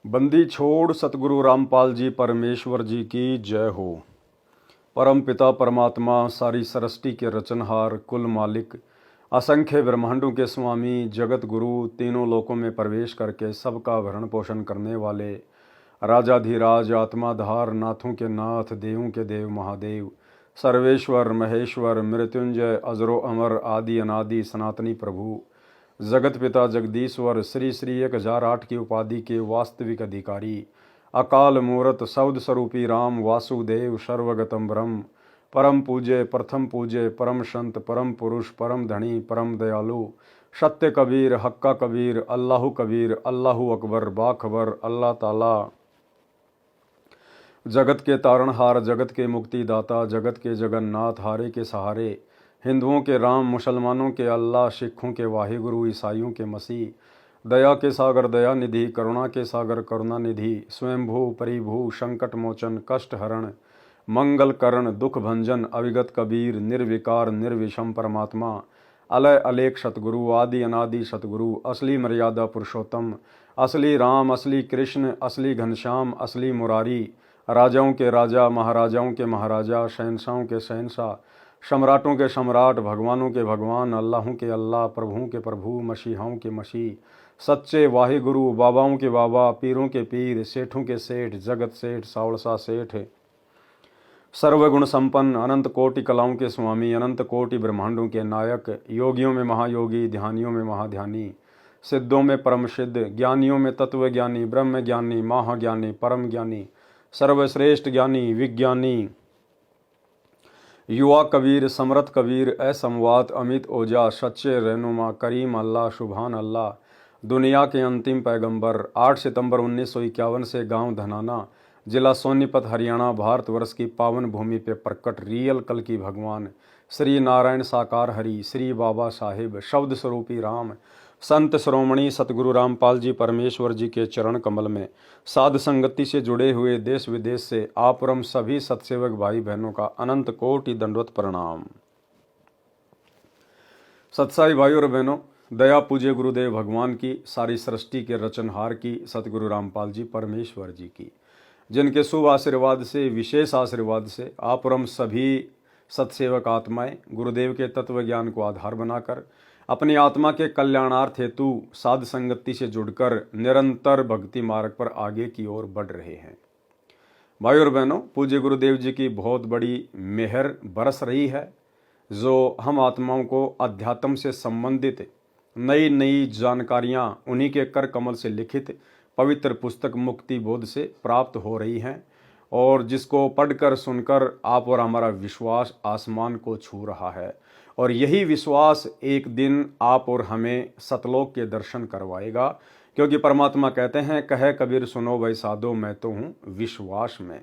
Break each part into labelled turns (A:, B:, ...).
A: बंदी छोड़ सतगुरु रामपाल जी परमेश्वर जी की जय हो। परम पिता परमात्मा सारी सृष्टि के रचनहार कुल मालिक असंख्य ब्रह्मांडों के स्वामी जगत गुरु तीनों लोकों में प्रवेश करके सबका भरण पोषण करने वाले राजाधिराज आत्माधार नाथों के नाथ देवों के देव महादेव सर्वेश्वर महेश्वर मृत्युंजय अजरो अमर आदि अनादि सनातनी प्रभु जगत पिता जगदीश्वर श्री श्री 1008 की उपाधि के वास्तविक अधिकारी अकाल मूर्त शब्द स्वरूपी राम वासुदेव सर्वगतम ब्रह्म परम पूज्य प्रथम पूज्य परम संत परम पुरुष परम धनी परम दयालु सत्य कबीर हक्का कबीर अल्लाहु अकबर बाखबर अल्लाह ताला जगत के तारणहार जगत के मुक्तिदाता जगत के जगन्नाथ हारे के सहारे हिंदुओं के राम मुसलमानों के अल्लाह सिखों के वाहिगुरु ईसाइयों के मसीह दया के सागर दया निधि करुणा के सागर करुणा निधि स्वयंभू परिभू संकट मोचन कष्ट हरण मंगल करण दुख भंजन अविगत कबीर निर्विकार निर्विषम परमात्मा अलय अलेख सतगुरु आदि अनादि सतगुरु असली मर्यादा पुरुषोत्तम असली राम असली कृष्ण असली घनश्याम असली मुरारी राजाओं के राजा महाराजाओं के महाराजा शहंशाहों के शहंशाह सम्राटों के सम्राट भगवानों के भगवान अल्लाहों के अल्लाह प्रभुओं के प्रभु मसीहाओं के मसीह सच्चे वाहिगुरु बाबाओं के बाबा पीरों के पीर सेठों के सेठ जगत सेठ सावड़सा सेठ सर्वगुण संपन्न अनंत कोटि कलाओं के स्वामी अनंत कोटि ब्रह्मांडों के नायक योगियों में महायोगी ध्यानियों में महाध्यानी सिद्धों में परम सिद्ध ज्ञानियों में तत्व ज्ञानी ब्रह्म ज्ञानी महाज्ञानी परम ज्ञानी सर्वश्रेष्ठ ज्ञानी विज्ञानी युवा कबीर समरथ कबीर असमवात अमित ओजा सच्चे रहनुमा करीम अल्लाह सुभान अल्लाह दुनिया के अंतिम पैगंबर 8 सितंबर 1951 से गांव धनाना जिला सोनीपत हरियाणा भारतवर्ष की पावन भूमि पे प्रकट रियल कल की भगवान श्री नारायण साकार हरि श्री बाबा साहिब शब्द स्वरूपी राम संत श्रोमणी सतगुरु रामपाल जी परमेश्वर जी के चरण कमल में साध संगति से जुड़े हुए देश विदेश से आपरम सभी सत्सेवक भाई बहनों का अनंत कोटि दंडवत प्रणाम। सत्साई भाई और बहनों, दया पूज्य गुरुदेव भगवान की सारी सृष्टि के रचनहार की सतगुरु रामपाल जी परमेश्वर जी की जिनके शुभ आशीर्वाद से विशेष आशीर्वाद से आपरम सभी सत्सेवक आत्माएं गुरुदेव के तत्व ज्ञान को आधार बनाकर अपनी आत्मा के कल्याणार्थ हेतु साध संगति से जुड़कर निरंतर भक्ति मार्ग पर आगे की ओर बढ़ रहे हैं। भाई और बहनों, पूज्य गुरुदेव जी की बहुत बड़ी मेहर बरस रही है जो हम आत्माओं को अध्यात्म से संबंधित नई नई जानकारियां उन्हीं के कर कमल से लिखित पवित्र पुस्तक मुक्ति बोध से प्राप्त हो रही हैं और जिसको पढ़कर सुनकर आप और हमारा विश्वास आसमान को छू रहा है और यही विश्वास एक दिन आप और हमें सतलोक के दर्शन करवाएगा, क्योंकि परमात्मा कहते हैं कहे कबीर सुनो भाई साधो मैं तो हूँ विश्वास में।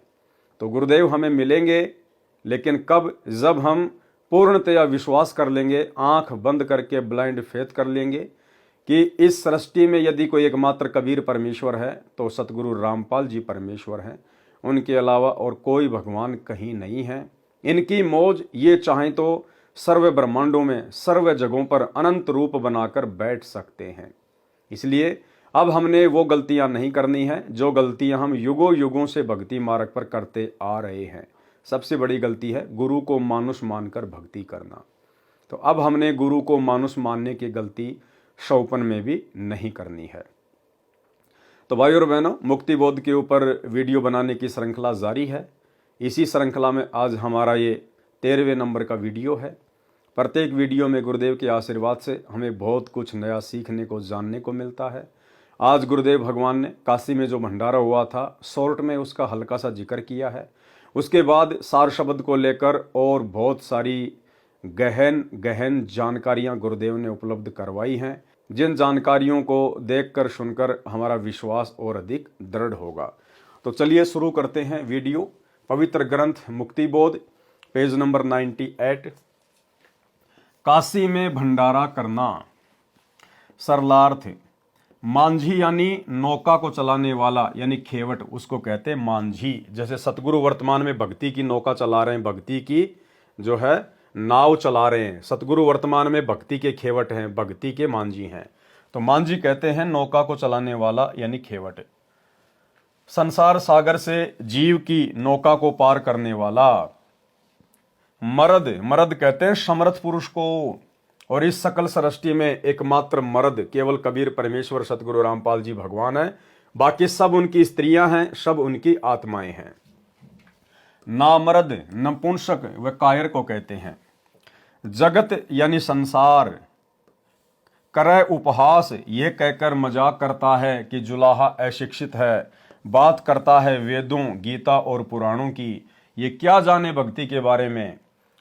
A: तो गुरुदेव हमें मिलेंगे, लेकिन कब? जब हम पूर्णतया विश्वास कर लेंगे, आंख बंद करके ब्लाइंड फेथ कर लेंगे कि इस सृष्टि में यदि कोई एकमात्र कबीर परमेश्वर है तो सतगुरु रामपाल जी परमेश्वर हैं, उनके अलावा और कोई भगवान कहीं नहीं है। इनकी मौज ये चाहें तो सर्व ब्रह्मांडों में सर्व जगहों पर अनंत रूप बनाकर बैठ सकते हैं। इसलिए अब हमने वो गलतियां नहीं करनी है जो गलतियां हम युगों युगों से भक्ति मार्ग पर करते आ रहे हैं। सबसे बड़ी गलती है गुरु को मानुष मानकर भक्ति करना। तो अब हमने गुरु को मानुष मानने की गलती शौपन में भी नहीं करनी है। तो भाई और बहनों, मुक्ति बोध के ऊपर वीडियो बनाने की श्रृंखला जारी है। इसी श्रृंखला में आज हमारा ये 13वें नंबर का वीडियो है। प्रत्येक वीडियो में गुरुदेव के आशीर्वाद से हमें बहुत कुछ नया सीखने को जानने को मिलता है। आज गुरुदेव भगवान ने काशी में जो भंडारा हुआ था शॉर्ट में उसका हल्का सा जिक्र किया है। उसके बाद सार शब्द को लेकर और बहुत सारी गहन गहन जानकारियां गुरुदेव ने उपलब्ध करवाई हैं, जिन जानकारियों को देखकर सुनकर हमारा विश्वास और अधिक दृढ़ होगा। तो चलिए शुरू करते हैं वीडियो। पवित्र ग्रंथ मुक्ति बोध पेज नंबर 98। काशी में भंडारा करना। सरलार्थ, मांझी यानी नौका को चलाने वाला यानी खेवट, उसको कहते हैं मांझी। जैसे सतगुरु वर्तमान में भक्ति की नौका चला रहे हैं, भक्ति की जो है नाव चला रहे हैं। सतगुरु वर्तमान में भक्ति के खेवट हैं, भक्ति के मांझी हैं। तो मांझी कहते हैं नौका को चलाने वाला यानी खेवट। संसार सागर से जीव की नौका को पार करने वाला। मर्द, मर्द कहते हैं समर्थ पुरुष को, और इस सकल सृष्टि में एकमात्र मर्द केवल कबीर परमेश्वर सतगुरु रामपाल जी भगवान है। बाकी सब उनकी स्त्रियां हैं, सब उनकी आत्माएं हैं। नामर्द, नपुंसक व कायर को कहते हैं। जगत यानी संसार करे उपहास, ये कहकर मजाक करता है कि जुलाहा अशिक्षित है। बात करता है वेदों, गीता और पुराणों की, ये क्या जाने भक्ति के बारे में।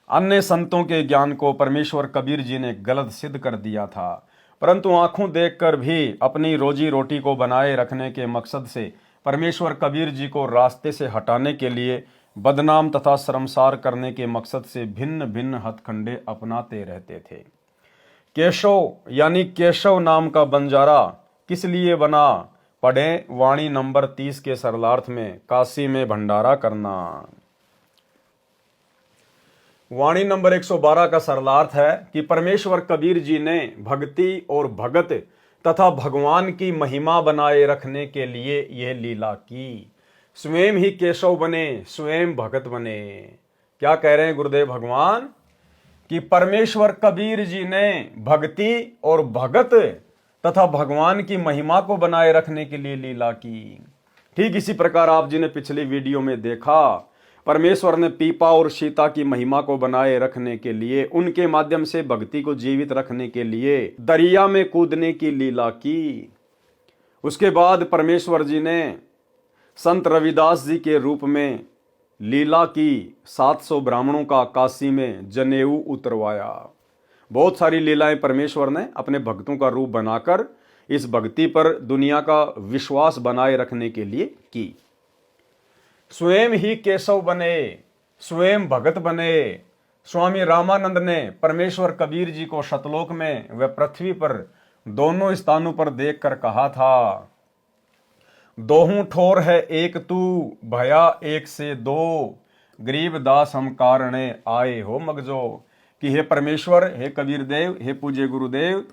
A: अन्य संतों के ज्ञान को परमेश्वर कबीर जी ने गलत सिद्ध कर दिया था, परंतु आंखों देखकर भी अपनी रोजी रोटी को बनाए रखने के मकसद से परमेश्वर कबीर जी को रास्ते से हटाने के लिए, बदनाम तथा शर्मसार करने के मकसद से भिन्न भिन्न हथकंडे अपनाते रहते थे। केशव यानी केशव नाम का बंजारा किस लिए बना, पढ़ें वाणी नंबर 30 के सरलार्थ में, काशी में भंडारा करना। वाणी नंबर 112 का सरलार्थ है कि परमेश्वर कबीर जी ने भक्ति और भगत तथा भगवान की महिमा बनाए रखने के लिए यह लीला की। स्वयं ही केशव बने, स्वयं भगत बने। क्या कह रहे हैं गुरुदेव भगवान कि परमेश्वर कबीर जी ने भक्ति और भगत तथा भगवान की महिमा को बनाए रखने के लिए लीला की। ठीक इसी प्रकार आप जी ने पिछली वीडियो में देखा, परमेश्वर ने पीपा और सीता की महिमा को बनाए रखने के लिए, उनके माध्यम से भक्ति को जीवित रखने के लिए दरिया में कूदने की लीला की। उसके बाद परमेश्वर जी ने संत रविदास जी के रूप में लीला की, 700 ब्राह्मणों का काशी में जनेऊ उतरवाया। बहुत सारी लीलाएं परमेश्वर ने अपने भक्तों का रूप बनाकर इस भक्ति पर दुनिया का विश्वास बनाए रखने के लिए की। स्वयं ही केशव बने, स्वयं भगत बने। स्वामी रामानंद ने परमेश्वर कबीर जी को सतलोक में व पृथ्वी पर दोनों स्थानों पर देखकर कहा था, दोहूं ठोर है एक तू, भया एक से दो, गरीब दास हम कारणे आए हो मगजो। कि हे परमेश्वर, हे कबीर देव, हे पूज्य गुरुदेव,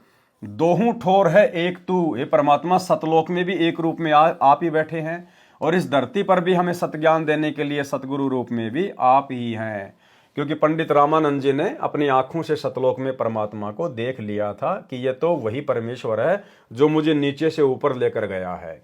A: दोहूं ठोर है एक तू, हे परमात्मा सतलोक में भी एक रूप में आप ही बैठे हैं, और इस धरती पर भी हमें सतज्ञान देने के लिए सतगुरु रूप में भी आप ही हैं। क्योंकि पंडित रामानंद जी ने अपनी आंखों से सतलोक में परमात्मा को देख लिया था कि यह तो वही परमेश्वर है जो मुझे नीचे से ऊपर लेकर गया है।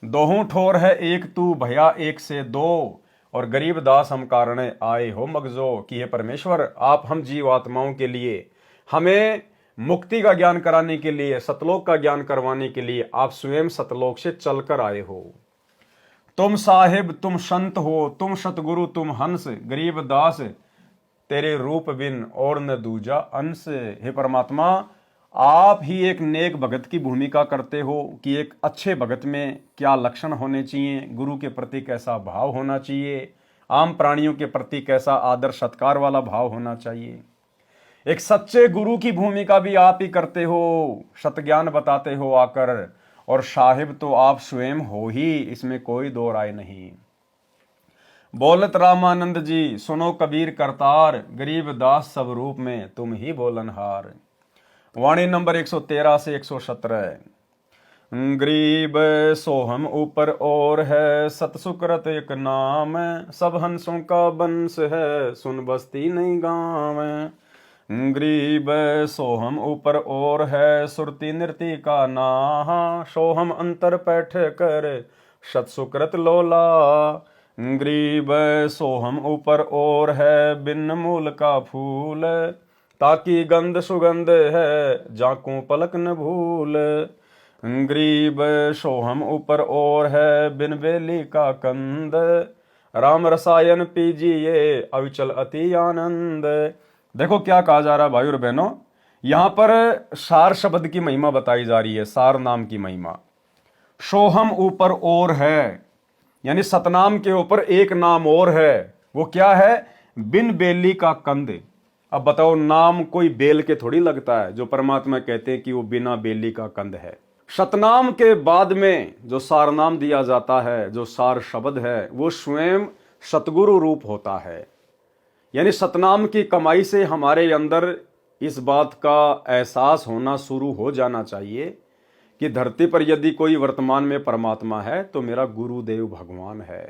A: दोहूं ठोर है एक तू, भया एक से दो, और गरीब दास हम कारणे आए हो मगजो। कि हे परमेश्वर, आप हम जीव आत्माओं के लिए, हमें मुक्ति का ज्ञान कराने के लिए, सतलोक का ज्ञान करवाने के लिए आप स्वयं सतलोक से चलकर आए हो। तुम साहिब, तुम संत हो, तुम सतगुरु, तुम हंस, गरीब दास तेरे रूप बिन और न दूजा अंश। हे परमात्मा, आप ही एक नेक भगत की भूमिका करते हो कि एक अच्छे भगत में क्या लक्षण होने चाहिए, गुरु के प्रति कैसा भाव होना चाहिए, आम प्राणियों के प्रति कैसा आदर सत्कार वाला भाव होना चाहिए। एक सच्चे गुरु की भूमिका भी आप ही करते हो, सतज्ञान बताते हो आकर, और साहिब तो आप स्वयं हो ही, इसमें कोई दो राय नहीं। बोलत रामानंद जी, सुनो कबीर करतार, गरीब दास सब रूप में तुम ही बोलनहार। वाणी नंबर 113 से 117। गरीब सोहम ऊपर और है, सतसुकृत एक नाम, सब हंसों का बंस है, सुन बस्ती नहीं गाँव। गरीब सोहम ऊपर और है, सुरती नृति का नाहा, सोहम अंतर पैठ कर सतसुकृत लोला। गरीब सोहम ऊपर और है, बिन मूल का फूल, ताकि गंध सुगंध है, जाकू पलक न भूल। गरीब सोहम ऊपर और है, बिन बेली का कंद, राम रसायन पीजिए अविचल अति आनंद। देखो क्या कहा जा रहा है भाई और बहनों, यहां पर सार शब्द की महिमा बताई जा रही है, सार नाम की महिमा। सोहम ऊपर और है, यानी सतनाम के ऊपर एक नाम और है, वो क्या है, बिन बेली का कंद। अब बताओ, नाम कोई बेल के थोड़ी लगता है, जो परमात्मा कहते हैं कि वो बिना बेली का कंद है। सतनाम के बाद में जो सार नाम दिया जाता है, जो सार शब्द है, वो स्वयं सतगुरु रूप होता है। यानी सतनाम की कमाई से हमारे अंदर इस बात का एहसास होना शुरू हो जाना चाहिए कि धरती पर यदि कोई वर्तमान में परमात्मा है तो मेरा गुरुदेव भगवान है।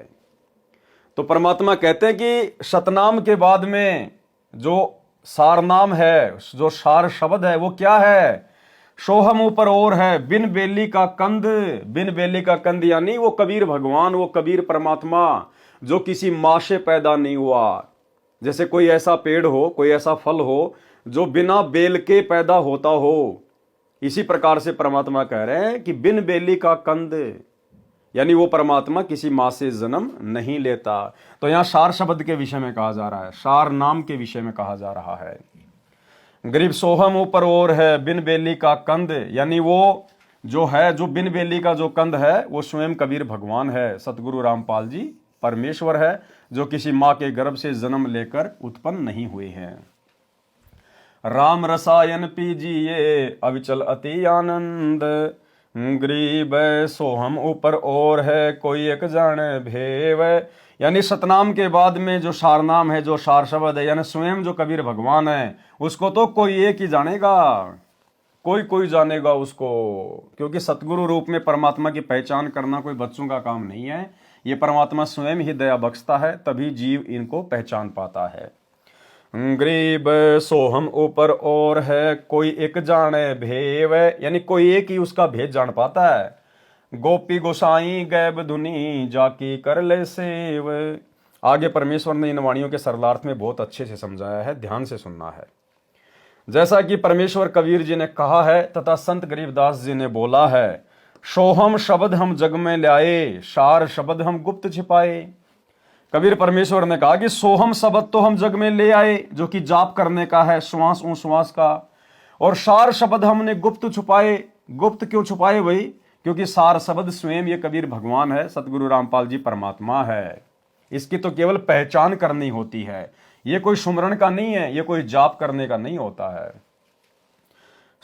A: तो परमात्मा कहते हैं कि सतनाम के बाद में जो सारनाम है, जो सार शब्द है, वो क्या है? सोहम ऊपर और है, बिन बेली का कंद। बिन बेली का कंद यानी वो कबीर भगवान, वो कबीर परमात्मा जो किसी माँ से पैदा नहीं हुआ। जैसे कोई ऐसा पेड़ हो, कोई ऐसा फल हो जो बिना बेल के पैदा होता हो, इसी प्रकार से परमात्मा कह रहे हैं कि बिन बेली का कंद, यानी वो परमात्मा किसी माँ से जन्म नहीं लेता। तो यहां सार शब्द के विषय में कहा जा रहा है, सार नाम के विषय में कहा जा रहा है। गरीब सोहम ऊपर और है, बिन बेली का कंद, यानी वो जो है, जो बिन बेली का जो कंद है वो स्वयं कबीर भगवान है, सतगुरु रामपाल जी परमेश्वर है, जो किसी माँ के गर्भ से जन्म लेकर उत्पन्न नहीं हुए हैं। राम रसायन पीजिए अविचल अति आनंद, गरीब सोहम ऊपर और है, कोई एक जान भेव। यानी सतनाम के बाद में जो सारनाम है, जो सार शब्द है, यानी स्वयं जो कबीर भगवान है, उसको तो कोई एक ही जानेगा, कोई कोई जानेगा उसको। क्योंकि सतगुरु रूप में परमात्मा की पहचान करना कोई बच्चों का काम नहीं है, ये परमात्मा स्वयं ही दया बख्शता है, तभी जीव इनको पहचान पाता है। गरीब सोहम ऊपर और है, कोई एक जाने भेव, यानी कोई एक ही उसका भेद जान पाता है। गोपी गोसाई गैब धुनी जाकी कर ले सेव। आगे परमेश्वर ने इन वाणियों के सरलार्थ में बहुत अच्छे से समझाया है, ध्यान से सुनना है। जैसा कि परमेश्वर कबीर जी ने कहा है तथा संत गरीबदास जी ने बोला है, सोहम शब्द हम जग में लाए, सार शब्द हम गुप्त छिपाए। कबीर परमेश्वर ने कहा कि सोहम शब्द तो हम जग में ले आए, जो कि जाप करने का है, श्वास उश्वास का, और सार शब्द हमने गुप्त छुपाए। गुप्त क्यों छुपाए भाई? क्योंकि सार शब्द स्वयं ये कबीर भगवान है, सतगुरु रामपाल जी परमात्मा है। इसकी तो केवल पहचान करनी होती है, ये कोई सुमरण का नहीं है, ये कोई जाप करने का नहीं होता है।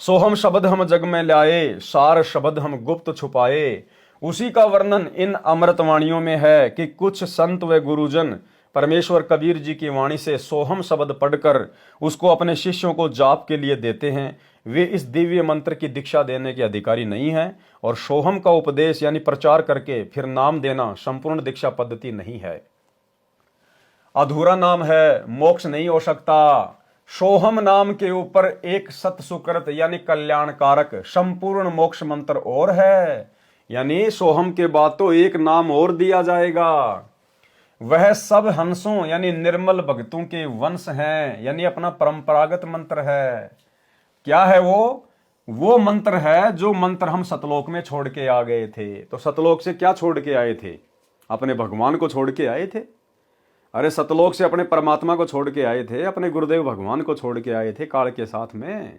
A: सोहम शब्द हम जग में लाए, सार शब्द हम गुप्त छुपाए। उसी का वर्णन इन अमृतवाणियों में है कि कुछ संत व गुरुजन परमेश्वर कबीर जी की वाणी से सोहम शब्द पढ़कर उसको अपने शिष्यों को जाप के लिए देते हैं। वे इस दिव्य मंत्र की दीक्षा देने के अधिकारी नहीं हैं, और सोहम का उपदेश यानी प्रचार करके फिर नाम देना संपूर्ण दीक्षा पद्धति नहीं है। अधूरा नाम है, मोक्ष नहीं हो सकता। सोहम नाम के ऊपर एक सत सुकृत यानी कल्याणकारक संपूर्ण मोक्ष मंत्र और है। यानी सोहम के बाद तो एक नाम और दिया जाएगा, वह सब हंसों यानी निर्मल भक्तों के वंश हैं, यानी अपना परंपरागत मंत्र है। क्या है वो मंत्र है जो मंत्र हम सतलोक में छोड़ के आ गए थे। तो सतलोक से क्या छोड़ के आए थे? अपने भगवान को छोड़ के आए थे। अरे सतलोक से अपने परमात्मा को छोड़ के आए थे, अपने गुरुदेव भगवान को छोड़ के आए थे काल के साथ में।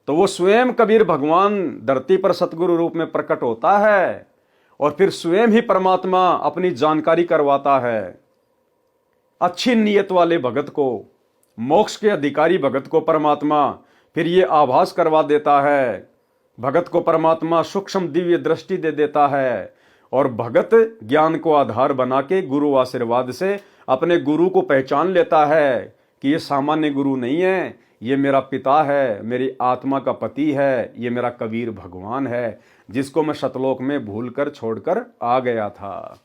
A: तो वो स्वयं कबीर भगवान धरती पर सतगुरु रूप में प्रकट होता है, और फिर स्वयं ही परमात्मा अपनी जानकारी करवाता है। अच्छी नीयत वाले भगत को, मोक्ष के अधिकारी भगत को परमात्मा फिर ये आभास करवा देता है। भगत को परमात्मा सूक्ष्म दिव्य दृष्टि दे देता है, और भगत ज्ञान को आधार बना के गुरु आशीर्वाद से अपने गुरु को पहचान लेता है कि ये सामान्य गुरु नहीं है, ये मेरा पिता है, मेरी आत्मा का पति है, ये मेरा कबीर भगवान है, जिसको मैं सतलोक में भूलकर छोड़कर आ गया था।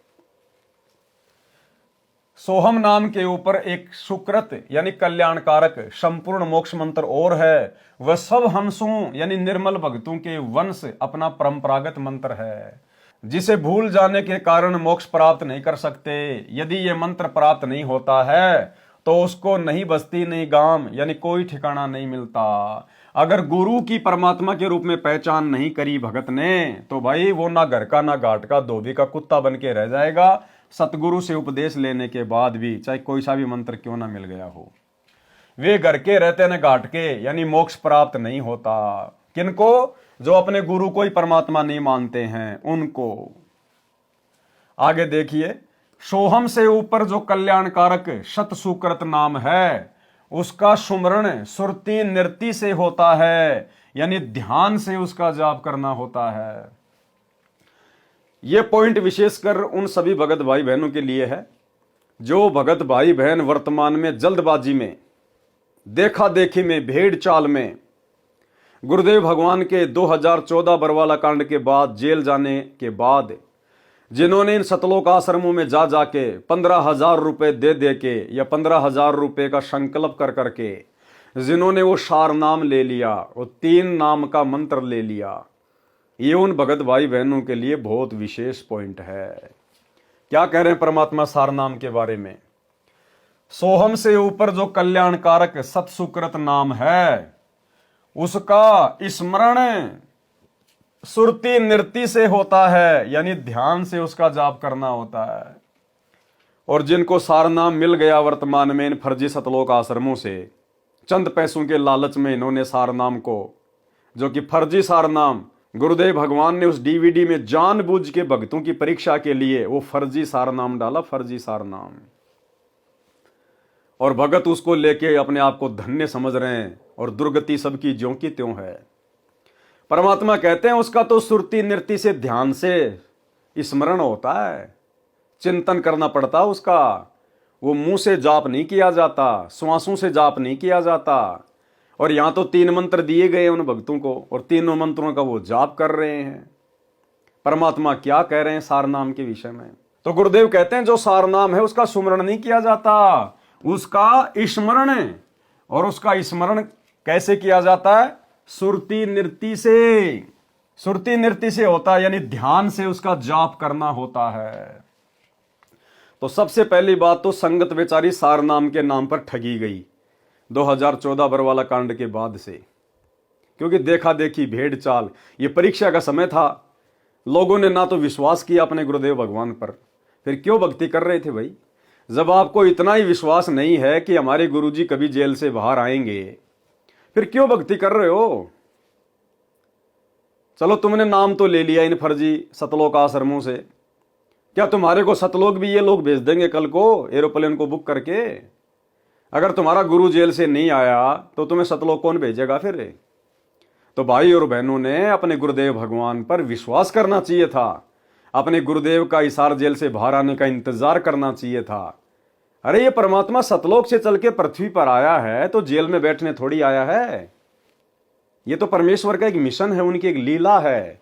A: सोहम नाम के ऊपर एक सुकृत यानी कल्याणकारक संपूर्ण मोक्ष मंत्र और है, वह सब हंसों यानी निर्मल भक्तों के वंश अपना परंपरागत मंत्र है, जिसे भूल जाने के कारण मोक्ष प्राप्त नहीं कर सकते। यदि ये मंत्र प्राप्त नहीं होता है तो उसको नहीं बस्ती नहीं गांव यानी कोई ठिकाना नहीं मिलता। अगर गुरु की परमात्मा के रूप में पहचान नहीं करी भगत ने, तो भाई वो ना घर का ना घाट का धोबी का कुत्ता बन के रह जाएगा। सतगुरु से उपदेश लेने के बाद भी चाहे कोई सा भी मंत्र क्यों ना मिल गया हो, वे घर के रहते न घाट के, यानी मोक्ष प्राप्त नहीं होता। किनको? जो अपने गुरु को ही परमात्मा नहीं मानते हैं उनको। आगे देखिए, सोहम से ऊपर जो कल्याणकारक सत सुकृत नाम है, उसका सुमरण सुरती नृति से होता है, यानी ध्यान से उसका जाप करना होता है। यह पॉइंट विशेषकर उन सभी भगत भाई बहनों के लिए है जो भगत भाई बहन वर्तमान में जल्दबाजी में, देखा देखी में, भेड़ चाल में गुरुदेव भगवान के 2014 बरवाला कांड के बाद जेल जाने के बाद जिन्होंने इन सतलोक आश्रमों में जा जाके 15,000 रुपए दे दे के या 15,000 रुपए का संकल्प कर करके जिन्होंने वो सार नाम ले लिया, वो 3 नाम का मंत्र ले लिया, ये उन भगत भाई बहनों के लिए बहुत विशेष पॉइंट है। क्या कह रहे हैं परमात्मा सार नाम के बारे में? सोहम से ऊपर जो कल्याणकारक सत्सुकृत नाम है उसका स्मरण सुरती नृत्य से होता है, यानी ध्यान से उसका जाप करना होता है। और जिनको सार नाम मिल गया वर्तमान में इन फर्जी सतलोक आश्रमों से, चंद पैसों के लालच में इन्होंने सार नाम को, जो कि फर्जी सार नाम गुरुदेव भगवान ने उस डीवीडी में जानबूझ के भक्तों की परीक्षा के लिए वो फर्जी सार नाम डाला, फर्जी सार नाम। और भगत उसको लेके अपने आप को धन्य समझ रहे हैं और दुर्गति सबकी ज्यों की त्यों है। परमात्मा कहते हैं उसका तो सुरती नृत्य से ध्यान से स्मरण होता है, चिंतन करना पड़ता उसका। वो मुंह से जाप नहीं किया जाता, श्वासों से जाप नहीं किया जाता। और यहां तो 3 मंत्र दिए गए उन भक्तों को और तीनों मंत्रों का वो जाप कर रहे हैं। परमात्मा क्या कह रहे हैं सार नाम के विषय में? तो गुरुदेव कहते हैं जो सार नाम है उसका सुमरण नहीं किया जाता, उसका स्मरण है। और उसका स्मरण कैसे किया जाता है? सुरती नृत्य से। सुरती नृत्य से होता है, यानी ध्यान से उसका जाप करना होता है। तो सबसे पहली बात तो संगत बेचारी सार नाम के नाम पर ठगी गई 2014 बरवाला कांड के बाद से, क्योंकि देखा देखी भेड़ चाल, ये परीक्षा का समय था। लोगों ने ना तो विश्वास किया अपने गुरुदेव भगवान पर, फिर क्यों भक्ति कर रहे थे भाई? जब आपको इतना ही विश्वास नहीं है कि हमारे गुरुजी कभी जेल से बाहर आएंगे, फिर क्यों भक्ति कर रहे हो? चलो तुमने नाम तो ले लिया इन फर्जी सतलोक आश्रमों से, क्या तुम्हारे को सतलोक भी ये लोग भेज देंगे कल को एरोप्लेन को बुक करके? अगर तुम्हारा गुरु जेल से नहीं आया तो तुम्हें सतलोक कौन भेजेगा फिर? तो भाई और बहनों ने अपने गुरुदेव भगवान पर विश्वास करना चाहिए था, अपने गुरुदेव का इसार जेल से बाहर आने का इंतजार करना चाहिए था। अरे ये परमात्मा सतलोक से चल के पृथ्वी पर आया है तो जेल में बैठने थोड़ी आया है। ये तो परमेश्वर का एक मिशन है, उनकी एक लीला है।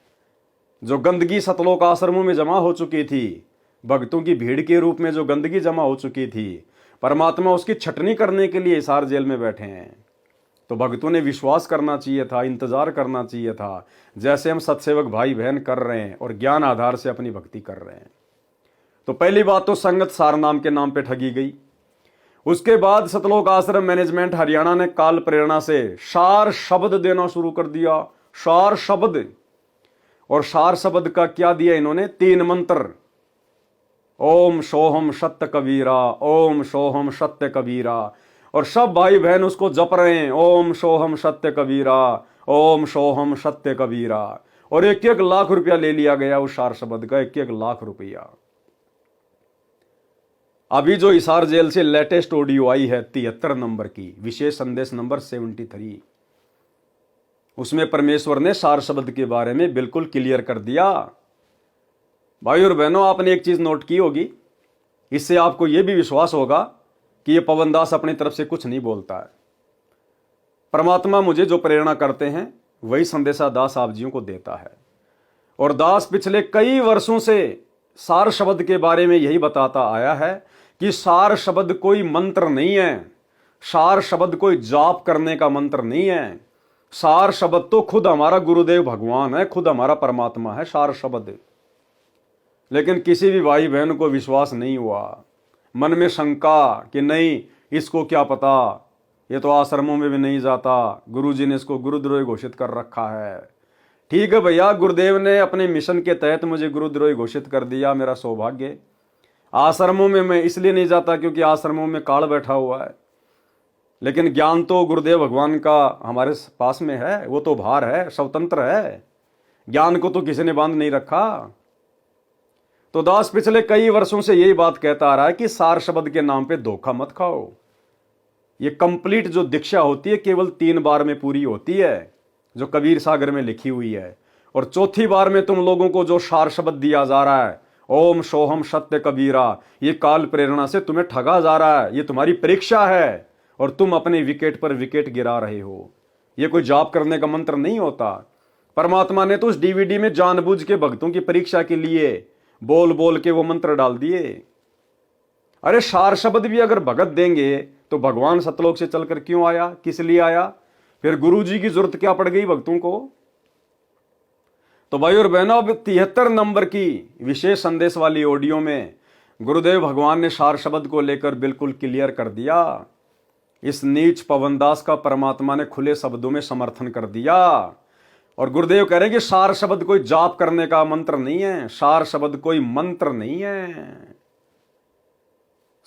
A: जो गंदगी सतलोक आश्रमों में जमा हो चुकी थी, भक्तों की भीड़ के रूप में जो गंदगी जमा हो चुकी थी, परमात्मा उसकी छटनी करने के लिए इसार जेल में बैठे हैं। तो भक्तों ने विश्वास करना चाहिए था, इंतजार करना चाहिए था, जैसे हम सत्सेवक भाई बहन कर रहे हैं और ज्ञान आधार से अपनी भक्ति कर रहे हैं। तो पहली बात तो संगत सार नाम के नाम पे ठगी गई। उसके बाद सतलोक आश्रम मैनेजमेंट हरियाणा ने काल प्रेरणा से सार शब्द देना शुरू कर दिया, सार शब्द। और सार शब्द का क्या दिया इन्होंने? 3 मंत्र, ओम सोहम सत्य कबीरा, ओम सोहम सत्य कबीरा। और सब भाई बहन उसको जप रहे हैं, ओम सोहम सत्य कबीरा, ओम सोहम सत्य कबीरा। और 1-1 लाख रुपया ले लिया गया उस सार शब्द का, 1-1 लाख रुपया। अभी जो हिसार जेल से लेटेस्ट ऑडियो आई है 73 नंबर की, विशेष संदेश नंबर 73, उसमें परमेश्वर ने सार शब्द के बारे में बिल्कुल क्लियर कर दिया। भाई और बहनों, आपने एक चीज नोट की होगी, इससे आपको यह भी विश्वास होगा कि यह पवन दास अपनी तरफ से कुछ नहीं बोलता है। परमात्मा मुझे जो प्रेरणा करते हैं वही संदेशा दास आप जियों को देता है। और दास पिछले कई वर्षों से सार शब्द के बारे में यही बताता आया है कि सार शब्द कोई मंत्र नहीं है, सार शब्द कोई जाप करने का मंत्र नहीं है। सार शब्द तो खुद हमारा गुरुदेव भगवान है, खुद हमारा परमात्मा है सार शब्द। लेकिन किसी भी भाई बहन को विश्वास नहीं हुआ, मन में शंका कि नहीं इसको क्या पता, ये तो आश्रमों में भी नहीं जाता, गुरुजी ने इसको गुरुद्रोही घोषित कर रखा है। ठीक है भैया, गुरुदेव ने अपने मिशन के तहत मुझे गुरुद्रोही घोषित कर दिया, मेरा सौभाग्य। आश्रमों में मैं इसलिए नहीं जाता क्योंकि आश्रमों में काल बैठा हुआ है, लेकिन ज्ञान तो गुरुदेव भगवान का हमारे पास में है, वो तो बाहर है, स्वतंत्र है, ज्ञान को तो किसी ने बांध नहीं रखा। तो दास पिछले कई वर्षों से यही बात कहता आ रहा है कि सार शब्द के नाम पे धोखा मत खाओ। ये कंप्लीट जो दीक्षा होती है केवल 3 बार में पूरी होती है, जो कबीर सागर में लिखी हुई है। और चौथी बार में तुम लोगों को जो सार शब्द दिया जा रहा है, ओम सोहम सत्य कबीरा, ये काल प्रेरणा से तुम्हें ठगा जा रहा है, ये तुम्हारी परीक्षा है और तुम अपने विकेट पर विकेट गिरा रहे हो। ये कोई जाप करने का मंत्र नहीं होता। परमात्मा ने तो उस डीवीडी में जानबूझ के भक्तों की परीक्षा के लिए बोल बोल के वो मंत्र डाल दिए। अरे सार शब्द भी अगर भगत देंगे तो भगवान सतलोक से चलकर क्यों आया, किस लिए आया, फिर गुरु जी की जरूरत क्या पड़ गई भक्तों को। तो भाई और बहनों, अब 73 नंबर की विशेष संदेश वाली ऑडियो में गुरुदेव भगवान ने सार शब्द को लेकर बिल्कुल क्लियर कर दिया। इस नीच पवनदास का परमात्मा ने खुले शब्दों में समर्थन कर दिया। और गुरुदेव कह रहे हैं कि सार शब्द कोई जाप करने का मंत्र नहीं है, सार शब्द कोई मंत्र नहीं है।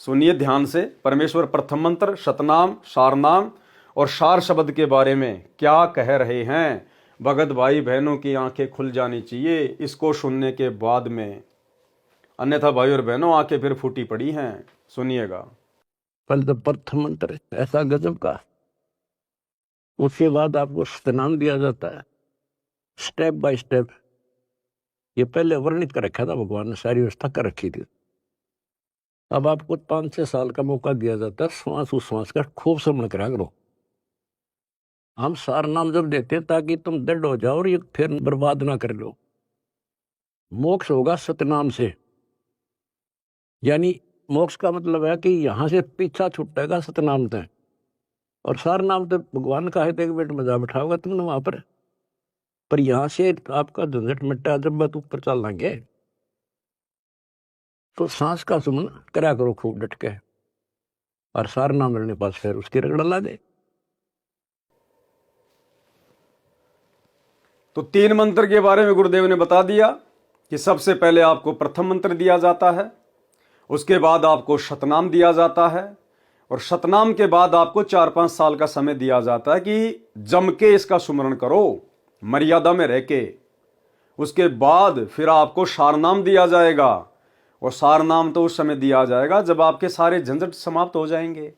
A: सुनिए ध्यान से, परमेश्वर प्रथम मंत्र सतनाम, सारनाम और सार शब्द के बारे में क्या कह रहे हैं। भगत भाई बहनों की आंखें खुल जानी चाहिए इसको सुनने के बाद में, अन्यथा भाई और बहनों आंखें फिर फूटी पड़ी हैं। सुनिएगा।
B: पहले तो प्रथम मंत्र ऐसा गजब का, उसके बाद आपको सतनाम दिया जाता है स्टेप बाय स्टेप। ये पहले वर्णित कर रखा था भगवान ने, सारी व्यवस्था कर रखी थी। अब आपको 5-6 साल का मौका दिया जाता है श्वास उश्वास का खूब श्रवण करा करो। हम सार नाम जब देते हैं ताकि तुम दृढ़ हो जाओ और ये फिर बर्बाद ना कर लो। मोक्ष होगा सतनाम से, यानी मोक्ष का मतलब है कि यहां से पीछा छुटेगा सतनाम तक। और सार नाम तो भगवान का है, एक बेट मजा बैठाओगा तुमने वहां पर यहां से आपका झंझट मिटा जब बात ऊपर चल लेंगे। तो सांस का सुमन करा करो खूब डट के, और सार नाम मिलने पास फिर उसकी रगड़ ला दे।
A: तो 3 मंत्र के बारे में गुरुदेव ने बता दिया कि सबसे पहले आपको प्रथम मंत्र दिया जाता है, उसके बाद आपको शतनाम दिया जाता है, और शतनाम के बाद आपको 4-5 साल का समय दिया जाता है कि जम के इसका सुमरण करो, मर्यादा में रह के। उसके बाद फिर आपको सारनाम दिया जाएगा, और सारनाम तो उस समय दिया जाएगा जब आपके सारे झंझट समाप्त हो जाएंगे।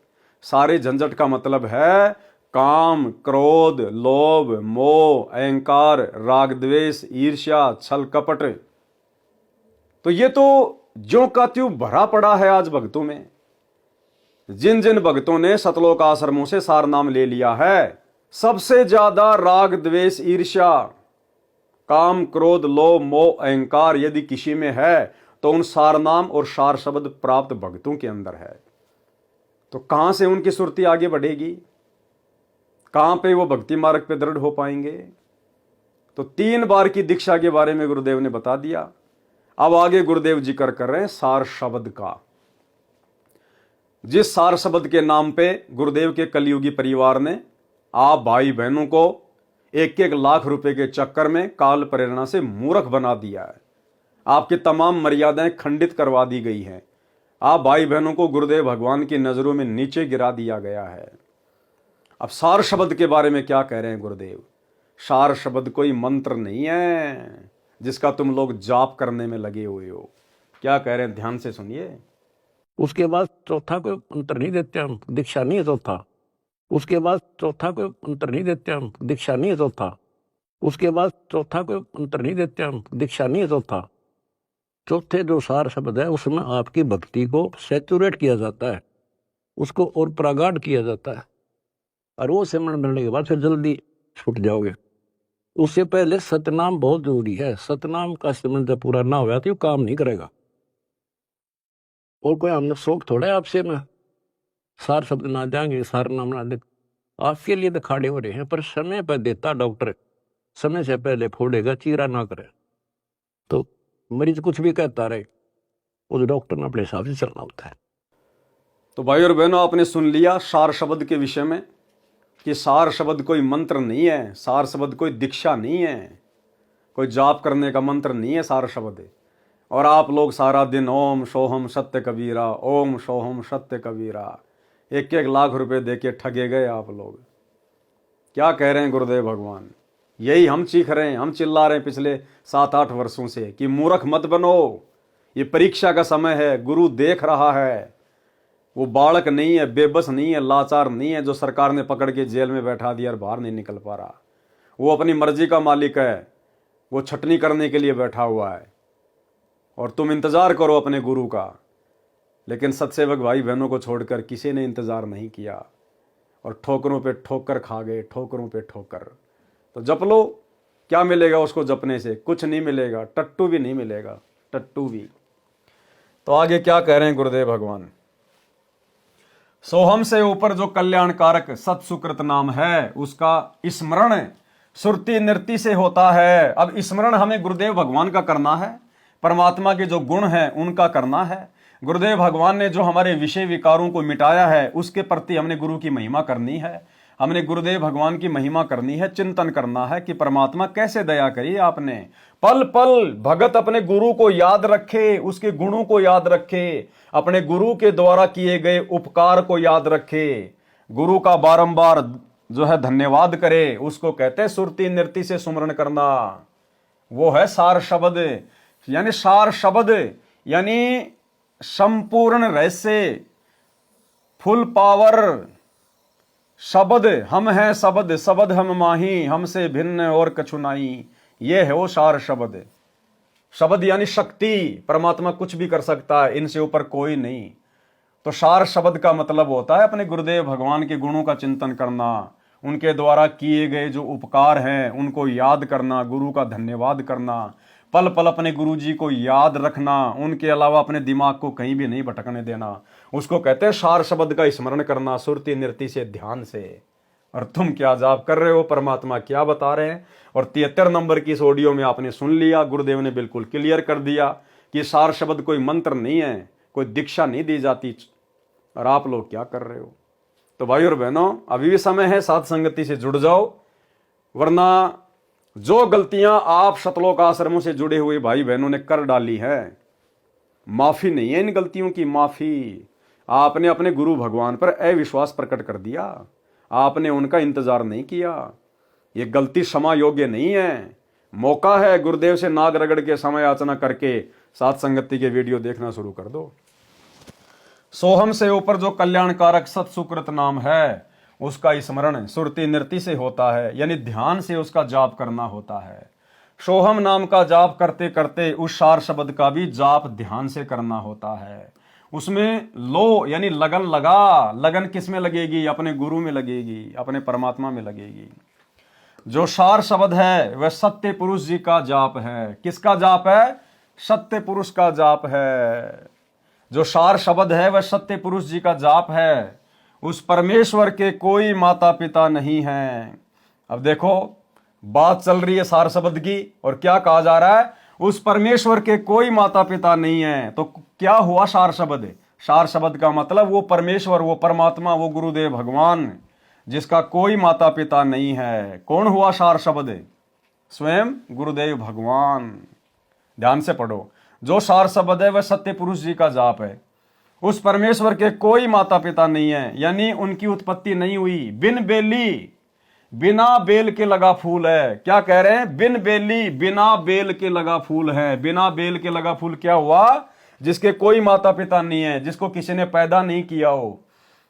A: सारे झंझट का मतलब है काम, क्रोध, लोभ, मोह, अहंकार, राग, द्वेष, ईर्ष्या, छल, कपट। तो ये तो ज्यों का त्यों भरा पड़ा है आज भक्तों में। जिन जिन भक्तों ने सतलोक आश्रमों से सार नाम ले लिया है, सबसे ज्यादा राग, द्वेष, ईर्ष्या, काम, क्रोध, लोभ, मोह, अहंकार यदि किसी में है तो उन सार नाम और सार शब्द प्राप्त भक्तों के अंदर है। तो कहां से उनकी सुरती आगे बढ़ेगी, कहां पे वो भक्ति मार्ग पे दृढ़ हो पाएंगे। तो 3 बार की दीक्षा के बारे में गुरुदेव ने बता दिया। अब आगे गुरुदेव जिक्र कर रहे हैं सार शब्द का। जिस सार शब्द के नाम पे गुरुदेव के कलयुगी परिवार ने आप भाई बहनों को 1-1 लाख रुपए के चक्कर में काल प्रेरणा से मूर्ख बना दिया है, आपकी तमाम मर्यादाएं खंडित करवा दी गई हैं, आप भाई बहनों को गुरुदेव भगवान की नजरों में नीचे गिरा दिया गया है। अब सार शब्द के बारे में क्या कह रहे हैं गुरुदेव। सार शब्द कोई मंत्र नहीं है जिसका तुम लोग जाप करने में लगे हुए हो। क्या कह रहे हैं, ध्यान से सुनिए।
B: उसके बाद चौथा कोई मंत्र नहीं देते हम, दीक्षा नहीं है चौथा। उसके बाद चौथा कोई मंत्र नहीं देते हम, दीक्षा नहीं है चौथा। उसके बाद चौथा कोई मंत्र नहीं देते हम, दीक्षा नहीं है चौथा। चौथे जो सार शब्द है उसमें आपकी भक्ति को सैचुरेट किया जाता है, उसको और प्रगाढ़ किया जाता है, और वो सिमरण मिलने के बाद फिर जल्दी छूट जाओगे। उससे पहले सतनाम बहुत जरूरी है। सतनाम का सिमरण जब पूरा ना हुआ तो ये काम नहीं करेगा। और कोई हमने शौक थोड़ा है आपसे में सार शब्द ना जाएंगे, सार नाम ना दे, आपके लिए तो खड़े हो रहे हैं। पर समय पर देता डॉक्टर, समय से पहले फोड़ेगा, चीरा ना करे। तो मरीज कुछ भी कहता रहे, उस डॉक्टर ने अपने हिसाब से चलना होता है।
A: तो भाई और बहनों, आपने सुन लिया सार शब्द के विषय में कि सार शब्द कोई मंत्र नहीं है, सार शब्द कोई दीक्षा नहीं है, कोई जाप करने का मंत्र नहीं है सार शब्द। और आप लोग सारा दिन ओम सोहम सत्य कबीरा, ओम सोहम सत्य कबीरा, 1-1 लाख रुपए देके ठगे गए आप लोग। क्या कह रहे हैं गुरुदेव भगवान, यही हम चीख रहे हैं, हम चिल्ला रहे हैं पिछले 7-8 वर्षों से कि मूर्ख मत बनो, ये परीक्षा का समय है, गुरु देख रहा है। वो बालक नहीं है, बेबस नहीं है, लाचार नहीं है जो सरकार ने पकड़ के जेल में बैठा दिया और बाहर नहीं निकल पा रहा। वो अपनी मर्जी का मालिक है, वो छटनी करने के लिए बैठा हुआ है, और तुम इंतजार करो अपने गुरु का। लेकिन सत्सेवक भाई बहनों को छोड़कर किसी ने इंतजार नहीं किया, और ठोकरों पे ठोकर खा गए, ठोकरों पे ठोकर। तो जप लो, क्या मिलेगा उसको जपने से? कुछ नहीं मिलेगा, टट्टू भी नहीं मिलेगा, टट्टू भी। तो आगे क्या कह रहे हैं गुरुदेव भगवान? सोहम से ऊपर जो कल्याणकारक सत्सुकृत नाम है, उसका स्मरण सुरति नृति से होता है। अब स्मरण हमें गुरुदेव भगवान का करना है, परमात्मा के जो गुण हैं उनका करना है। गुरुदेव भगवान ने जो हमारे विषय विकारों को मिटाया है, उसके प्रति हमने गुरु की महिमा करनी है, हमने गुरुदेव भगवान की महिमा करनी है, चिंतन करना है कि परमात्मा कैसे दया करी आपने। पल पल भगत अपने गुरु को याद रखे, उसके गुणों को याद रखे, अपने गुरु के द्वारा किए गए उपकार को याद रखे, गुरु का बारंबार जो है धन्यवाद करे। उसको कहते हैं सुरति नृति से सुमरण करना। वो है सार शब्द, यानी सार शब्द यानी संपूर्ण रहस्य, फुल पावर शब्द। हम हैं शब्द, शब्द हम माही, हमसे भिन्न और कछु नहीं। ये है वो सार शब्द। शब्द यानी शक्ति, परमात्मा कुछ भी कर सकता है, इनसे ऊपर कोई नहीं। तो सार शब्द का मतलब होता है अपने गुरुदेव भगवान के गुणों का चिंतन करना, उनके द्वारा किए गए जो उपकार हैं उनको याद करना, गुरु का धन्यवाद करना, पल पल अपने गुरु जी को याद रखना, उनके अलावा अपने दिमाग को कहीं भी नहीं भटकने देना। उसको कहते हैं सार शब्द का स्मरण करना, सुरति नृति से, ध्यान से। और तुम क्या जाप कर रहे हो, परमात्मा क्या बता रहे हैं? और 73 नंबर की इस ऑडियो में आपने सुन लिया, गुरुदेव ने बिल्कुल क्लियर कर दिया कि सार शब्द कोई मंत्र नहीं है, कोई दीक्षा नहीं दी जाती। और आप लोग क्या कर रहे हो? तो भाई और बहनों, अभी भी समय है, साथ संगति से जुड़ जाओ, वरना जो गलतियां आप सतलोक आश्रमों से जुड़े हुए भाई बहनों ने कर डाली है, माफी नहीं है इन गलतियों की, माफी। आपने अपने गुरु भगवान पर अविश्वास प्रकट कर दिया, आपने उनका इंतजार नहीं किया। ये गलती क्षमा योग्य नहीं है। मौका है, गुरुदेव से नाग रगड़ के समय याचना करके साथ संगति के वीडियो देखना शुरू कर दो। सोहम से ऊपर जो कल्याणकारक सत्सुकृत नाम है, उसका स्मरण सुरति नृति से होता है, यानी ध्यान से उसका जाप करना होता है। सोहम नाम का जाप करते करते उस सार शब्द का भी जाप ध्यान से करना होता है। उसमें लो यानी लगन लगा। लगन किस में लगेगी? अपने गुरु में लगेगी, अपने परमात्मा में लगेगी। जो सार शब्द है वह सत्य पुरुष जी का जाप है। किसका जाप है? सत्य पुरुष का जाप है। जो सार शब्द है वह सत्य पुरुष जी का जाप है। उस परमेश्वर के कोई माता पिता नहीं है। अब देखो, बात चल रही है सार शब्द की, और क्या कहा जा रहा है? उस परमेश्वर के कोई माता पिता नहीं है। तो क्या हुआ सार शब्द? सार शब्द का मतलब वो परमेश्वर, वो परमात्मा, वो गुरुदेव भगवान, जिसका कोई माता पिता नहीं है। कौन हुआ सार शब्द? स्वयं गुरुदेव भगवान। ध्यान से पढ़ो। जो सार शब्द है वह सत्य पुरुष जी का जाप है। उस परमेश्वर के कोई माता पिता नहीं है, यानी उनकी उत्पत्ति नहीं हुई। बिन बेली, बिना बेल के लगा फूल है। क्या कह रहे हैं? बिन बेली, बिना बेल के लगा फूल है। बिना बेल के लगा फूल क्या हुआ? जिसके कोई माता पिता नहीं है, जिसको किसी ने पैदा नहीं किया हो,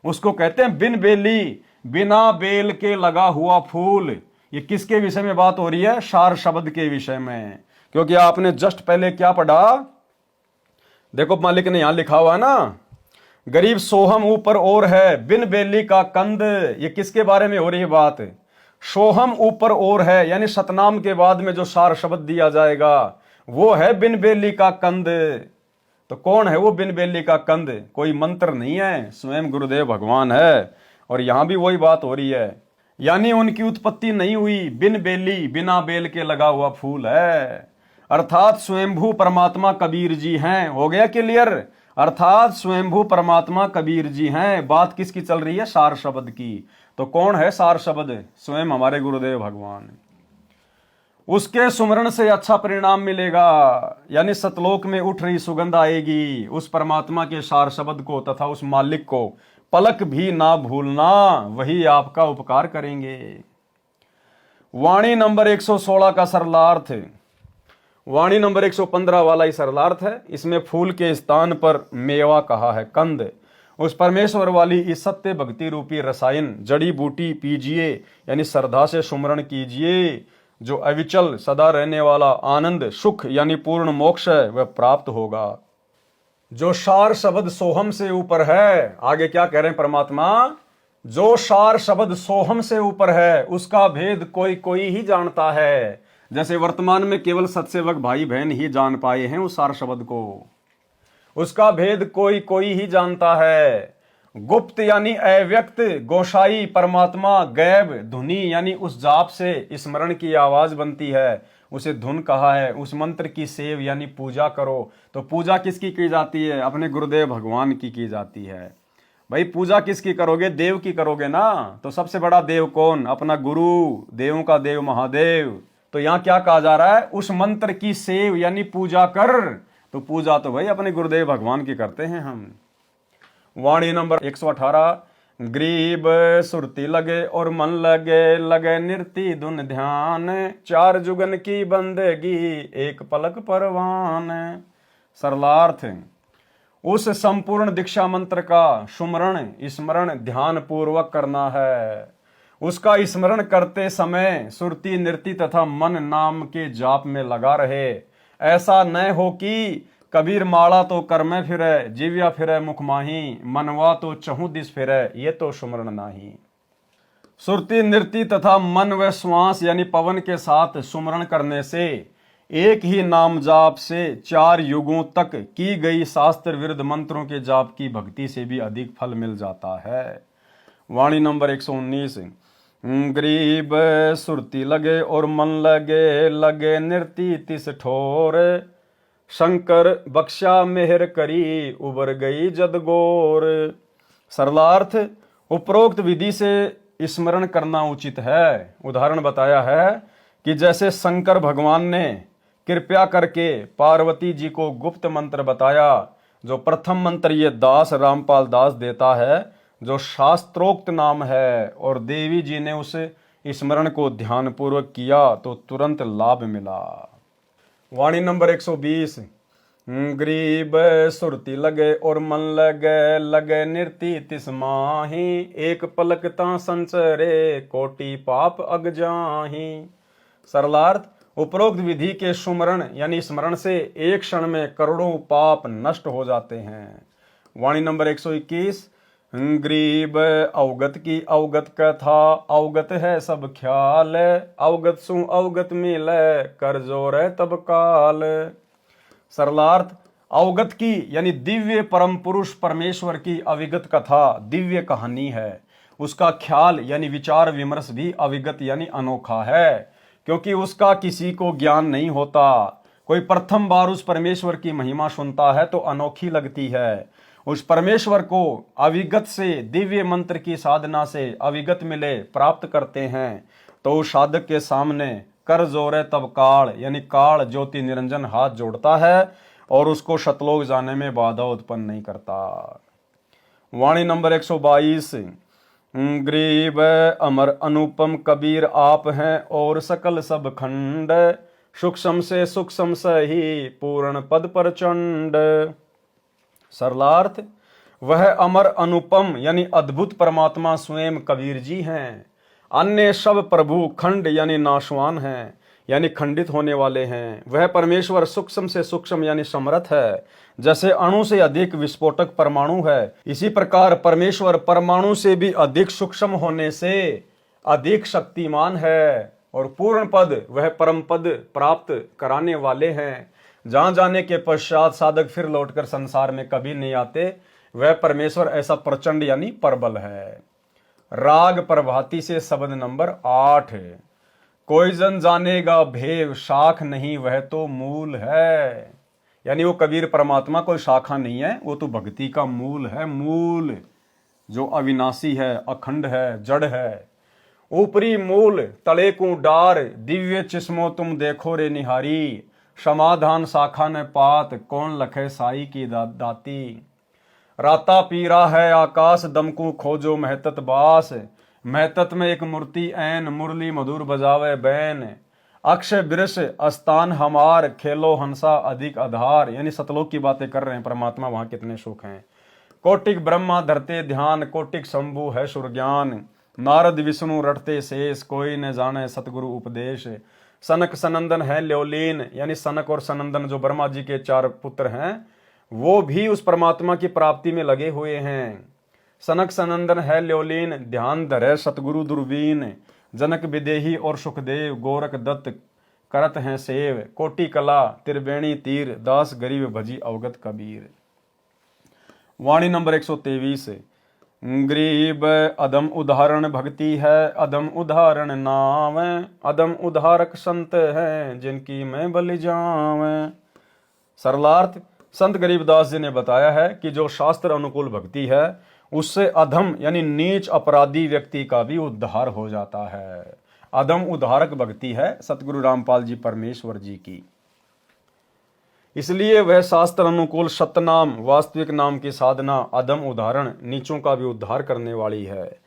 A: उसको कहते हैं बिन बेली, बिना बेल के लगा हुआ फूल। ये किसके विषय में बात हो रही है? सार शब्द के विषय में। क्योंकि आपने जस्ट पहले क्या पढ़ा? देखो, मालिक ने यहां लिखा हुआ है ना, गरीब सोहम ऊपर और है, बिन बेली का कंद। ये किसके बारे में हो रही है बात? सोहम ऊपर और है, यानी सतनाम के बाद में जो सार शब्द दिया जाएगा वो है बिन बेली का कंद। तो कौन है वो बिन बेली का कंद? कोई मंत्र नहीं है, स्वयं गुरुदेव भगवान है। और यहां भी वही बात हो रही है, यानी उनकी उत्पत्ति नहीं हुई। बिन बेली, बिना बेल के लगा हुआ फूल है, अर्थात स्वयंभू परमात्मा कबीर जी हैं। हो गया क्लियर? अर्थात स्वयंभू परमात्मा कबीर जी हैं। बात किसकी चल रही है? सार शब्द की। तो कौन है सार शब्द? स्वयं हमारे गुरुदेव भगवान। उसके सुमरण से अच्छा परिणाम मिलेगा, यानी सतलोक में उठ रही सुगंध आएगी। उस परमात्मा के सार शब्द को तथा उस मालिक को पलक भी ना भूलना, वही आपका उपकार करेंगे। वाणी नंबर 116 का सरलार्थ, वाणी नंबर 115 वाला ही सरलार्थ है। इसमें फूल के स्थान पर मेवा कहा है, कंद। उस परमेश्वर वाली इस सत्य भक्ति रूपी रसायन जड़ी बूटी पीजिए, यानी श्रद्धा से सुमरण कीजिए। जो अविचल सदा रहने वाला आनंद सुख यानी पूर्ण मोक्ष है वह प्राप्त होगा। जो सार शब्द सोहम से ऊपर है, आगे क्या कह रहे हैं परमात्मा? जो सार शब्द सोहम से ऊपर है, उसका भेद कोई कोई ही जानता है। जैसे वर्तमान में केवल सत्सेवक भाई बहन ही जान पाए हैं उस सार शब्द को, उसका भेद कोई कोई ही जानता है। गुप्त यानी अव्यक्त, गोसाई परमात्मा, गैब धुनी यानी उस जाप से स्मरण की आवाज बनती है, उसे धुन कहा है। उस मंत्र की सेव यानी पूजा करो। तो पूजा किसकी की जाती है? अपने गुरुदेव भगवान की जाती है। भाई पूजा किसकी करोगे? देव की करोगे ना। तो सबसे बड़ा देव कौन? अपना गुरु, देवों का देव महादेव। तो यहां क्या कहा जा रहा है? उस मंत्र की सेव यानी पूजा कर। तो पूजा तो भाई अपने गुरुदेव भगवान की करते हैं हम। वाणी नंबर 118। ग्रीब सुरती लगे और मन लगे, लगे निर्ति धुन ध्यान, चार जुगन की बंदगी एक पलक परवान। सरलार्थ, उस संपूर्ण दीक्षा मंत्र का सुमरण स्मरण ध्यान पूर्वक करना है। उसका स्मरण करते समय सुरती नृति तथा मन नाम के जाप में लगा रहे। ऐसा न हो कि कबीर माला तो कर में फिरे, जीव्या फिरे मुख माही, मनवा तो चहु दिस फिरे, ये तो सुमरण नाही। सुरती नृति तथा मन व श्वास यानी पवन के साथ सुमरण करने से, एक ही नाम जाप से 4 युगों तक की गई शास्त्र विरुद्ध मंत्रों के जाप की भक्ति से भी अधिक फल मिल जाता है। वाणी नंबर 119। गरीब सुरती लगे और मन लगे, लगे नृति तिस ठोर, शंकर बख्शा मेहर करी, उबर गई जदगोर। सरलार्थ, उपरोक्त विधि से स्मरण करना उचित है। उदाहरण बताया है कि जैसे शंकर भगवान ने कृपया करके पार्वती जी को गुप्त मंत्र बताया, जो प्रथम मंत्र ये दास रामपाल दास देता है, जो शास्त्रोक्त नाम है, और देवी जी ने उस स्मरण को ध्यानपूर्वक किया तो तुरंत लाभ मिला। वाणी नंबर 120। गरीब सुरती लगे और मन लगे, लगे नृति तिस माही, एक पलक ता संचरे, कोटि पाप अग जाही। सरलार्थ, उपरोक्त विधि के सुमरण यानी स्मरण से एक क्षण में करोड़ों पाप नष्ट हो जाते हैं। वाणी नंबर 121। गरीब अवगत की अवगत कथा, अवगत है सब ख्याल, अवगत सु अवगत मिले, कर जोर तब काल। सरलार्थ, अवगत की यानी दिव्य परम पुरुष परमेश्वर की अविगत कथा दिव्य कहानी है। उसका ख्याल यानी विचार विमर्श भी अविगत यानी अनोखा है, क्योंकि उसका किसी को ज्ञान नहीं होता। कोई प्रथम बार उस परमेश्वर की महिमा सुनता है तो अनोखी लगती है। उस परमेश्वर को अविगत से दिव्य मंत्र की साधना से अविगत मिले प्राप्त करते हैं, तो उस साधक के सामने कर जोरे तब काल यानी काल ज्योति निरंजन हाथ जोड़ता है और उसको शतलोक जाने में बाधा उत्पन्न नहीं करता। वाणी नंबर 122। गरीब अमर अनुपम कबीर आप हैं और सकल सब खंड, सूक्ष्म से सूक्ष्म सही पूर्ण पद प्रचंड। सरलार्थ, वह अमर अनुपम यानी अद्भुत परमात्मा स्वयं कबीर जी हैं। अन्य सब प्रभु खंड यानी नाशवान हैं, यानी खंडित होने वाले हैं। वह परमेश्वर सूक्ष्म से सूक्ष्म यानी समर्थ है। जैसे अणु से अधिक विस्फोटक परमाणु है, इसी प्रकार परमेश्वर परमाणु से भी अधिक सूक्ष्म होने से अधिक शक्तिमान है। और पूर्ण पद वह परम पद प्राप्त कराने वाले हैं। जहां जाने के पश्चात साधक फिर लौटकर संसार में कभी नहीं आते। वह परमेश्वर ऐसा प्रचंड यानी प्रबल है। राग प्रभाती से शब्द नंबर 8। कोई जन जानेगा भेव, शाख नहीं वह तो मूल है। यानी वो कबीर परमात्मा कोई शाखा नहीं है, वो तो भक्ति का मूल है। मूल जो अविनाशी है, अखंड है, जड़ है। ऊपरी मूल तले को डार, दिव्य चिस्मो तुम देखो रे निहारी, समाधान शाखा ने पात, कौन लखे साई की दाती। राता पीरा है आकाश, दमकू खोजो महतत बास, महतत में एक मूर्ति ऐन, मुरली मधुर बजावे बैन, अक्षय वृष अस्तान हमार, खेलो हंसा अधिक आधार। यानी सतलोक की बातें कर रहे हैं परमात्मा, वहां कितने सुख हैं। कोटिक ब्रह्मा धरते ध्यान, कोटिक शंभु है सुरज्ञान, नारद विष्णु रटते शेष, कोई न जाने सतगुरु उपदेश। सनक सनंदन है ल्योलीन, यानी सनक और सनंदन जो ब्रह्मा जी के 4 पुत्र हैं, वो भी उस परमात्मा की प्राप्ति में लगे हुए हैं। सनक सनंदन है ल्योलीन, ध्यान धरे सतगुरु दुर्बीन। जनक विदेही और सुखदेव, गोरख दत्त करत हैं सेव। कोटि कला त्रिवेणी तीर, दास गरीब भजी अवगत कबीर। वाणी नंबर 123। गरीब अदम उदाहरण भक्ति है, अदम उदाहरण नाम। अदम उदाहरक संत हैं, जिनकी मैं बलि जाऊं। सरलार्थ, संत गरीबदास जी ने बताया है कि जो शास्त्र अनुकूल भक्ति है उससे अधम यानी नीच अपराधी व्यक्ति का भी उद्धार हो जाता है। अधम उद्धारक भक्ति है सतगुरु रामपाल जी परमेश्वर जी की। इसलिए वह शास्त्र अनुकूल सतनाम वास्तविक नाम की साधना अदम उदाहरण नीचों का भी उद्धार करने वाली है।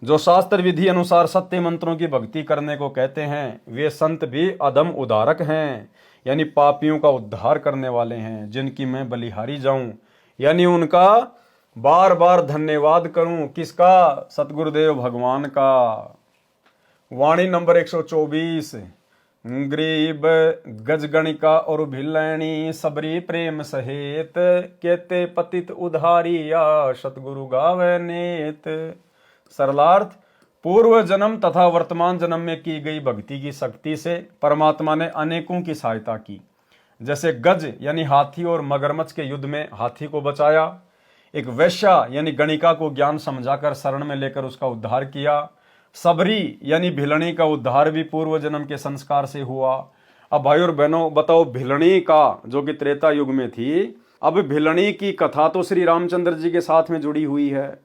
A: जो शास्त्र विधि अनुसार सत्य मंत्रों की भक्ति करने को कहते हैं वे संत भी अदम उद्धारक हैं, यानी पापियों का उद्धार करने वाले हैं, जिनकी मैं बलिहारी जाऊं, यानी उनका बार बार धन्यवाद करूं। किसका? सतगुरुदेव भगवान का। वाणी नंबर 124। गरीब गजगणिका और भिलैनी, सबरी प्रेम सहेत। केते पतित उधारिया, सतगुरु गावे नेत। सरलार्थ, पूर्व जन्म तथा वर्तमान जन्म में की गई भक्ति की शक्ति से परमात्मा ने अनेकों की सहायता की। जैसे गज यानी हाथी और मगरमच्छ के युद्ध में हाथी को बचाया, एक वैश्या यानी गणिका को ज्ञान समझाकर शरण में लेकर उसका उद्धार किया। सबरी यानी भिलनी का उद्धार भी पूर्व जन्म के संस्कार से हुआ। अब भाई और बहनों बताओ, भिलनी का जो कि त्रेता युग में थी, अब भिलनी की कथा तो श्री रामचंद्र जी के साथ में जुड़ी हुई है।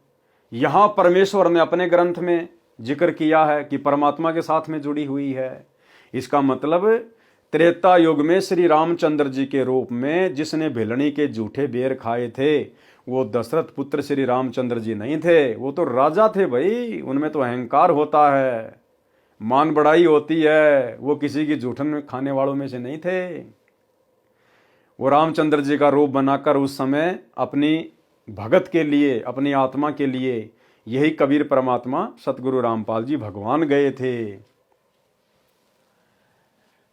A: यहां परमेश्वर ने अपने ग्रंथ में जिक्र किया है कि परमात्मा के साथ में जुड़ी हुई है। इसका मतलब त्रेता युग में श्री रामचंद्र जी के रूप में जिसने भिलनी के जूठे बेर खाए थे वो दशरथ पुत्र श्री रामचंद्र जी नहीं थे, वो तो राजा थे भाई। उनमें तो अहंकार होता है, मान बढ़ाई होती है, वो किसी की जूठन खाने वालों में से नहीं थे। वो रामचंद्र जी का रूप बनाकर उस समय अपनी भगत के लिए, अपनी आत्मा के लिए यही कबीर परमात्मा सतगुरु रामपाल जी भगवान गए थे।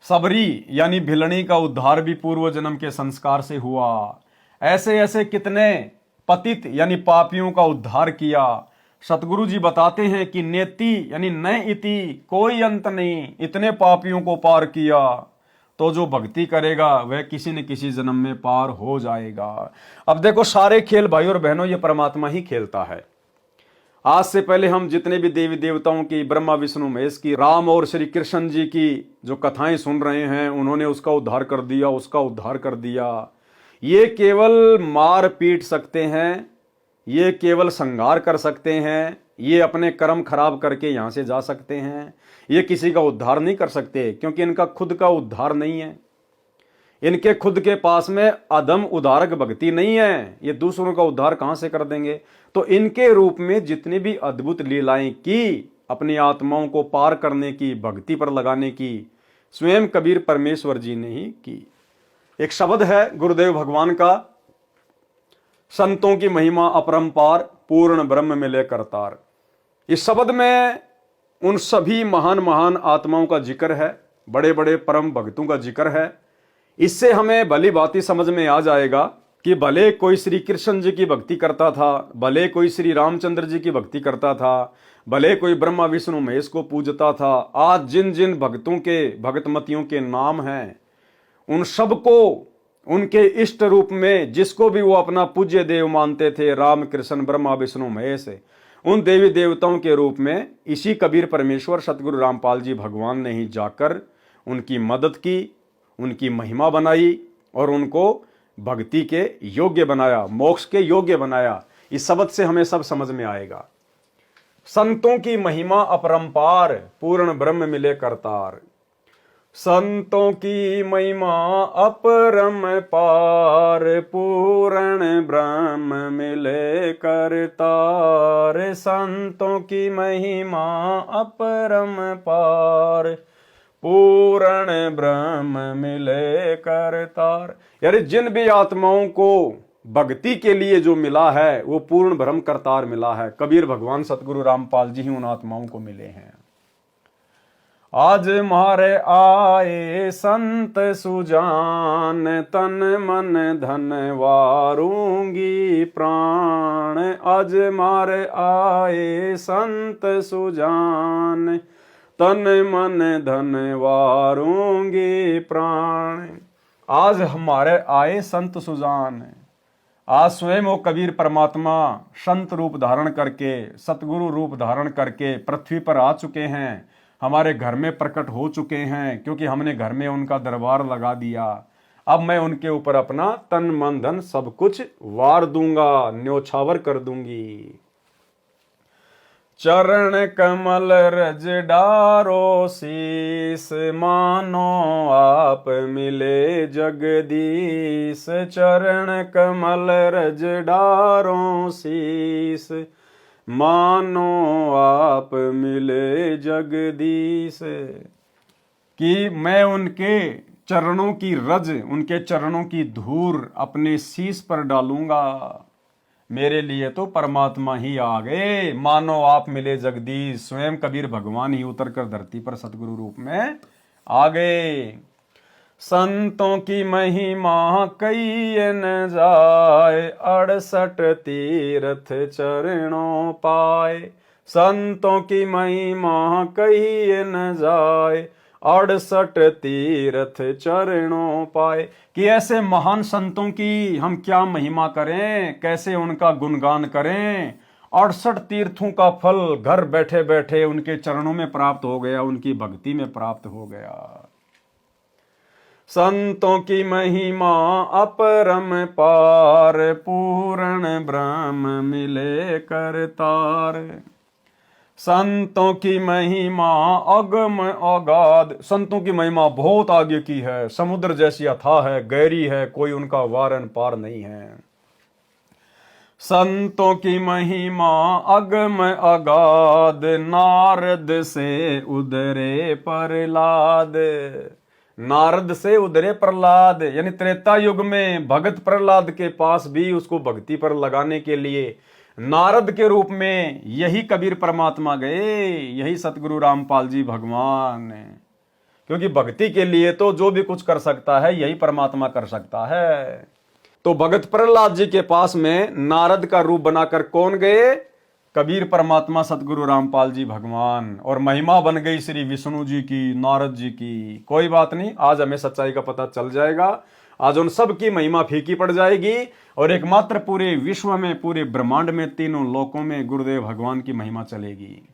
A: सबरी यानी भिलनी का उद्धार भी पूर्व जन्म के संस्कार से हुआ। ऐसे ऐसे कितने पतित यानी पापियों का उद्धार किया। सतगुरु जी बताते हैं कि नेति यानी न इति, कोई अंत नहीं, इतने पापियों को पार किया। तो जो भक्ति करेगा वह किसी न किसी जन्म में पार हो जाएगा। अब देखो, सारे खेल भाई और बहनों ये परमात्मा ही खेलता है। आज से पहले हम जितने भी देवी देवताओं की, ब्रह्मा विष्णु महेश की, राम और श्री कृष्ण जी की जो कथाएं सुन रहे हैं, उन्होंने उसका उद्धार कर दिया, उसका उद्धार कर दिया। ये केवल मार पीट सकते हैं, ये केवल संहार कर सकते हैं, ये अपने कर्म खराब करके यहां से जा सकते हैं। ये किसी का उद्धार नहीं कर सकते, क्योंकि इनका खुद का उद्धार नहीं है। इनके खुद के पास में अदम उद्धारक भक्ति नहीं है। ये दूसरों का उद्धार कहां से कर देंगे? तो इनके रूप में जितनी भी अद्भुत लीलाएं की, अपनी आत्माओं को पार करने की, भक्ति पर लगाने की, स्वयं कबीर परमेश्वर जी ने ही की। एक शब्द है गुरुदेव भगवान का, संतों की महिमा अपरंपार, पूर्ण ब्रह्म मिले करतार। इस शब्द में उन सभी महान महान आत्माओं का जिक्र है, बड़े बड़े परम भक्तों का जिक्र है। इससे हमें भली भांति समझ में आ जाएगा कि भले कोई श्री कृष्ण जी की भक्ति करता था, भले कोई श्री रामचंद्र जी की भक्ति करता था, भले कोई ब्रह्मा विष्णु महेश को पूजता था, आज जिन जिन भक्तों के, भक्तमतियों के नाम हैं, उन सबको उनके इष्ट रूप में, जिसको भी वो अपना पूज्य देव मानते थे, राम कृष्ण ब्रह्मा विष्णु महेश, उन देवी देवताओं के रूप में इसी कबीर परमेश्वर सतगुरु रामपाल जी भगवान ने ही जाकर उनकी मदद की, उनकी महिमा बनाई और उनको भक्ति के योग्य बनाया, मोक्ष के योग्य बनाया। इस शब्द से हमें सब समझ में आएगा। संतों की महिमा अपरंपार, पूर्ण ब्रह्म मिले करतार। संतों की महिमा अपरंपार, पूर्ण ब्रह्म मिले करतार। संतों की महिमा अपरंपार, पूर्ण ब्रह्म मिले करतार। यानी जिन भी आत्माओं को भक्ति के लिए जो मिला है वो पूर्ण ब्रह्म करतार मिला है। कबीर भगवान सतगुरु रामपाल जी ही उन आत्माओं को मिले हैं। आज मारे आए संत सुजान, तन मन धन वारूंगी प्राण। प्राण, आज मारे आए संत सुजान, तन मन धन वारूंगी प्राण। आज हमारे आए संत सुजान, आज स्वयं वो कबीर परमात्मा संत रूप धारण करके, सतगुरु रूप धारण करके पृथ्वी पर आ चुके हैं, हमारे घर में प्रकट हो चुके हैं, क्योंकि हमने घर में उनका दरबार लगा दिया। अब मैं उनके ऊपर अपना तन मन धन सब कुछ वार दूंगा, न्योछावर कर दूंगी। चरण कमल रज डारो शीस, मानो आप मिले जगदीश। चरण कमल रज डारो शीस, मानो आप मिले जगदीश। कि मैं उनके चरणों की रज, उनके चरणों की धूल अपने शीश पर डालूंगा। मेरे लिए तो परमात्मा ही आ गए, मानो आप मिले जगदीश। स्वयं कबीर भगवान ही उतर कर धरती पर सतगुरु रूप में आ गए। संतों की महिमा कही न जाए, 68 तीर्थ चरणों पाए। संतों की महिमा कही न जाए, 68 तीर्थ चरणों पाए। कि ऐसे महान संतों की हम क्या महिमा करें, कैसे उनका गुणगान करें। 68 तीर्थों का फल घर बैठे बैठे उनके चरणों में प्राप्त हो गया, उनकी भक्ति में प्राप्त हो गया। संतों की महिमा अपरम पार, पूर्ण ब्रह्म मिले करतार। संतों की महिमा अगम अगाध, संतों की महिमा बहुत आगे की है, समुद्र जैसी अथाह है, गहरी है, कोई उनका वारन पार नहीं है। संतों की महिमा अगम अगाध, नारद से उधरे प्रहलाद। नारद से उधरे प्रहलाद, यानी त्रेता युग में भगत प्रहलाद के पास भी उसको भक्ति पर लगाने के लिए नारद के रूप में यही कबीर परमात्मा गए, यही सतगुरु रामपाल जी भगवान। क्योंकि भक्ति के लिए तो जो भी कुछ कर सकता है यही परमात्मा कर सकता है। तो भगत प्रहलाद जी के पास में नारद का रूप बनाकर कौन गए? कबीर परमात्मा सतगुरु रामपाल जी भगवान। और महिमा बन गई श्री विष्णु जी की, नारद जी की। कोई बात नहीं, आज हमें सच्चाई का पता चल जाएगा। आज उन सब की महिमा फीकी पड़ जाएगी और एकमात्र पूरे विश्व में, पूरे ब्रह्मांड में, तीनों लोकों में गुरुदेव भगवान की महिमा चलेगी।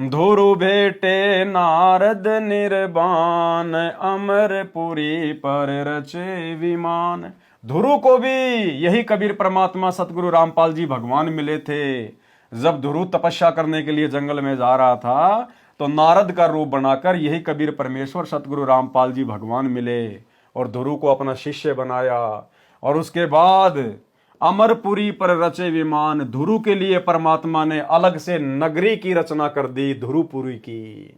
A: धुरु भेटे नारद निर्बान, अमरपुरी पर रचे विमान। धुरु को भी यही कबीर परमात्मा सतगुरु रामपाल जी भगवान मिले थे। जब धुरु तपस्या करने के लिए जंगल में जा रहा था तो नारद का रूप बनाकर यही कबीर परमेश्वर सतगुरु रामपाल जी भगवान मिले और धुरु को अपना शिष्य बनाया। और उसके बाद अमरपुरी पर रचे विमान, धुरु के लिए परमात्मा ने अलग से नगरी की रचना कर दी, धुरुपुरी की।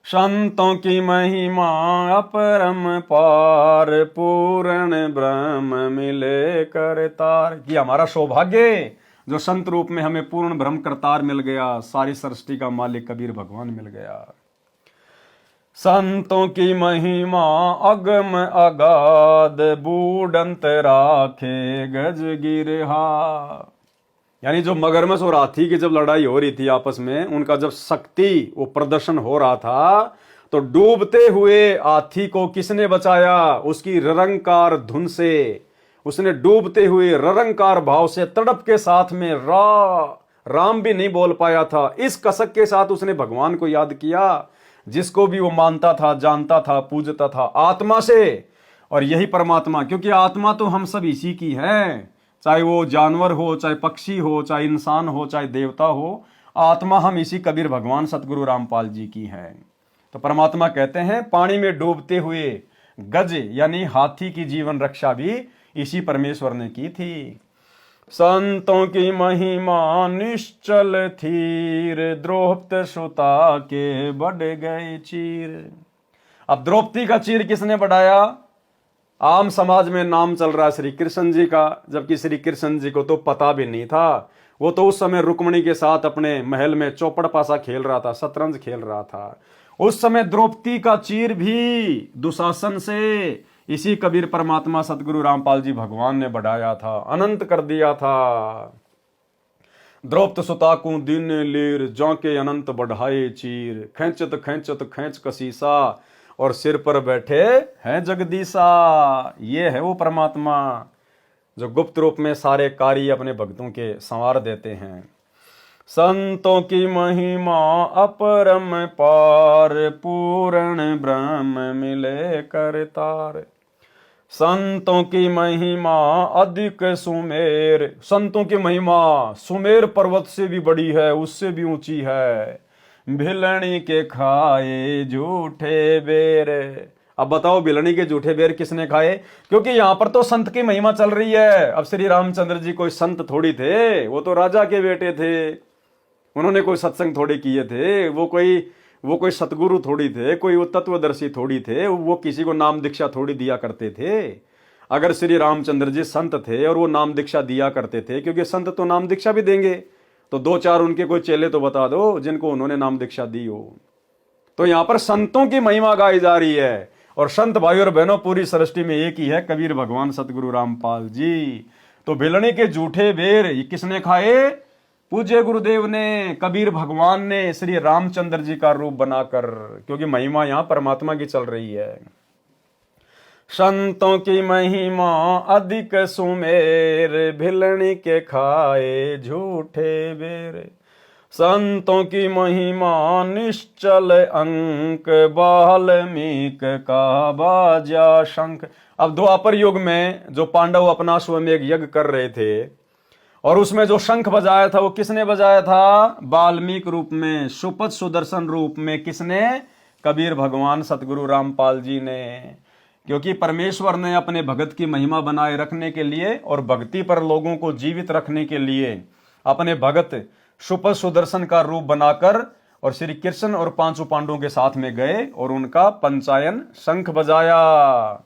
A: संतों की महिमा अपरम पार, पूर्ण ब्रह्म मिले करतार। कि हमारा सौभाग्य जो संत रूप में हमें पूर्ण ब्रह्म करतार मिल गया, सारी सृष्टि का मालिक कबीर भगवान मिल गया। संतों की महिमा अगम अगाध, बूढ़ंत राखे गज गिरहा। यानी जो मगरमच्छ और हाथी की जब लड़ाई हो रही थी आपस में, उनका जब शक्ति वो प्रदर्शन हो रहा था, तो डूबते हुए हाथी को किसने बचाया? उसकी ररंकार धुन से। उसने डूबते हुए ररंकार भाव से तड़प के साथ में राम भी नहीं बोल पाया था, इस कसक के साथ उसने भगवान को याद किया, जिसको भी वो मानता था, जानता था, पूजता था आत्मा से। और यही परमात्मा, क्योंकि आत्मा तो हम सब इसी की है, चाहे वो जानवर हो, चाहे पक्षी हो, चाहे इंसान हो, चाहे देवता हो, आत्मा हम इसी कबीर भगवान सतगुरु रामपाल जी की है। तो परमात्मा कहते हैं पानी में डूबते हुए गज यानी हाथी की जीवन रक्षा भी इसी परमेश्वर ने की थी। संतों की महिमा निश्चल थीर, द्रौपदी सुता के बढ़ गए चीर। अब द्रौपदी का चीर किसने बढ़ाया? आम समाज में नाम चल रहा है श्री कृष्ण जी का, जबकि श्री कृष्ण जी को तो पता भी नहीं था। वो तो उस समय रुक्मिणी के साथ अपने महल में चौपड़ पासा खेल रहा था, शतरंज खेल रहा था। उस समय द्रौपदी का चीर भी दुशासन से इसी कबीर परमात्मा सतगुरु रामपाल जी भगवान ने बढ़ाया था, अनंत कर दिया था। द्रौपद सुताकू दीन लीर जौके अनंत बढ़ाए चीर, खेचत खेचत खेच कसीसा और सिर पर बैठे हैं जगदीशा। ये है वो परमात्मा जो गुप्त रूप में सारे कार्य अपने भक्तों के संवार देते हैं। संतों की महिमा अपरम पार, पूर्ण ब्रह्म मिले करतार। संतों की महिमा अधिक सुमेर, संतों की महिमा सुमेर पर्वत से भी बड़ी है, उससे भी ऊंची है। भिलनी के खाए झूठे बेर। अब बताओ भिलनी के झूठे बेर किसने खाए? क्योंकि यहां पर तो संत की महिमा चल रही है। अब श्री रामचंद्र जी कोई संत थोड़ी थे, वो तो राजा के बेटे थे, उन्होंने कोई सत्संग थोड़ी किए थे, वो कोई सतगुरु थोड़ी थे, कोई वो तत्वदर्शी थोड़ी थे, वो किसी को नाम दीक्षा थोड़ी दिया करते थे। अगर श्री रामचंद्र जी संत थे और वो नाम दीक्षा दिया करते थे, क्योंकि संत तो नाम दीक्षा भी देंगे, तो दो चार उनके कोई चेले तो बता दो जिनको उन्होंने नाम दीक्षा दी हो। तो यहां पर संतों की महिमा गाई जा रही है। और संत भाई और बहनों, पूरी सृष्टि में एक ही है, कबीर भगवान सतगुरु रामपाल जी। तो भिलनी के झूठे बेर ये किसने खाए? पूज्य गुरुदेव ने, कबीर भगवान ने, श्री रामचंद्र जी का रूप बनाकर, क्योंकि महिमा यहां परमात्मा की चल रही है। संतों की महिमा अधिक सुमेर, भिलनी के खाए झूठे बेर। संतों की महिमा निश्चल अंक, वाल्मीक का बाजा शंख। अब द्वापर युग में जो पांडव अपना स्वमेघ यज्ञ कर रहे थे और उसमें जो शंख बजाया था वो किसने बजाया था? वाल्मीकि रूप में, सुपथ सुदर्शन रूप में। किसने? कबीर भगवान सतगुरु रामपाल जी ने। क्योंकि परमेश्वर ने अपने भगत की महिमा बनाए रखने के लिए और भक्ति पर लोगों को जीवित रखने के लिए अपने भगत सुपथ सुदर्शन का रूप बनाकर और श्री कृष्ण और पांचों पांडवों के साथ में गए और उनका पंचायन शंख बजाया।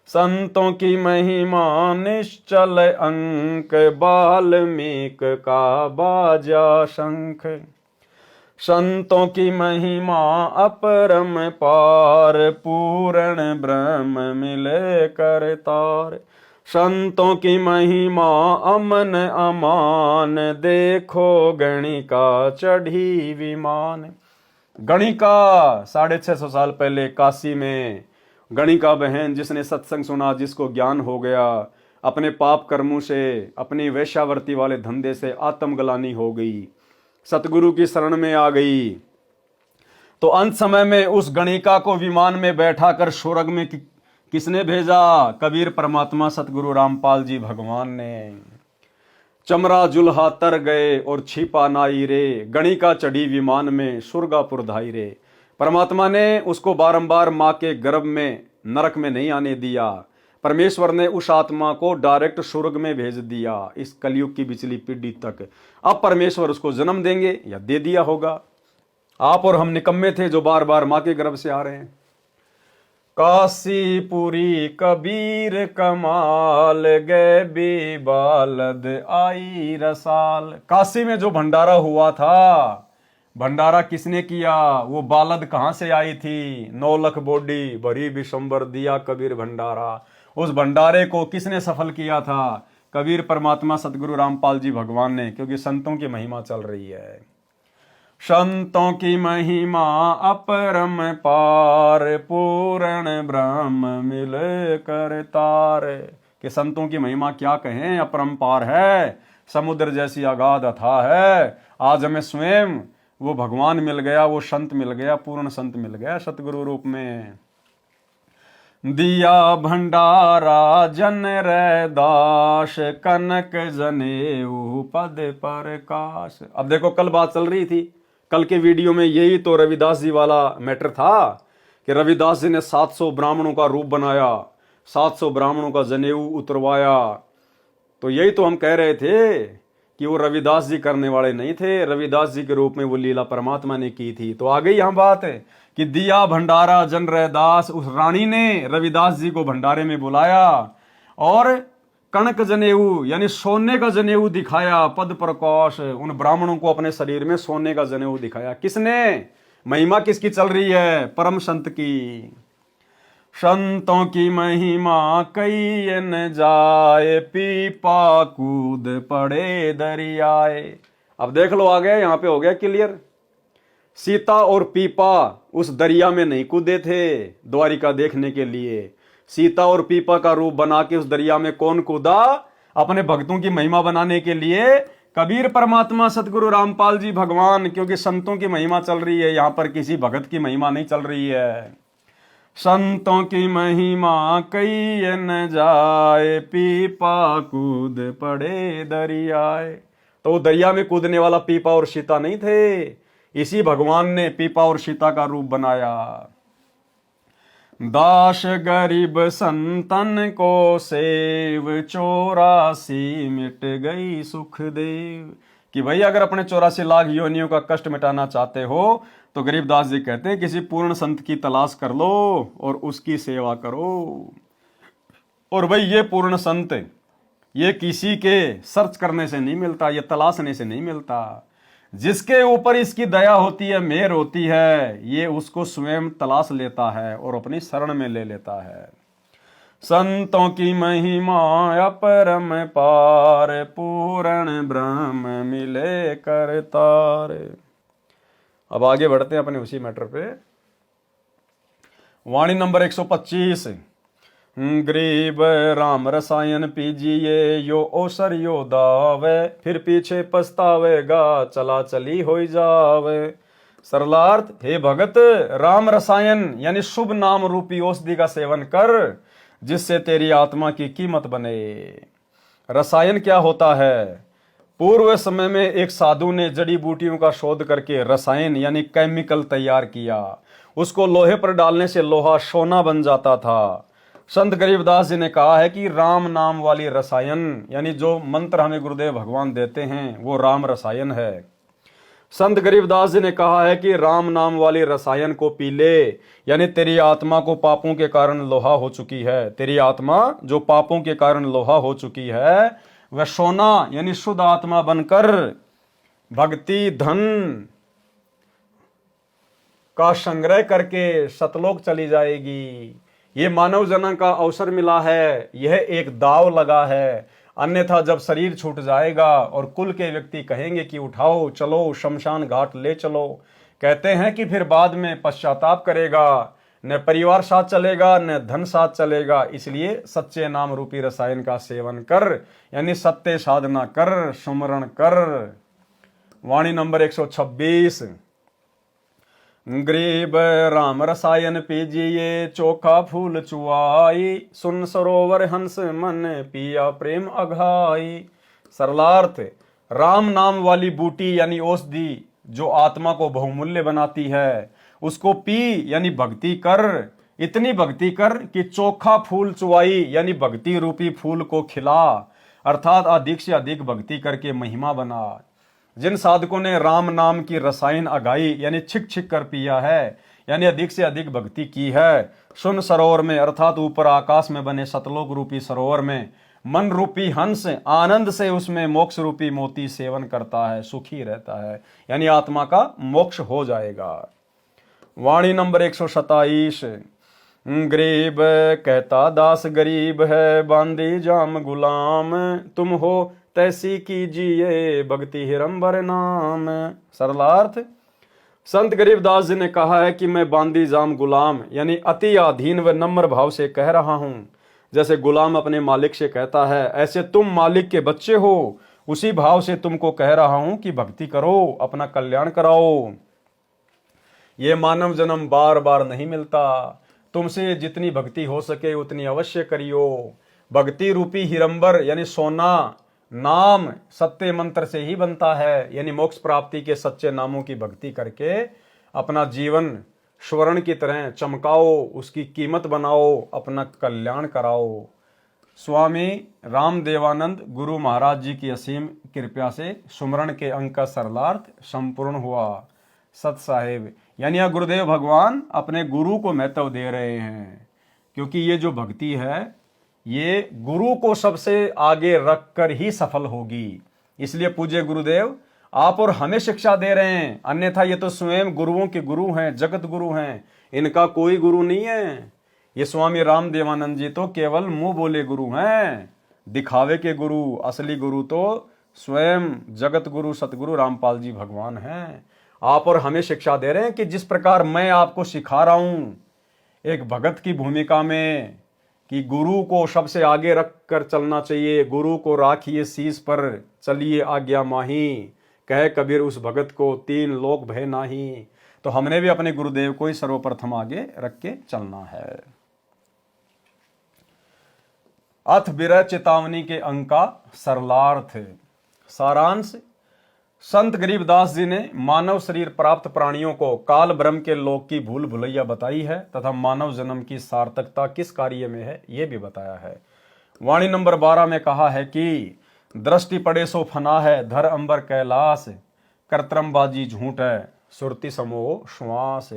A: संतों की महिमा निश्चल अंक, वाल्मीकि का बाजा शंख। संतों की महिमा अपरम पार, पूर्ण ब्रह्म मिले करतार। संतों की महिमा अमन अमान, देखो गणिका चढ़ी विमान। गणिका 650 साल पहले काशी में गणिका बहन, जिसने सत्संग सुना, जिसको ज्ञान हो गया, अपने पाप कर्मों से, अपनी वेश्यावर्ती वाले धंधे से आत्मग्लानि हो गई, सतगुरु की शरण में आ गई। तो अंत समय में उस गणिका को विमान में बैठा कर स्वर्ग में किसने भेजा? कबीर परमात्मा सतगुरु रामपाल जी भगवान ने। चमरा जुल्हा तर गए और छिपा नाई रे, गणिका चढ़ी विमान में सुरगापुर धाई रे। परमात्मा ने उसको बारंबार मां के गर्भ में नरक में नहीं आने दिया। परमेश्वर ने उस आत्मा को डायरेक्ट स्वर्ग में भेज दिया इस कलयुग की पिछली पीढ़ी तक। अब परमेश्वर उसको जन्म देंगे या दे दिया होगा। आप और हम निकम्मे थे जो बार बार मां के गर्भ से आ रहे हैं। काशीपुरी कबीर कमाल, गए भी बालद आई रसाल। काशी में जो भंडारा हुआ था, भंडारा किसने किया? वो बालद कहां से आई थी? 9 लाख बोडी भरी विशंबर दिया कबीर भंडारा। उस भंडारे को किसने सफल किया था? कबीर परमात्मा सतगुरु रामपाल जी भगवान ने। क्योंकि संतों की महिमा चल रही है। संतों की महिमा अपरम पार, पूर्ण ब्रह्म मिले करतार। कि संतों की महिमा क्या कहें, अपरंपार है, समुद्र जैसी अगाध अथाह है। आज हमें स्वयं वो भगवान मिल गया, वो संत मिल गया, पूर्ण संत मिल गया सतगुरु रूप में। दिया भंडारा जन रैदास, कनक जनेऊ पद प्रकाश। अब देखो, कल बात चल रही थी, कल के वीडियो में यही तो रविदास जी वाला मैटर था कि रविदास जी ने 700 ब्राह्मणों का रूप बनाया, 700 ब्राह्मणों का जनेऊ उतरवाया। तो यही तो हम कह रहे थे कि वो रविदास जी करने वाले नहीं थे, रविदास जी के रूप में वो लीला परमात्मा ने की थी। तो आ गई यहाँ बात है कि दिया भंडारा जन रैदास, उस रानी ने रविदास जी को भंडारे में बुलाया और कणक जनेऊ यानी सोने का जनेऊ दिखाया, पद प्रकाश, उन ब्राह्मणों को अपने शरीर में सोने का जनेऊ दिखाया। किसने? महिमा किसकी चल रही है? परम संत की। संतों की महिमा कई न जाए, पीपा कूद पड़े दरियाए। अब देख लो आगे, यहां पे हो गया क्लियर। सीता और पीपा उस दरिया में नहीं कूदे थे द्वारिका देखने के लिए। सीता और पीपा का रूप बना के उस दरिया में कौन कूदा? अपने भक्तों की महिमा बनाने के लिए कबीर परमात्मा, सतगुरु रामपाल जी भगवान। क्योंकि संतों की महिमा चल रही है, यहां पर किसी भगत की महिमा नहीं चल रही है। संतों की महिमा कई न जाए, पीपा कूद पड़े दरियाए। तो दरिया में कूदने वाला पीपा और सीता नहीं थे, इसी भगवान ने पीपा और सीता का रूप बनाया। दास गरीब संतन को सेव, 84 मिट गई सुख देव। कि भाई अगर अपने 84 लाख योनियों का कष्ट मिटाना चाहते हो तो गरीबदास जी कहते हैं किसी पूर्ण संत की तलाश कर लो और उसकी सेवा करो। और भाई ये पूर्ण संत ये किसी के सर्च करने से नहीं मिलता, ये तलाशने से नहीं मिलता। जिसके ऊपर इसकी दया होती है, मेहर होती है, ये उसको स्वयं तलाश लेता है और अपनी शरण में ले लेता है। संतों की महिमा अपरम पार, पूर्ण ब्रह्म मिले करतार। अब आगे बढ़ते हैं अपने उसी मैटर पे। वाणी नंबर 125। गरीब राम रसायन पीजिए, यो ओसर यो दावे, फिर पीछे पछतावेगा, चला चली हो जावे। सरलार्थ, हे भगत, राम रसायन यानी शुभ नाम रूपी औषधि का सेवन कर, जिससे तेरी आत्मा की कीमत बने। रसायन क्या होता है? पूर्व समय में एक साधु ने जड़ी बूटियों का शोध करके रसायन यानी केमिकल तैयार किया। उसको लोहे पर डालने से लोहा सोना बन जाता था। संत गरीबदास जी ने कहा है कि राम नाम वाली रसायन यानी जो मंत्र हमें गुरुदेव भगवान देते हैं वो राम रसायन है। संत गरीबदास जी ने कहा है कि राम नाम वाली रसायन को पी ले, यानी तेरी आत्मा को पापों के कारण लोहा हो चुकी है। तेरी आत्मा जो पापों के कारण लोहा हो चुकी है वह सोना यानी शुद्ध आत्मा बनकर भक्ति धन का संग्रह करके सतलोक चली जाएगी। ये मानव जन्म का अवसर मिला है, यह एक दाव लगा है। अन्यथा जब शरीर छूट जाएगा और कुल के व्यक्ति कहेंगे कि उठाओ चलो शमशान घाट ले चलो, कहते हैं कि फिर बाद में पश्चाताप करेगा, न परिवार साथ चलेगा न धन साथ चलेगा। इसलिए सच्चे नाम रूपी रसायन का सेवन कर, यानी सत्य साधना कर, सुमरण कर। वाणी नंबर 126। गरीब राम रसायन पीजिए, चोखा फूल चुआई, सुन सरोवर हंस मन पिया प्रेम अघाई। सरलार्थ, राम नाम वाली बूटी यानी औषधि जो आत्मा को बहुमूल्य बनाती है उसको पी यानी भक्ति कर। इतनी भक्ति कर कि चोखा फूल चुआई यानी भक्ति रूपी फूल को खिला, अर्थात अधिक से अधिक भक्ति करके महिमा बना। जिन साधकों ने राम नाम की रसायन अगाई यानी छिक छिक कर पिया है, यानी अधिक से अधिक भक्ति की है, सुन सरोवर में अर्थात ऊपर आकाश में बने सतलोक रूपी सरोवर में मन रूपी हंस आनंद से उसमें मोक्ष रूपी मोती सेवन करता है, सुखी रहता है, यानी आत्मा का मोक्ष हो जाएगा। वाणी नंबर 127। गरीब कहता दास गरीब है, बांदी जाम गुलाम, तुम हो तैसी कीजिए भक्ति हिरंबर नाम। सरलार्थ, संत गरीबदास जी ने कहा है कि मैं बांदी जाम गुलाम यानी अति अधीन व नम्र भाव से कह रहा हूं। जैसे गुलाम अपने मालिक से कहता है, ऐसे तुम मालिक के बच्चे हो, उसी भाव से तुमको कह रहा हूं कि भक्ति करो, अपना कल्याण कराओ। ये मानव जन्म बार बार नहीं मिलता, तुमसे जितनी भक्ति हो सके उतनी अवश्य करियो। भक्ति रूपी हिरंबर यानी सोना नाम सत्य मंत्र से ही बनता है, यानी मोक्ष प्राप्ति के सच्चे नामों की भक्ति करके अपना जीवन स्वर्ण की तरह चमकाओ, उसकी कीमत बनाओ, अपना कल्याण कराओ। स्वामी रामदेवानंद गुरु महाराज जी की असीम कृपा से सुमरण के अंक का सरलार्थ संपूर्ण हुआ। सत साहेब यानी यह गुरुदेव भगवान अपने गुरु को महत्व दे रहे हैं, क्योंकि ये जो भक्ति है ये गुरु को सबसे आगे रखकर ही सफल होगी। इसलिए पूज्य गुरुदेव आप और हमें शिक्षा दे रहे हैं, अन्यथा ये तो स्वयं गुरुओं के गुरु हैं, जगत गुरु हैं, इनका कोई गुरु नहीं है। ये स्वामी राम देवानंद जी तो केवल मुंह बोले गुरु हैं, दिखावे के गुरु। असली गुरु तो स्वयं जगत गुरु सतगुरु रामपाल जी भगवान हैं। आप और हमें शिक्षा दे रहे हैं कि जिस प्रकार मैं आपको सिखा रहा हूं एक भगत की भूमिका में कि गुरु को सबसे आगे रख कर चलना चाहिए, गुरु को राखिए शीश पर, चलिए आज्ञा माही, कहे कबीर उस भगत को, तीन लोक भय नाही। तो हमने भी अपने गुरुदेव को ही सर्वप्रथम आगे रख के चलना है। अथ विरह चेतावनी के अंक का सरलार्थ। सारांश, संत गरीबदास जी ने मानव शरीर प्राप्त प्राणियों को काल ब्रह्म के लोक की भूल भुलैया बताई है तथा मानव जन्म की सार्थकता किस कार्य में है यह भी बताया है। वाणी नंबर 12 में कहा है कि दृष्टि पड़े सो फना है, धर अंबर कैलाश, कर्तरमबाजी झूठ है, सुरति समोह श्वास।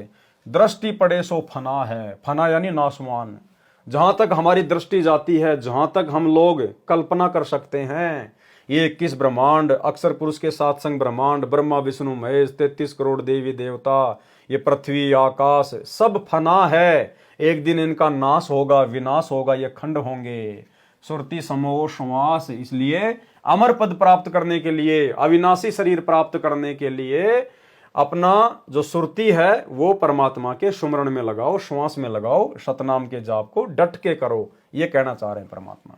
A: दृष्टि पड़े सो फना है, फना यानी नाशवान। जहां तक हमारी दृष्टि जाती है, जहां तक हम लोग कल्पना कर सकते हैं, ये 21 ब्रह्मांड, अक्षर पुरुष के साथ संग ब्रह्मांड, ब्रह्मा विष्णु महेश, 33 करोड़ देवी देवता, ये पृथ्वी आकाश सब फना है। एक दिन इनका नाश होगा, विनाश होगा, ये खंड होंगे। सुरति समोह श्वास, इसलिए अमर पद प्राप्त करने के लिए, अविनाशी शरीर प्राप्त करने के लिए अपना जो सुरति है वो परमात्मा के सुमरण में लगाओ, श्वास में लगाओ, सतनाम के जाप को डट के करो, ये कहना चाह रहे हैं परमात्मा।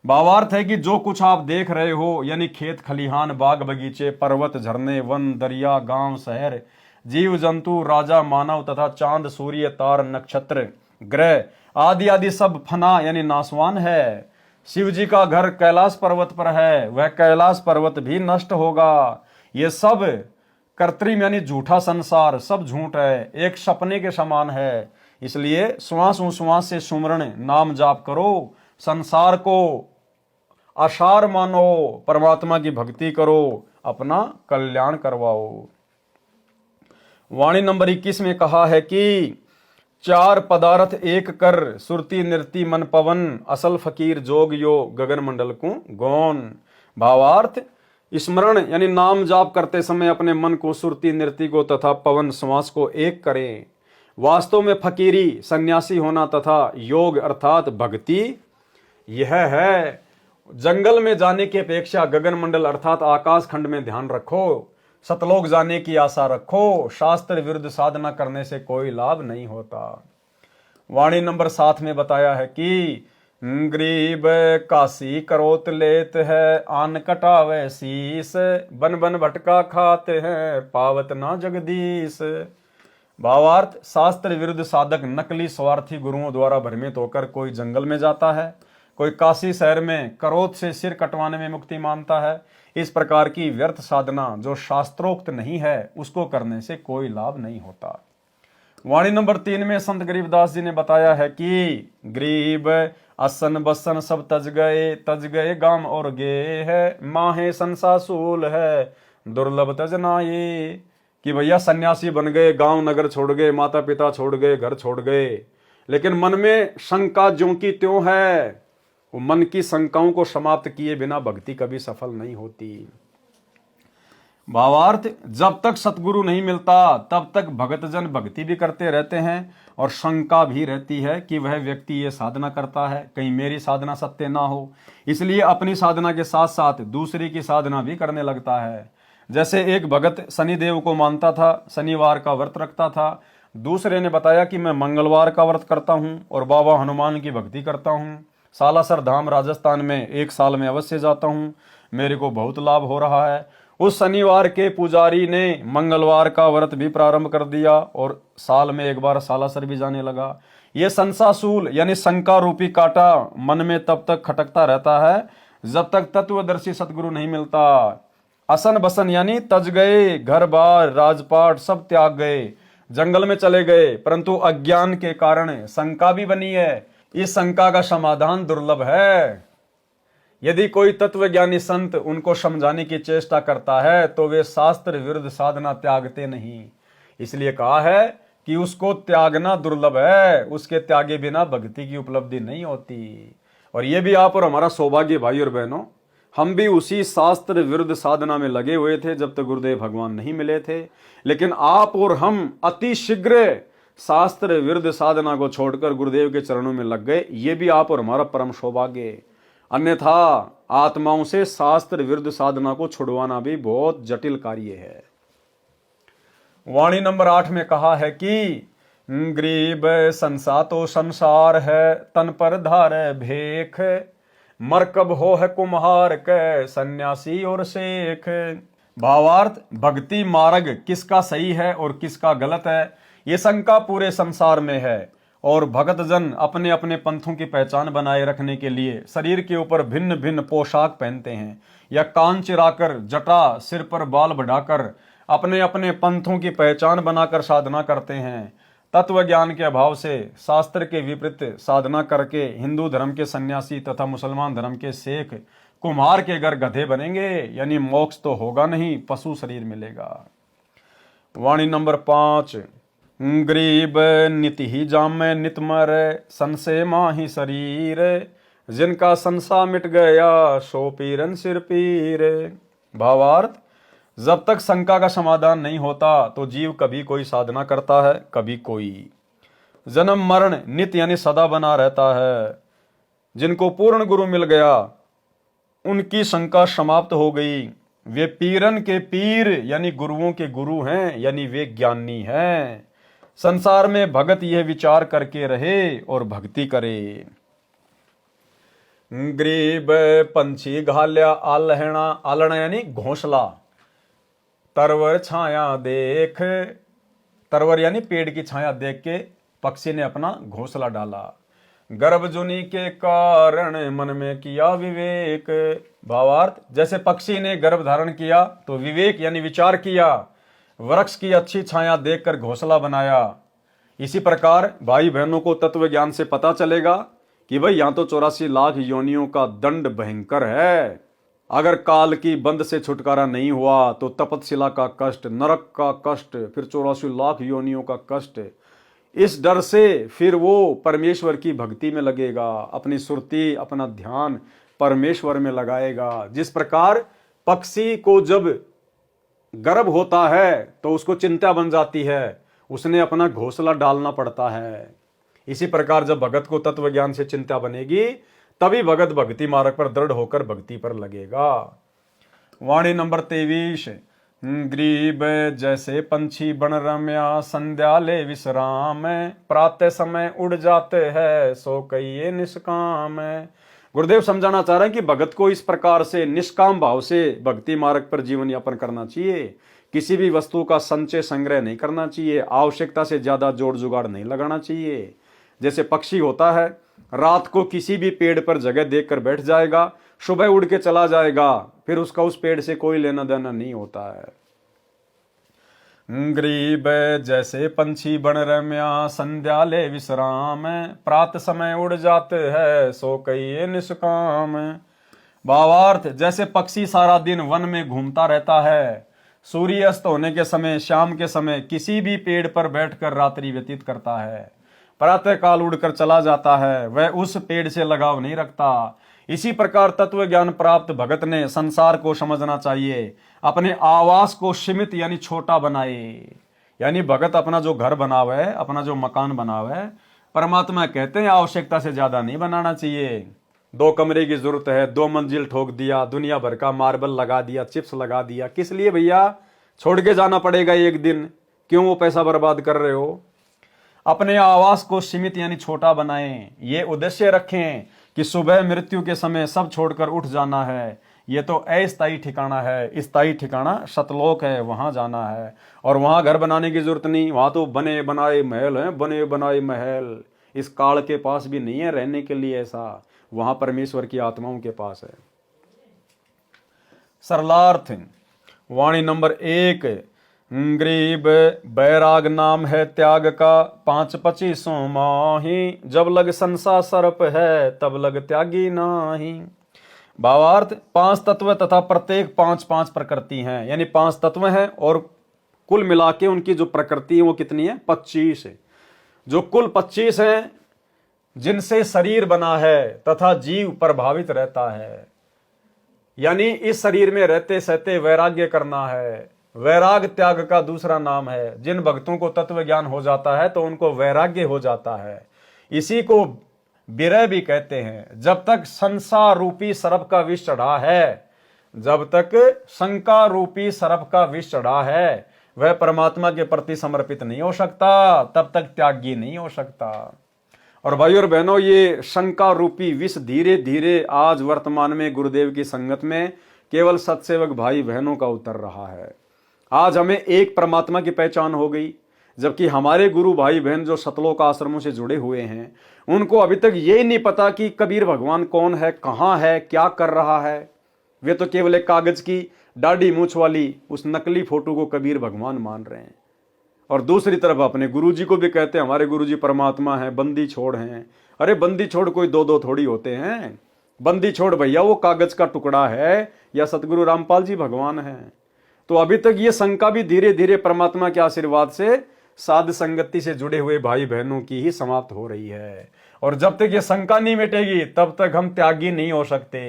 A: भावार्थ है कि जो कुछ आप देख रहे हो यानी खेत खलिहान, बाग बगीचे, पर्वत, झरने, वन, दरिया, गांव, शहर, जीव जंतु, राजा, मानव तथा चांद, सूर्य, तार, नक्षत्र, ग्रह आदि आदि सब फना यानी नाशवान है। शिव जी का घर कैलाश पर्वत पर है, वह कैलाश पर्वत भी नष्ट होगा। ये सब कृत्रिम यानी झूठा संसार, सब झूठ है, एक सपने के समान है। इसलिए श्वास उश्वास से सुमरण नाम जाप करो, संसार को आसार मानो, परमात्मा की भक्ति करो, अपना कल्याण करवाओ। वाणी नंबर 21 में कहा है कि चार पदार्थ एक कर, सुरती नृति मन पवन, असल फकीर जोग यो गगन मंडल को गौन। भावार्थ, स्मरण यानी नाम जाप करते समय अपने मन को, सुरती नृति को तथा पवन श्वास को एक करें। वास्तव में फकीरी सन्यासी होना तथा योग अर्थात भक्ति यह है। जंगल में जाने की अपेक्षा गगन मंडल अर्थात आकाश खंड में ध्यान रखो, सतलोक जाने की आशा रखो। शास्त्र विरुद्ध साधना करने से कोई लाभ नहीं होता। वाणी नंबर 7 में बताया है कि गरीब काशी करोत लेत है, आन कटावे शीस, बन बन भटका खाते हैं, पावत ना जगदीश। भावार्थ, शास्त्र विरुद्ध साधक नकली स्वार्थी गुरुओं द्वारा भ्रमित होकर कोई जंगल में जाता है, कोई काशी शहर में करोत से सिर कटवाने में मुक्ति मानता है। इस प्रकार की व्यर्थ साधना जो शास्त्रोक्त नहीं है उसको करने से कोई लाभ नहीं होता। वाणी नंबर 3 में संत गरीबदास जी ने बताया है कि गरीब असन बसन सब तज गए गाम और गे है, माहे संसासूल है, दुर्लभ तजनाए। कि भैया सन्यासी बन गए, गांव नगर छोड़ गए, माता पिता छोड़ गए, घर छोड़ गए, लेकिन मन में शंका ज्यों की त्यों है। वो मन की शंकाओं को समाप्त किए बिना भक्ति कभी सफल नहीं होती। भावार्थ, जब तक सतगुरु नहीं मिलता तब तक भगतजन भक्ति भी करते रहते हैं और शंका भी रहती है कि वह व्यक्ति ये साधना करता है, कहीं मेरी साधना सत्य ना हो। इसलिए अपनी साधना के साथ साथ दूसरे की साधना भी करने लगता है। जैसे एक भगत शनिदेव को मानता था, शनिवार का व्रत रखता था। दूसरे ने बताया कि मैं मंगलवार का व्रत करता हूँ और बाबा हनुमान की भक्ति करता हूँ, सालासर धाम राजस्थान में 1 साल में अवश्य जाता हूँ, मेरे को बहुत लाभ हो रहा है। उस शनिवार के पुजारी ने मंगलवार का व्रत भी प्रारंभ कर दिया और साल में 1 बार सालासर भी जाने लगा। ये संसासूल यानी शंका रूपी कांटा मन में तब तक खटकता रहता है जब तक तत्वदर्शी सतगुरु नहीं मिलता। असन बसन यानी तज गए, घर बार राजपाट सब त्याग गए, जंगल में चले गए, परंतु अज्ञान के कारण शंका भी बनी है। इस शंका का समाधान दुर्लभ है। यदि कोई तत्वज्ञानी संत उनको समझाने की चेष्टा करता है तो वे शास्त्र विरुद्ध साधना त्यागते नहीं। इसलिए कहा है कि उसको त्यागना दुर्लभ है, उसके त्यागे बिना भक्ति की उपलब्धि नहीं होती। और ये भी आप और हमारा सौभाग्य भाई और बहनों, हम भी उसी शास्त्र विरुद्ध साधना में लगे हुए थे जब तक गुरुदेव भगवान नहीं मिले थे। लेकिन आप और हम अति शीघ्र शास्त्र विरुद्ध साधना को छोड़कर गुरुदेव के चरणों में लग गए, ये भी आप और हमारा परम सौभाग्य। अन्यथा आत्माओं से शास्त्र विरुद्ध साधना को छुड़वाना भी बहुत जटिल कार्य है। वाणी नंबर 8 में कहा है कि गरीब संसा तो संसार है, तन पर धारे भेख, मरकब हो है कुम्हार के, सन्यासी और शेख। भावार्थ, भक्ति मार्ग किसका सही है और किसका गलत है, ये शंका पूरे संसार में है। और भगत जन अपने अपने पंथों की पहचान बनाए रखने के लिए शरीर के ऊपर भिन्न भिन्न पोशाक पहनते हैं, या कान चिराकर, जटा सिर पर बाल बढ़ाकर अपने अपने पंथों की पहचान बनाकर साधना करते हैं। तत्व ज्ञान के अभाव से शास्त्र के विपरीत साधना करके हिंदू धर्म के सन्यासी तथा मुसलमान धर्म के शेख कुम्हार के घर गधे बनेंगे, यानी मोक्ष तो होगा नहीं, पशु शरीर मिलेगा। वाणी नंबर 5, गरीब नित ही जामे नित मरे, संशय माही शरीर, जिनका संसा मिट गया सो पीरन सिर पीर। भावार्थ, जब तक शंका का समाधान नहीं होता तो जीव कभी कोई साधना करता है, कभी कोई। जन्म मरण नित्य यानी सदा बना रहता है। जिनको पूर्ण गुरु मिल गया उनकी शंका समाप्त हो गई, वे पीरन के पीर यानी गुरुओं के गुरु हैं, यानी वे ज्ञानी हैं। संसार में भगत यह विचार करके रहे और भक्ति करे। गरीब पंछी घाल्या आलहना, आलना यानी घोंसला, तरवर छाया देख, तरवर यानी पेड़ की छाया देख के पक्षी ने अपना घोंसला डाला। गर्भ जुनी के कारण मन में किया विवेक। भावार्थ, जैसे पक्षी ने गर्भ धारण किया तो विवेक यानी विचार किया, वृक्ष की अच्छी छाया देखकर घोंसला बनाया। इसी प्रकार भाई बहनों को तत्व ज्ञान से पता चलेगा कि भाई यहाँ तो 84 लाख योनियों का दंड भयंकर है। अगर काल की बंद से छुटकारा नहीं हुआ तो तपतशिला का कष्ट, नरक का कष्ट, फिर 84 लाख योनियों का कष्ट। इस डर से फिर वो परमेश्वर की भक्ति में लगेगा, अपनी सुरती, अपना ध्यान परमेश्वर में लगाएगा। जिस प्रकार पक्षी को जब गर्भ होता है तो उसको चिंता बन जाती है, उसने अपना घोंसला डालना पड़ता है। इसी प्रकार जब भगत को तत्व ज्ञान से चिंता बनेगी तभी भगत भक्ति मार्ग पर दृढ़ होकर भक्ति पर लगेगा। वाणी नंबर 23, गरीब जैसे पंछी बन रम्या, संध्या ले विश्राम, प्रातः समय उड़ जाते हैं सो कहिए निष्काम। गुरुदेव समझाना चाह रहे हैं कि भगत को इस प्रकार से निष्काम भाव से भक्ति मार्ग पर जीवन यापन करना चाहिए। किसी भी वस्तु का संचय संग्रह नहीं करना चाहिए, आवश्यकता से ज्यादा जोड़ जुगाड़ नहीं लगाना चाहिए। जैसे पक्षी होता है, रात को किसी भी पेड़ पर जगह देखकर बैठ जाएगा, सुबह उड़ के चला जाएगा, फिर उसका उस पेड़ से कोई लेना देना नहीं होता है। गरीब जैसे पंछी बन रम्या, संध्या ले विश्राम, प्रात समय उड़ जाते हैं सो कहिए निष्काम। भावार्थ, जैसे पक्षी सारा दिन वन में घूमता रहता है, सूर्य अस्त होने के समय, शाम के समय किसी भी पेड़ पर बैठकर रात्रि व्यतीत करता है, प्रातः काल उड़कर चला जाता है, वह उस पेड़ से लगाव नहीं रखता। इसी प्रकार तत्व ज्ञान प्राप्त भगत ने संसार को समझना चाहिए, अपने आवास को सीमित यानी छोटा बनाए। यानी भगत अपना जो घर बनावे, अपना जो मकान बनावे, परमात्मा कहते हैं आवश्यकता से ज्यादा नहीं बनाना चाहिए। 2 कमरे की जरूरत है, 2 मंजिल ठोक दिया, दुनिया भर का मार्बल लगा दिया, चिप्स लगा दिया, किस लिए भैया? छोड़ के जाना पड़ेगा एक दिन, क्यों वो पैसा बर्बाद कर रहे हो? अपने आवास को सीमित यानी छोटा बनाएं, ये उद्देश्य रखें कि सुबह मृत्यु के समय सब छोड़कर उठ जाना है। ये तो अस्थायी ठिकाना है, स्थायी ठिकाना सतलोक है, वहां जाना है। और वहां घर बनाने की जरूरत नहीं, वहां तो बने बनाए महल हैं, बने बनाए महल। इस काल के पास भी नहीं है रहने के लिए ऐसा, वहां परमेश्वर की आत्माओं के पास है। सरलार्थ, वाणी नंबर 1, गरीब बैराग नाम है त्याग का, 5-25 माही, जब लग संसा सर्प है तब लग त्यागी नाही। भावार्थ, 5 तत्व तथा प्रत्येक 5-5 प्रकृति हैं, यानी 5 तत्व हैं और कुल मिला के उनकी जो प्रकृति है वो कितनी है? 25 है। जो कुल 25 हैं जिनसे शरीर बना है तथा जीव प्रभावित रहता है। यानी इस शरीर में रहते सहते वैराग्य करना है, वैराग त्याग का दूसरा नाम है। जिन भक्तों को तत्व ज्ञान हो जाता है तो उनको वैराग्य हो जाता है। इसी को विरह भी कहते हैं। जब तक संसार रूपी सर्प का विष चढ़ा है, जब तक शंका रूपी सर्प का विष चढ़ा है, वह परमात्मा के प्रति समर्पित नहीं हो सकता, तब तक त्यागी नहीं हो सकता। और भाई और बहनों, ये शंका रूपी विष धीरे धीरे आज वर्तमान में गुरुदेव की संगत में केवल सत्सेवक भाई बहनों का उतर रहा है। आज हमें एक परमात्मा की पहचान हो गई, जबकि हमारे गुरु भाई बहन जो सतलोक आश्रमों से जुड़े हुए हैं, उनको अभी तक यही नहीं पता कि कबीर भगवान कौन है, कहाँ है, क्या कर रहा है। वे तो केवल एक कागज की दाढ़ी मूछ वाली उस नकली फोटो को कबीर भगवान मान रहे हैं। और दूसरी तरफ अपने गुरुजी को भी कहते हैं हमारे गुरुजी परमात्मा हैं, बंदी छोड़ हैं। अरे बंदी छोड़ कोई दो दो थोड़ी होते हैं। बंदी छोड़ भैया वो कागज का टुकड़ा है या सतगुरु रामपाल जी भगवान हैं। तो अभी तक ये शंका भी धीरे धीरे परमात्मा के आशीर्वाद से साध संगति से जुड़े हुए भाई बहनों की ही समाप्त हो रही है। और जब तक ये शंका नहीं मिटेगी तब तक हम त्यागी नहीं हो सकते।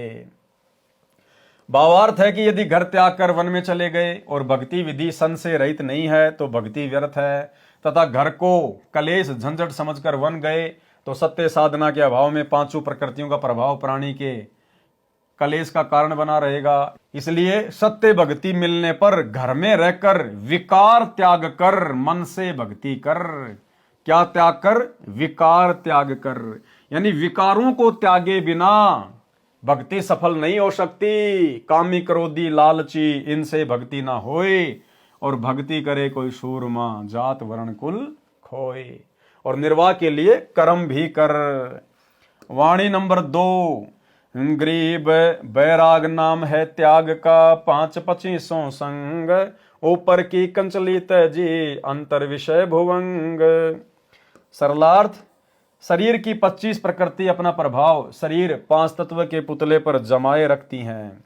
A: भावार्थ है कि यदि घर त्याग कर वन में चले गए और भक्ति विधि सन से रहित नहीं है तो भक्ति व्यर्थ है, तथा घर को कलेश झंझट समझकर वन गए तो सत्य साधना के अभाव में पांचों प्रकृतियों का प्रभाव प्राणी के कलेश का कारण बना रहेगा। इसलिए सत्य भक्ति मिलने पर घर में रहकर विकार त्याग कर मन से भक्ति कर। क्या त्याग कर? विकार त्याग कर, यानी विकारों को त्यागे बिना भक्ति सफल नहीं हो सकती। कामी क्रोधी लालची इनसे भक्ति ना होए, और भक्ति करे कोई सूरमा जात वर्ण कुल खोए। और निर्वाह के लिए कर्म भी कर। वाणी नंबर 2, गरीब बैराग नाम है त्याग का, 5-25 संग, ऊपर की कंचली तजी अंतर विषय भुवंग। सरलार्थ, शरीर की 25 प्रकृति अपना प्रभाव शरीर 5 तत्व के पुतले पर जमाए रखती हैं।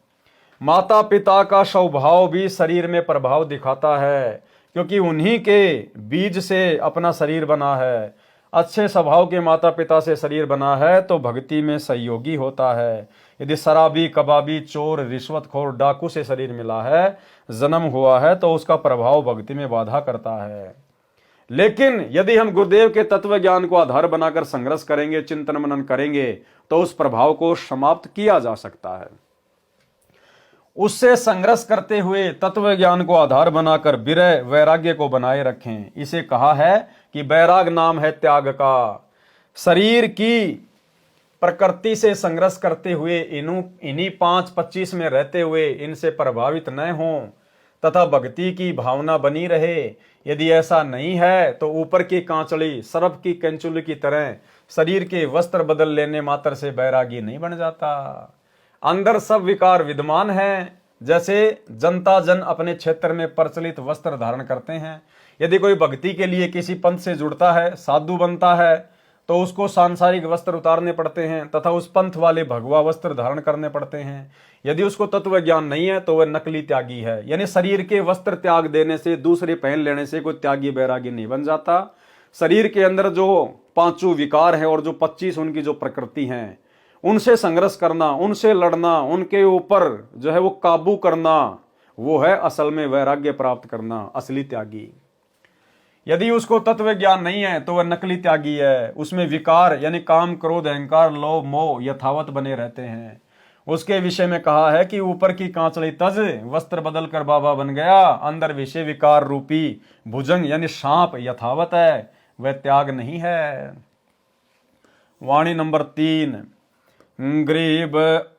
A: माता पिता का स्वभाव भी शरीर में प्रभाव दिखाता है, क्योंकि उन्हीं के बीज से अपना शरीर बना है। अच्छे स्वभाव के माता पिता से शरीर बना है तो भक्ति में सहयोगी होता है। यदि शराबी, कबाबी, चोर, रिश्वतखोर, डाकू से शरीर मिला है, जन्म हुआ है, तो उसका प्रभाव भक्ति में बाधा करता है। लेकिन यदि हम गुरुदेव के तत्व ज्ञान को आधार बनाकर संघर्ष करेंगे, चिंतन मनन करेंगे, तो उस प्रभाव को समाप्त किया जा सकता है। उससे संघर्ष करते हुए तत्व ज्ञान को आधार बनाकर विरह वैराग्य को बनाए रखें। इसे कहा है कि बैराग नाम है त्याग का। शरीर की प्रकृति से संघर्ष करते हुए इन्हीं 5-25 में रहते हुए इनसे प्रभावित न हों तथा भक्ति की भावना बनी रहे। यदि ऐसा नहीं है तो ऊपर की कांचड़ी सर्प की कंचुली की तरह शरीर के वस्त्र बदल लेने मात्र से बैरागी नहीं बन जाता। अंदर सब विकार विद्यमान हैं। जैसे जनता जन अपने क्षेत्र में प्रचलित वस्त्र धारण करते हैं, यदि कोई भक्ति के लिए किसी पंथ से जुड़ता है, साधु बनता है, तो उसको सांसारिक वस्त्र उतारने पड़ते हैं तथा उस पंथ वाले भगवा वस्त्र धारण करने पड़ते हैं। यदि उसको तत्व ज्ञान नहीं है तो वह नकली त्यागी है। यानी शरीर के वस्त्र त्याग देने से, दूसरे पहन लेने से कोई त्यागी बैरागी नहीं बन जाता। शरीर के अंदर जो 5 विकार हैं और जो 25 उनकी जो प्रकृति हैं, उनसे संघर्ष करना, उनसे लड़ना, उनके ऊपर जो है वो काबू करना, वो है असल में वैराग्य प्राप्त करना, असली त्यागी। यदि उसको तत्व ज्ञान नहीं है तो वह नकली त्यागी है। उसमें विकार यानी काम, क्रोध, अहंकार, लोभ, मोह यथावत बने रहते हैं। उसके विषय में कहा है कि ऊपर की कांचड़ी तज वस्त्र बदल कर बाबा बन गया, अंदर विषय विकार रूपी भुजंग यानी सांप यथावत है, वह त्याग नहीं है। वाणी नंबर 3, गरीब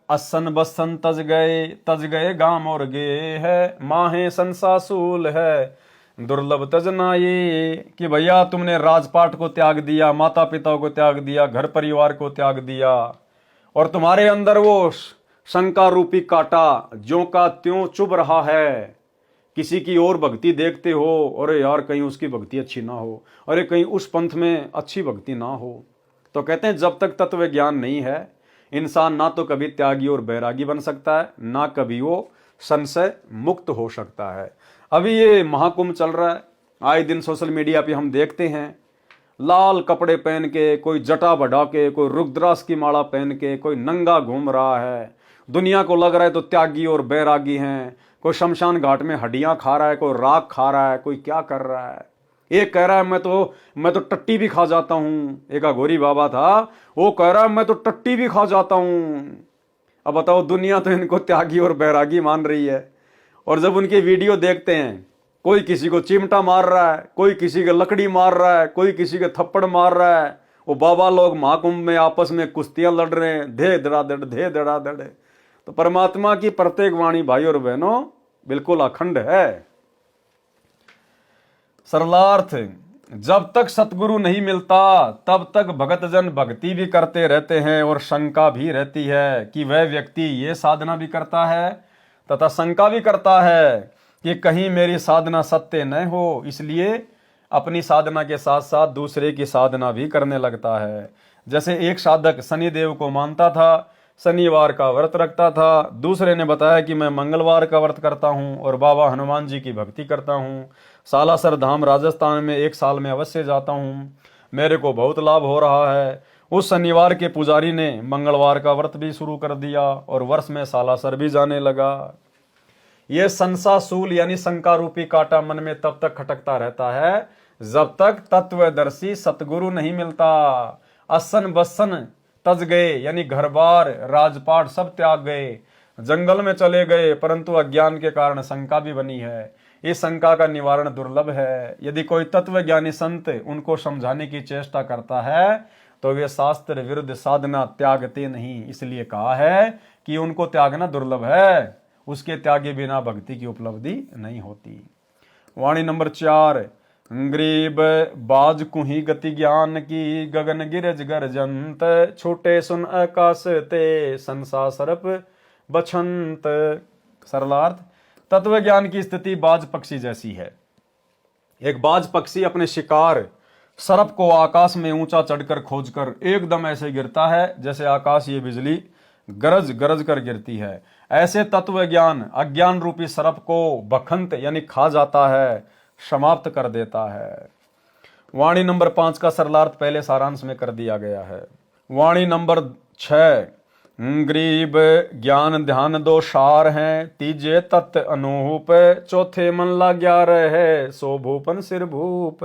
A: असन बसन तज गए गाम और गे है, माहे संसासूल है दुर्लभ तजना। ये कि भैया तुमने राजपाट को त्याग दिया, माता पिता को त्याग दिया, घर परिवार को त्याग दिया, और तुम्हारे अंदर वो शंका रूपी कांटा ज्यों का त्यों चुभ रहा है। किसी की और भक्ति देखते हो, अरे यार कहीं उसकी भक्ति अच्छी ना हो, अरे कहीं उस पंथ में अच्छी भक्ति ना हो। तो कहते हैं जब तक तत्व ज्ञान नहीं है, इंसान ना तो कभी त्यागी और बैरागी बन सकता है, ना कभी वो संशय मुक्त हो सकता है। अभी ये महाकुंभ चल रहा है, आए दिन सोशल मीडिया पे हम देखते हैं लाल कपड़े पहन के, कोई जटा बढ़ा के, कोई रुद्राक्ष की माला पहन के, कोई नंगा घूम रहा है, दुनिया को लग रहा है तो त्यागी और बैरागी हैं, कोई शमशान घाट में हड्डियां खा रहा है, कोई राख खा रहा है, कोई क्या कर रहा है। एक कह रहा है मैं तो टट्टी भी खा जाता हूं। एक अघोरी बाबा था, वो कह रहा है मैं तो टट्टी भी खा जाता हूं। अब बताओ, दुनिया तो इनको त्यागी और बैरागी मान रही है, और जब उनकी वीडियो देखते हैं, कोई किसी को चिमटा मार रहा है, कोई किसी के लकड़ी मार रहा है, कोई किसी के थप्पड़ मार रहा है। वो बाबा लोग महाकुंभ में आपस में कुश्तियां लड़ रहे हैं, धे धड़ाधड़ धे धड़ाधड़। तो परमात्मा की प्रत्येक वाणी भाई और बहनों बिल्कुल अखंड है। सरलार्थ, जब तक सतगुरु नहीं मिलता तब तक भगत जन भक्ति भी करते रहते हैं और शंका भी रहती है कि वह व्यक्ति ये साधना भी करता है तथा शंका भी करता है कि कहीं मेरी साधना सत्य न हो, इसलिए अपनी साधना के साथ साथ दूसरे की साधना भी करने लगता है। जैसे एक साधक शनिदेव को मानता था, शनिवार का व्रत रखता था, दूसरे ने बताया कि मैं मंगलवार का व्रत करता हूँ और बाबा हनुमान जी की भक्ति करता हूँ, सालासर धाम राजस्थान में 1 साल में अवश्य जाता हूँ, मेरे को बहुत लाभ हो रहा है। उस शनिवार के पुजारी ने मंगलवार का व्रत भी शुरू कर दिया और वर्ष में सालासर भी जाने लगा। ये संसासूल यानी शंका रूपी कांटा मन में तब तक खटकता रहता है जब तक तत्वदर्शी सतगुरु नहीं मिलता। असन बसन तज गए यानी घर बार राजपाट सब त्याग गए, जंगल में चले गए, परंतु अज्ञान के कारण शंका भी बनी है। इस शंका का निवारण दुर्लभ है। यदि कोई तत्वज्ञानी संत उनको समझाने की चेष्टा करता है तो वे शास्त्र विरुद्ध साधना त्यागते नहीं, इसलिए कहा है कि उनको त्यागना दुर्लभ है। उसके त्यागे बिना भक्ति की उपलब्धि नहीं होती। वाणी नंबर 4, गरीब बाज कुही गति ज्ञान की, गगन गिरज गरजंत, छोटे सुन आकाश ते, संसा सरप बछंत। सरलार्थ, तत्व ज्ञान की स्थिति बाज पक्षी जैसी है। एक बाज पक्षी अपने शिकार सर्प को आकाश में ऊंचा चढ़कर खोजकर एकदम ऐसे गिरता है जैसे आकाश ये बिजली गरज गरज कर गिरती है। ऐसे तत्व ज्ञान अज्ञान रूपी सर्प को बखंत यानी खा जाता है, समाप्त कर देता है। वाणी नंबर 5 का सरलार्थ पहले सारांश में कर दिया गया है। वाणी नंबर 6, गरीब ज्ञान ध्यान 2 सार हैं, तीजे तत्व अनूप, चौथे मन ला 11 है, सो भूपन सिर भूप।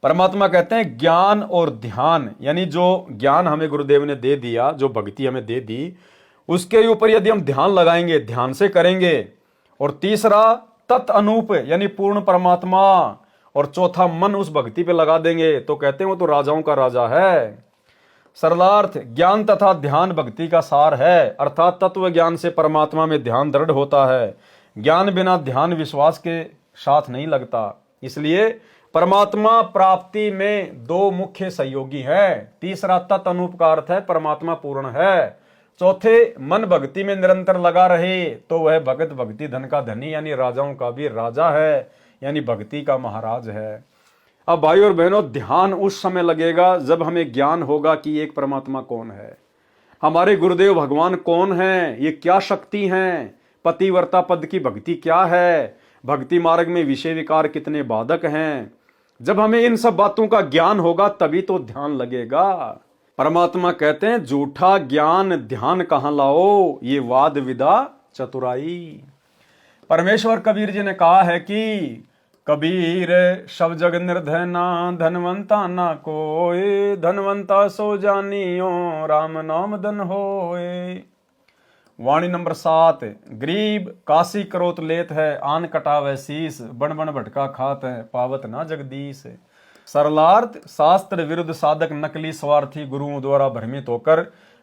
A: परमात्मा कहते हैं ज्ञान और ध्यान, यानी जो ज्ञान हमें गुरुदेव ने दे दिया, जो भक्ति हमें दे दी, उसके ऊपर यदि हम ध्यान लगाएंगे, ध्यान से करेंगे, और तीसरा तत् अनूप यानी पूर्ण परमात्मा, और चौथा मन उस भक्ति पे लगा देंगे तो कहते हैं वो तो राजाओं का राजा है। सरलार्थ, ज्ञान तथा ध्यान भक्ति का सार है, अर्थात तत्व ज्ञान से परमात्मा में ध्यान दृढ़ होता है। ज्ञान बिना ध्यान विश्वास के साथ नहीं लगता। इसलिए परमात्मा प्राप्ति में 2 मुख्य सहयोगी हैं। तीसरा तत् अनूप का अर्थ है परमात्मा पूर्ण है। चौथे मन भक्ति में निरंतर लगा रहे तो वह भगत भक्ति धन का धनी यानी राजाओं का भी राजा है, यानी भक्ति का महाराज है। अब भाई और बहनों, ध्यान उस समय लगेगा जब हमें ज्ञान होगा कि एक परमात्मा कौन है, हमारे गुरुदेव भगवान कौन है, ये क्या शक्ति हैं, पतिव्रता पद की भक्ति क्या है, भक्ति मार्ग में विषय विकार कितने बाधक हैं। जब हमें इन सब बातों का ज्ञान होगा तभी तो ध्यान लगेगा। परमात्मा कहते हैं झूठा ज्ञान ध्यान कहां लाओ, ये वाद विदा चतुराई। परमेश्वर कबीर जी ने कहा है कि कबीर सब जग निर्धना, धनवंता ना कोई, धनवंता सो जानियो, राम नाम धन होए। वाणी नंबर 7, गरीब काशी करोत लेत है, आन कटावे शीस, बन बन भटका खात है, पावत ना जगदीश। सरलार्थ, शास्त्र विरुद्ध साधक नकली स्वार्थी गुरुओं द्वारा भ्रमित होकर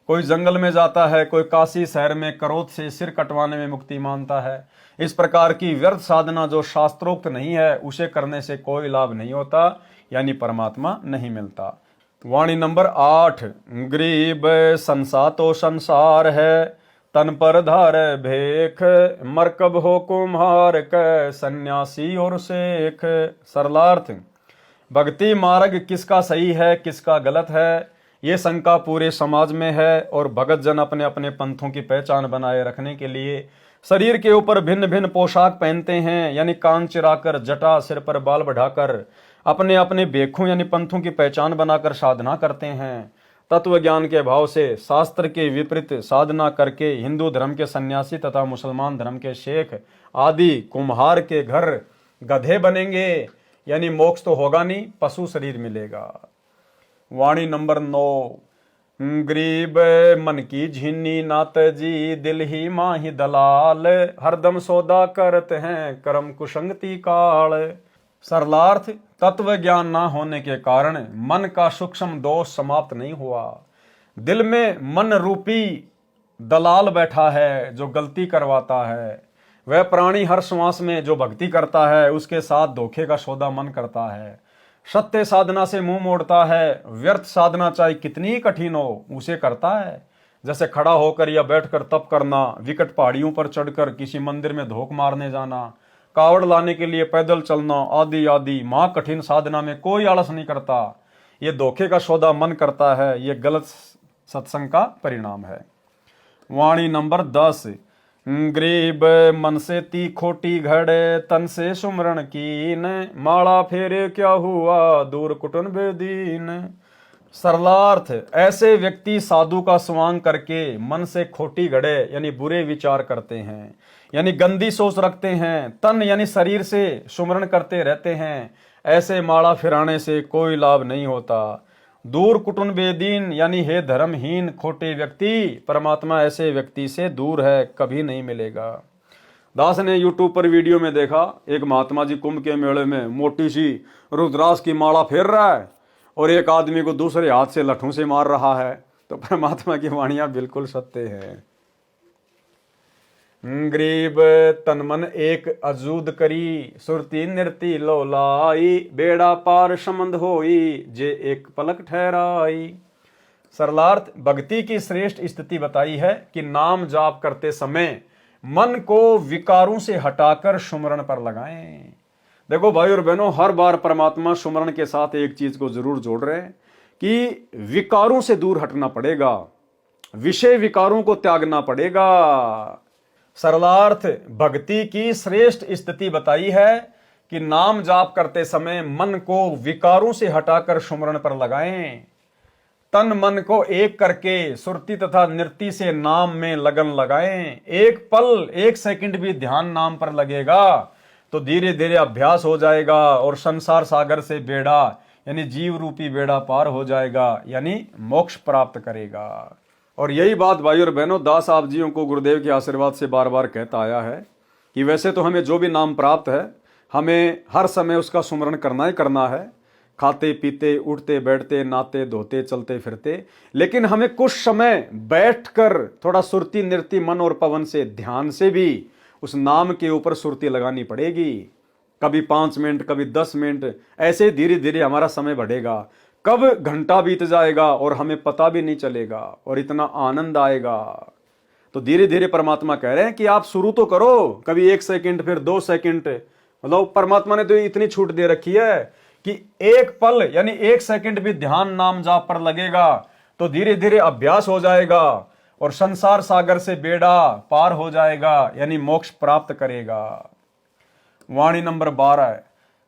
A: कोई जंगल में जाता है, कोई काशी शहर में करोत से सिर कटवाने में मुक्ति मानता है। इस प्रकार की व्यर्थ साधना जो शास्त्रोक्त नहीं है उसे करने से कोई लाभ नहीं होता, यानी परमात्मा नहीं मिलता। वाणी नंबर 8, गरीब संसातो संसार है, तन पर धार भेख, मरकब हो कुम्हार क, सन्यासी और शेख। सरलार्थ, भक्ति मार्ग किसका सही है किसका गलत है ये शंका पूरे समाज में है, और भगत जन अपने अपने पंथों की पहचान बनाए रखने के लिए शरीर के ऊपर भिन्न भिन्न पोशाक पहनते हैं, यानी कान चिराकर, जटा सिर पर बाल बढ़ाकर अपने अपने बेखों यानी पंथों की पहचान बनाकर साधना करते हैं। तत्व ज्ञान के भाव से शास्त्र के विपरीत साधना करके हिंदू धर्म के सन्यासी तथा मुसलमान धर्म के शेख आदि कुम्हार के घर गधे बनेंगे, यानी मोक्ष तो होगा नहीं, पशु शरीर मिलेगा। वाणी नंबर 9। गरीब मन की झीनी नात जी, दिल ही माही दलाल, हरदम सौदा करते हैं कर्म कुसंगति काल। सरलार्थ, तत्व ज्ञान ना होने के कारण मन का सूक्ष्म दोष समाप्त नहीं हुआ। दिल में मन रूपी दलाल बैठा है जो गलती करवाता है। वह प्राणी हर श्वास में जो भक्ति करता है उसके साथ धोखे का सौदा मन करता है। सत्य साधना से मुंह मोड़ता है, व्यर्थ साधना चाहे कितनी ही कठिन हो उसे करता है। जैसे खड़ा होकर या बैठकर तप करना, विकट पहाड़ियों पर चढ़कर किसी मंदिर में धोख मारने जाना, कावड़ लाने के लिए पैदल चलना आदि आदि महा कठिन साधना में कोई आलस नहीं करता। ये धोखे का सौदा मन करता है, ये गलत सत्संग का परिणाम है। वाणी नंबर 10। गरीब मन से ती खोटी घड़े, तन से सुमरण कीन, माला फेरे क्या हुआ दूर कुटुन बेदीन। सरलार्थ, ऐसे व्यक्ति साधु का स्वांग करके मन से खोटी घड़े यानी बुरे विचार करते हैं, यानी गंदी सोच रखते हैं, तन यानी शरीर से सुमरण करते रहते हैं। ऐसे माला फिराने से कोई लाभ नहीं होता। दूर कुटुन बेदीन यानी हे धर्महीन खोटे व्यक्ति, परमात्मा ऐसे व्यक्ति से दूर है, कभी नहीं मिलेगा। दास ने यूट्यूब पर वीडियो में देखा, एक महात्मा जी कुंभ के मेले में मोटी सी रुद्राक्ष की माला फेर रहा है और एक आदमी को दूसरे हाथ से लठों से मार रहा है। तो परमात्मा की वाणियां बिल्कुल सत्य है। गरीब तन मन एक अजूद करी, सुरती नृति लोलाई, बेड़ा पार समंद होई, जे एक पलक ठहराई। सरलार्थ, भक्ति की श्रेष्ठ स्थिति बताई है कि नाम जाप करते समय मन को विकारों से हटाकर सुमरण पर लगाएं। देखो भाई और बहनों, हर बार परमात्मा सुमरण के साथ एक चीज को जरूर जोड़ रहे हैं कि विकारों से दूर हटना पड़ेगा, विषय विकारों को त्यागना पड़ेगा। सरलार्थ, भक्ति की श्रेष्ठ स्थिति बताई है कि नाम जाप करते समय मन को विकारों से हटाकर सुमरण पर लगाएं। तन मन को एक करके सुरती तथा नृत्य से नाम में लगन लगाएं। एक पल एक सेकंड भी ध्यान नाम पर लगेगा तो धीरे धीरे अभ्यास हो जाएगा और संसार सागर से बेड़ा यानी जीव रूपी बेड़ा पार हो जाएगा, यानी मोक्ष प्राप्त करेगा। और यही बात भाई और बहनों दास आप जियों को गुरुदेव के आशीर्वाद से बार बार कहता आया है कि वैसे तो हमें जो भी नाम प्राप्त है हमें हर समय उसका सुमरण करना ही करना है, खाते पीते उठते बैठते नहाते धोते चलते फिरते, लेकिन हमें कुछ समय बैठकर थोड़ा सुरती नृत्य मन और पवन से ध्यान से भी उस नाम के ऊपर सुरती लगानी पड़ेगी। कभी 5 मिनट, कभी 10 मिनट, ऐसे धीरे धीरे हमारा समय बढ़ेगा। कब घंटा बीत जाएगा और हमें पता भी नहीं चलेगा और इतना आनंद आएगा। तो धीरे धीरे परमात्मा कह रहे हैं कि आप शुरू तो करो, कभी 1 सेकंड फिर 2 सेकंड, मतलब परमात्मा ने तो इतनी छूट दे रखी है कि एक पल यानी 1 सेकंड भी ध्यान नाम जाप पर लगेगा तो धीरे धीरे अभ्यास हो जाएगा और संसार सागर से बेड़ा पार हो जाएगा, यानी मोक्ष प्राप्त करेगा। वाणी नंबर 12।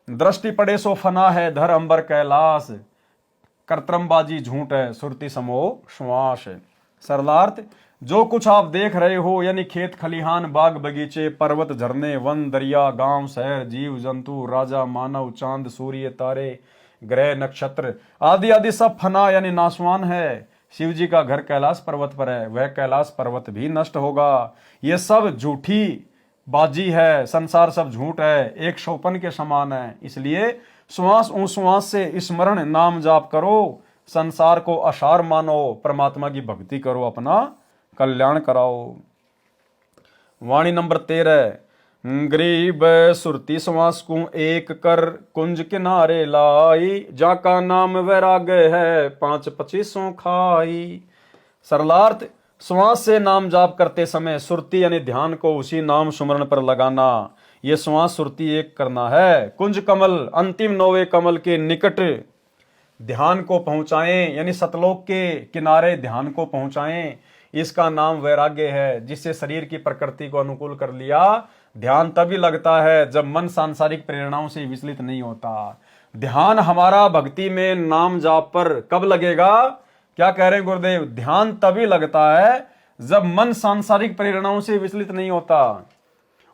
A: दृष्टि पड़े सो फना है धर अंबर कैलाश, कर्तमबाजी झूठ है सुरती समो श्वास। सरलार्थ, जो कुछ आप देख रहे हो यानी खेत खलिहान बाग बगीचे पर्वत झरने वन दरिया गांव शहर जीव जंतु राजा मानव चांद सूर्य तारे ग्रह नक्षत्र आदि आदि सब फना यानी नाशवान है। शिव जी का घर कैलाश पर्वत पर है, वह कैलाश पर्वत भी नष्ट होगा। ये सब झूठी बाजी है, संसार सब झूठ है, एक शोपन के समान है। इसलिए श्वास श्वास से स्मरण नाम जाप करो, संसार को असार मानो, परमात्मा की भक्ति करो, अपना कल्याण कराओ। वाणी नंबर 13। गरीब सुरती श्वास को एक कर कुंज किनारे लाई, जाका नाम वैराग है 5-25 खाई। सरलार्थ, श्वास से नाम जाप करते समय सुरती यानी ध्यान को उसी नाम सुमरण पर लगाना, ये श्वास सुरती एक करना है। कुंज कमल अंतिम 9वें कमल के निकट ध्यान को पहुंचाएं, यानी सतलोक के किनारे ध्यान को पहुंचाएं। इसका नाम वैराग्य है, जिससे शरीर की प्रकृति को अनुकूल कर लिया। ध्यान तभी लगता है जब मन सांसारिक प्रेरणाओं से विचलित नहीं होता। ध्यान हमारा भक्ति में नाम जाप पर कब लगेगा क्या कह रहे हैं गुरुदेव? ध्यान तभी लगता है जब मन सांसारिक प्रेरणाओं से विचलित नहीं होता।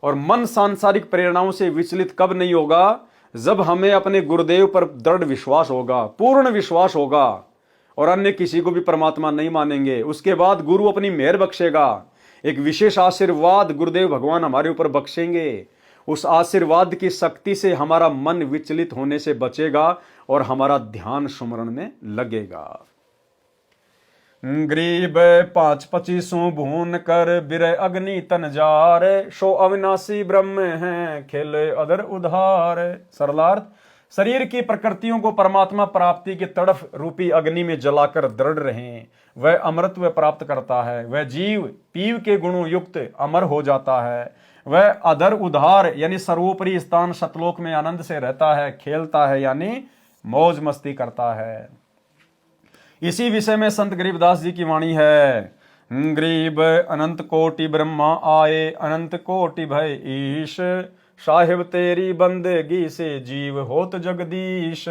A: और मन सांसारिक प्रेरणाओं से विचलित कब नहीं होगा? जब हमें अपने गुरुदेव पर दृढ़ विश्वास होगा, पूर्ण विश्वास होगा, और अन्य किसी को भी परमात्मा नहीं मानेंगे। उसके बाद गुरु अपनी मेहर बख्शेगा, एक विशेष आशीर्वाद गुरुदेव भगवान हमारे ऊपर बख्शेंगे। उस आशीर्वाद की शक्ति से हमारा मन विचलित होने से बचेगा और हमारा ध्यान सुमरण में लगेगा। गरीब 5-25 भून कर बिरय अग्नि तन जार, सो अविनाशी ब्रह्म है खेले अदर उधार। सरलार्थ, शरीर की प्रकृतियों को परमात्मा प्राप्ति की तड़फ रूपी अग्नि में जलाकर दृढ़ रहें, वह अमृतत्व प्राप्त करता है। वह जीव पीव के गुणों युक्त अमर हो जाता है। वह अधर उधार यानी सर्वोपरि स्थान सतलोक में आनंद से रहता है, खेलता है यानी मौज मस्ती करता है। इसी विषय में संत गरीबदास जी की वाणी है। गरीब अनंत कोटि ब्रह्मा आए, अनंत कोटि भय ईश, साहिब तेरी बंदगी से जीव होत जगदीश।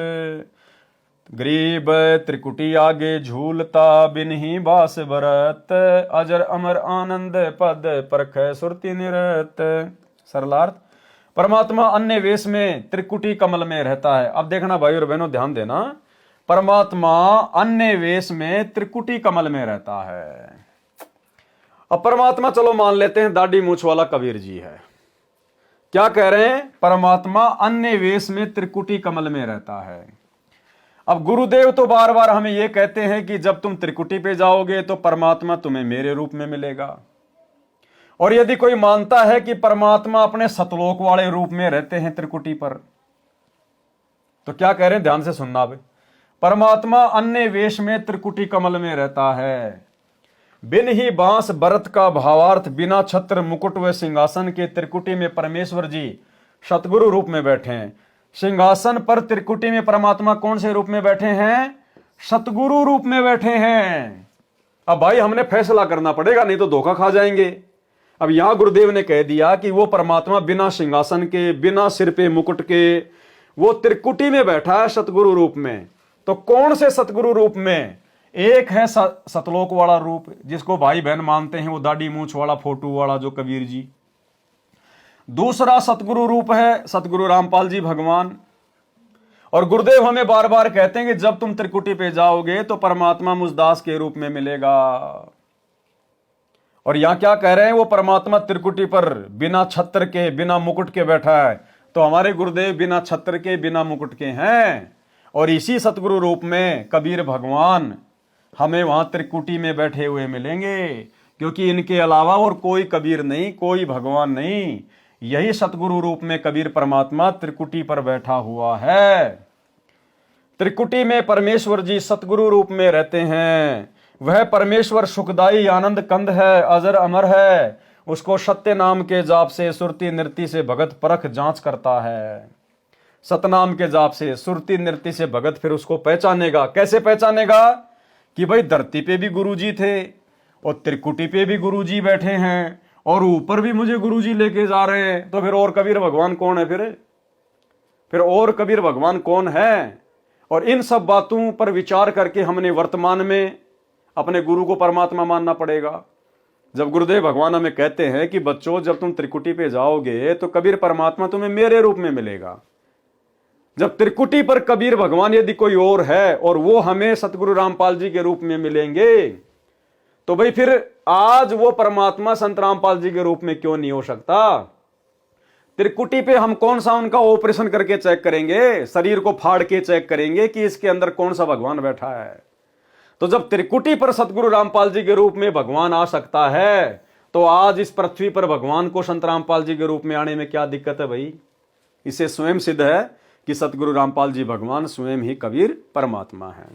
A: गरीब त्रिकुटी आगे झूलता, बिन ही बास बरत, अजर अमर आनंद पद परख सुरति निरत। सरलार्थ, परमात्मा अन्य वेश में त्रिकुटी कमल में रहता है। अब देखना भाई और बहनों, ध्यान देना, परमात्मा अन्य वेश में त्रिकुटी कमल में रहता है। अब परमात्मा चलो मान लेते हैं दाढ़ी मूछ वाला कबीर जी है। क्या कह रहे हैं? परमात्मा अन्य वेश में त्रिकुटी कमल में रहता है। अब गुरुदेव तो बार बार हमें यह कहते हैं कि जब तुम त्रिकुटी पे जाओगे तो परमात्मा तुम्हें मेरे रूप में मिलेगा। और यदि कोई मानता है कि परमात्मा अपने सतलोक वाले रूप में रहते हैं त्रिकुटी पर, तो क्या कह रहे हैं? ध्यान से सुनना। अब परमात्मा अन्य वेश में त्रिकुटी कमल में रहता है। बिन ही बांस बरत का भावार्थ, बिना छत्र मुकुट व सिंहासन के त्रिकुटी में परमेश्वर जी सतगुरु रूप में बैठे हैं। सिंहासन पर त्रिकुटी में परमात्मा कौन से रूप में बैठे हैं? सतगुरु रूप में बैठे हैं। अब भाई हमने फैसला करना पड़ेगा, नहीं तो धोखा खा जाएंगे। अब यहां गुरुदेव ने कह दिया कि वो परमात्मा बिना सिंहासन के, बिना सिर पे मुकुट के, वो त्रिकुटी में बैठा है सतगुरु रूप में। तो कौन से सतगुरु रूप में? एक है सतलोक वाला रूप, जिसको भाई बहन मानते हैं, वो दाढ़ी मूछ वाला फोटो वाला जो कबीर जी। दूसरा सतगुरु रूप है सतगुरु रामपाल जी भगवान। और गुरुदेव हमें बार बार कहते हैं कि जब तुम त्रिकुटी पे जाओगे तो परमात्मा मुझदास के रूप में मिलेगा। और यहां क्या कह रहे हैं? वो परमात्मा त्रिकुटी पर बिना छत्र के, बिना मुकुट के बैठा है। तो हमारे गुरुदेव बिना छत्र के, बिना मुकुट के हैं। और इसी सतगुरु रूप में कबीर भगवान हमें वहां त्रिकुटी में बैठे हुए मिलेंगे, क्योंकि इनके अलावा और कोई कबीर नहीं, कोई भगवान नहीं। यही सतगुरु रूप में कबीर परमात्मा त्रिकुटी पर बैठा हुआ है। त्रिकुटी में परमेश्वर जी सतगुरु रूप में रहते हैं। वह परमेश्वर सुखदाई आनंद कंद है, अजर अमर है। उसको सत्य नाम के जाप से, सुरति नृत्य से भगत परख जांच करता है। सतनाम के जाप से, सुरति नृत्य से भगत फिर उसको पहचानेगा। कैसे पहचानेगा? कि भाई धरती पे भी गुरुजी थे और त्रिकुटी पे भी गुरुजी बैठे हैं और ऊपर भी मुझे गुरुजी लेके जा रहे हैं। तो फिर और कबीर भगवान कौन है? फिर और कबीर भगवान कौन है? और इन सब बातों पर विचार करके हमने वर्तमान में अपने गुरु को परमात्मा मानना पड़ेगा। जब गुरुदेव भगवान हमें कहते हैं कि बच्चों जब तुम त्रिकुटी पे जाओगे तो कबीर परमात्मा तुम्हें मेरे रूप में मिलेगा। जब त्रिकुटी पर कबीर भगवान यदि कोई और है और वो हमें सतगुरु रामपाल जी के रूप में मिलेंगे, तो भाई फिर आज वो परमात्मा संत रामपाल जी के रूप में क्यों नहीं हो सकता? त्रिकुटी पे हम कौन सा उनका ऑपरेशन करके चेक करेंगे? शरीर को फाड़ के चेक करेंगे कि इसके अंदर कौन सा भगवान बैठा है। तो जब त्रिकुटी पर सतगुरु रामपाल जी के रूप में भगवान आ सकता है, तो आज इस पृथ्वी पर भगवान को संत रामपाल जी के रूप में आने में क्या दिक्कत है भाई? इससे स्वयं सिद्ध है कि सतगुरु रामपाल जी भगवान स्वयं ही कबीर परमात्मा है।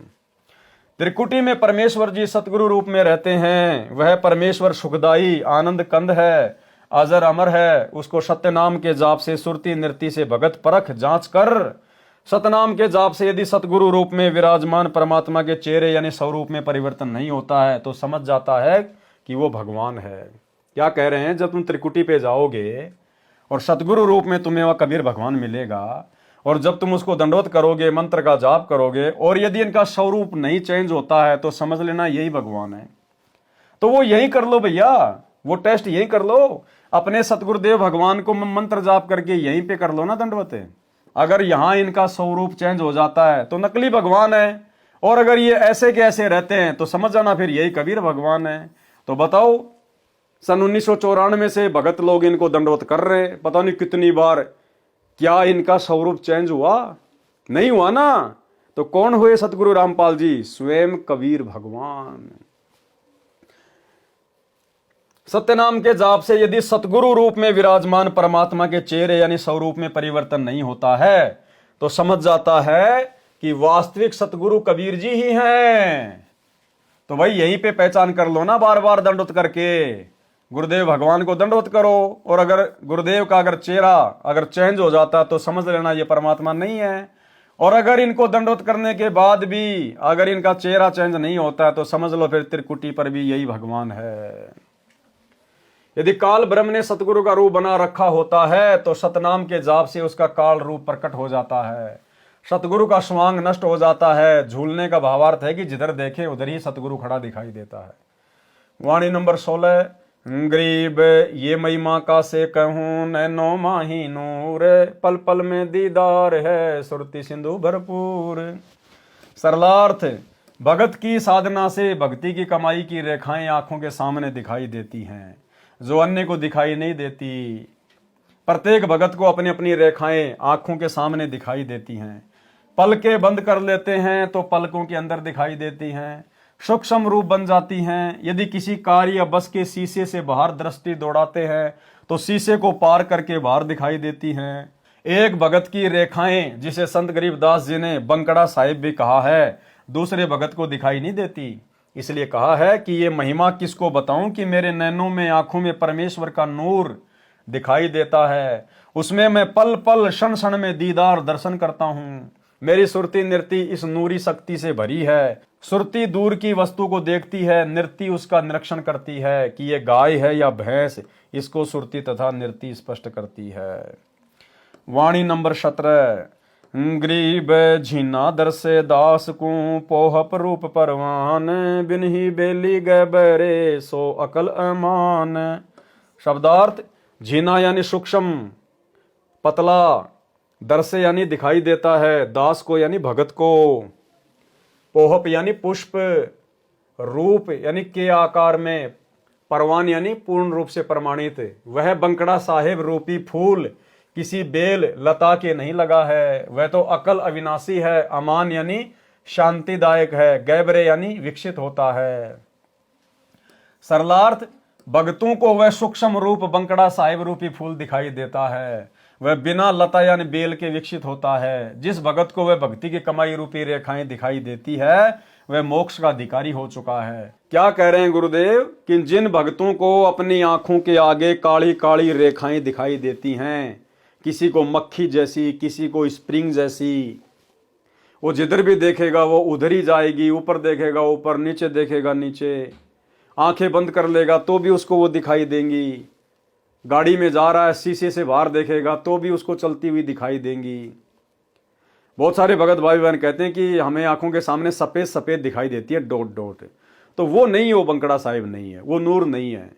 A: त्रिकुटी में परमेश्वर जी सतगुरु रूप में रहते हैं। वह परमेश्वर सुखदाई आनंद कंद है, अजर अमर है। उसको सत्य नाम के जाप से, सुरति नृत्य से भगत परख जांच कर, सतनाम के जाप से यदि सतगुरु रूप में विराजमान परमात्मा के चेहरे यानी स्वरूप में परिवर्तन नहीं होता है तो समझ जाता है कि वो भगवान है। क्या कह रहे हैं? जब तुम त्रिकुटी पे जाओगे और सतगुरु रूप में तुम्हें वह कबीर भगवान मिलेगा और जब तुम उसको दंडवत करोगे, मंत्र का जाप करोगे, और यदि इनका स्वरूप नहीं चेंज होता है तो समझ लेना यही भगवान है। तो वो यही कर लो भैया, वो टेस्ट यही कर लो, अपने सतगुरुदेव भगवान को मंत्र जाप करके यहीं पे कर लो ना दंडवत। अगर यहां इनका स्वरूप चेंज हो जाता है तो नकली भगवान है, और अगर ये ऐसे के ऐसे रहते हैं तो समझ जाना फिर यही कबीर भगवान है। तो बताओ, सन 1994 से भगत लोग इनको दंडवत कर रहे, पता नहीं कितनी बार, क्या इनका स्वरूप चेंज हुआ? नहीं हुआ ना। तो कौन हुए सतगुरु रामपाल जी? स्वयं कबीर भगवान। सत्यनाम के जाप से यदि सतगुरु रूप में विराजमान परमात्मा के चेहरे यानी स्वरूप में परिवर्तन नहीं होता है तो समझ जाता है कि वास्तविक सतगुरु कबीर जी ही हैं। तो भाई यहीं पे पहचान कर लो ना, बार बार दंडवत करके गुरुदेव भगवान को दंडवत करो, और अगर गुरुदेव का अगर चेहरा अगर चेंज हो जाता तो समझ लेना ये परमात्मा नहीं है। और अगर इनको दंडवत करने के बाद भी अगर इनका चेहरा चेंज नहीं होता है तो समझ लो फिर त्रिकुटी पर भी यही भगवान है। यदि काल ब्रह्म ने सतगुरु का रूप बना रखा होता है तो सतनाम के जाप से उसका काल रूप प्रकट हो जाता है, सतगुरु का स्वांग नष्ट हो जाता है। झूलने का भावार्थ है कि जिधर देखे उधर ही सतगुरु खड़ा दिखाई देता है। वाणी नंबर 16, गरीब ये महिमा का से कहूं, नैनो माही नूर, पल पल में दीदार है, सुरती सिंधु भरपूर। सरलार्थ, भगत की साधना से भक्ति की कमाई की रेखाएं आंखों के सामने दिखाई देती हैं, जो अन्य को दिखाई नहीं देती। प्रत्येक भगत को अपनी अपनी रेखाएं आंखों के सामने दिखाई देती हैं। पलकें बंद कर लेते हैं तो पलकों के अंदर दिखाई देती हैं, सूक्ष्म रूप बन जाती हैं। यदि किसी कार या बस के शीशे से बाहर दृष्टि दौड़ाते हैं तो शीशे को पार करके बाहर दिखाई देती हैं। एक भगत की रेखाएं, जिसे संत गरीबदास जी ने बंकड़ा साहिब भी कहा है, दूसरे भगत को दिखाई नहीं देती। इसलिए कहा है कि ये महिमा किसको बताऊं कि मेरे नैनों में आंखों में परमेश्वर का नूर दिखाई देता है, उसमें मैं पल पल क्षण क्षण में दीदार दर्शन करता हूं। मेरी सुरती नृत्य इस नूरी शक्ति से भरी है। सुरती दूर की वस्तु को देखती है, नृत्य उसका निरीक्षण करती है कि ये गाय है या भैंस, इसको सुरती तथा नृत्य स्पष्ट करती है। वाणी नंबर 17, गरीब झीना दरसे दास को, पोहप रूप परवान, बिन ही बेली गैबरे, सो अकल अमान। शब्दार्थ, झीना यानी सूक्ष्म पतला, दरसे यानी दिखाई देता है, दास को यानी भगत को, पोहप यानी पुष्प, रूप यानी के आकार में, परवान यानी पूर्ण रूप से प्रमाणित। वह बंकड़ा साहेब रूपी फूल किसी बेल लता के नहीं लगा है, वह तो अकल अविनाशी है। अमान यानी शांतिदायक है, गैबरे यानी विकसित होता है। सरलार्थ, भक्तों को वह सूक्ष्म रूप बंकड़ा साहिब रूपी फूल दिखाई देता है, वह बिना लता यानी बेल के विकसित होता है। जिस भगत को वह भक्ति की कमाई रूपी रेखाएं दिखाई देती है वह मोक्ष का अधिकारी हो चुका है। क्या कह रहे हैं गुरुदेव कि जिन भक्तों को अपनी आंखों के आगे काली काली रेखाएं दिखाई देती हैं, किसी को मक्खी जैसी, किसी को स्प्रिंग जैसी, वो जिधर भी देखेगा वो उधर ही जाएगी, ऊपर देखेगा ऊपर, नीचे देखेगा नीचे, आंखें बंद कर लेगा तो भी उसको वो दिखाई देंगी। गाड़ी में जा रहा है, शीशे से बाहर देखेगा तो भी उसको चलती हुई दिखाई देंगी। बहुत सारे भगत भाई बहन कहते हैं कि हमें आंखों के सामने सफेद सफेद दिखाई देती है, डॉट डॉट। तो वो नहीं है, वो बंकड़ा साहिब नहीं है, वो नूर नहीं है।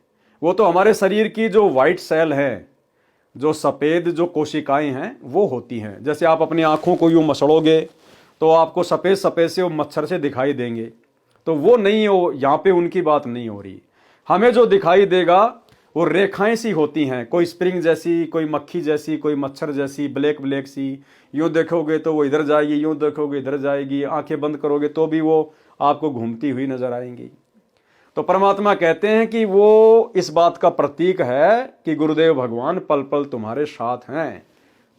A: वो तो हमारे शरीर की जो व्हाइट सेल है, जो सफ़ेद जो कोशिकाएं हैं वो होती हैं। जैसे आप अपनी आंखों को यूँ मसड़ोगे तो आपको सफ़ेद सफ़ेद से वो मच्छर से दिखाई देंगे, तो वो नहीं हो, यहाँ पे उनकी बात नहीं हो रही। हमें जो दिखाई देगा वो रेखाएं सी होती हैं, कोई स्प्रिंग जैसी, कोई मक्खी जैसी, कोई मच्छर जैसी, ब्लैक ब्लैक सी। यूँ देखोगे तो वो इधर जाएगी, यूँ देखोगे इधर जाएगी, आंखें बंद करोगे तो भी वो आपको घूमती हुई नजर आएंगी। तो परमात्मा कहते हैं कि वो इस बात का प्रतीक है कि गुरुदेव भगवान पल पल तुम्हारे साथ हैं।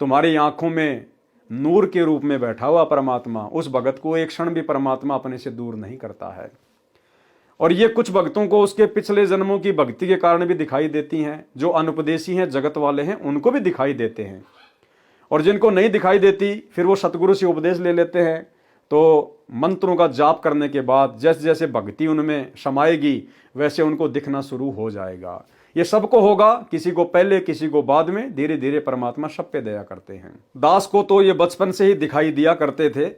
A: तुम्हारी आंखों में नूर के रूप में बैठा हुआ परमात्मा, उस भगत को एक क्षण भी परमात्मा अपने से दूर नहीं करता है। और ये कुछ भक्तों को उसके पिछले जन्मों की भक्ति के कारण भी दिखाई देती हैं। जो अनुपदेशी हैं, जगत वाले हैं, उनको भी दिखाई देते हैं। और जिनको नहीं दिखाई देती फिर वो सतगुरु से उपदेश ले लेते हैं। तो मंत्रों का जाप करने के बाद जैसे जैसे भक्ति उनमें समाएगी वैसे उनको दिखना शुरू हो जाएगा। ये सबको होगा, किसी को पहले किसी को बाद में, धीरे धीरे परमात्मा सब पे दया करते हैं। दास को तो ये बचपन से ही दिखाई दिया करते थे।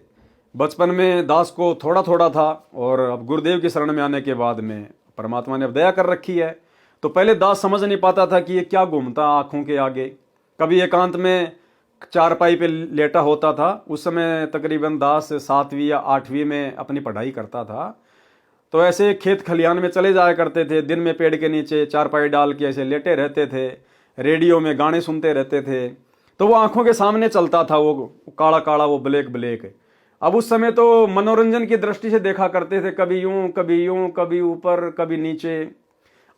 A: बचपन में दास को थोड़ा थोड़ा था, और अब गुरुदेव की शरण में आने के बाद में परमात्मा ने अब दया कर रखी है। तो पहले दास समझ नहीं पाता था कि ये क्या घूमता आंखों के आगे। कभी एकांत में चारपाई पे लेटा होता था। उस समय तकरीबन दास 7वीं या 8वीं में अपनी पढ़ाई करता था। तो ऐसे खेत खलिहान में चले जाया करते थे, दिन में पेड़ के नीचे चारपाई डाल के ऐसे लेटे रहते थे, रेडियो में गाने सुनते रहते थे। तो वो आंखों के सामने चलता था, वो काला काला, वो ब्लैक ब्लैक। अब उस समय तो मनोरंजन की दृष्टि से देखा करते थे, कभी यूं कभी यूं, कभी ऊपर कभी नीचे।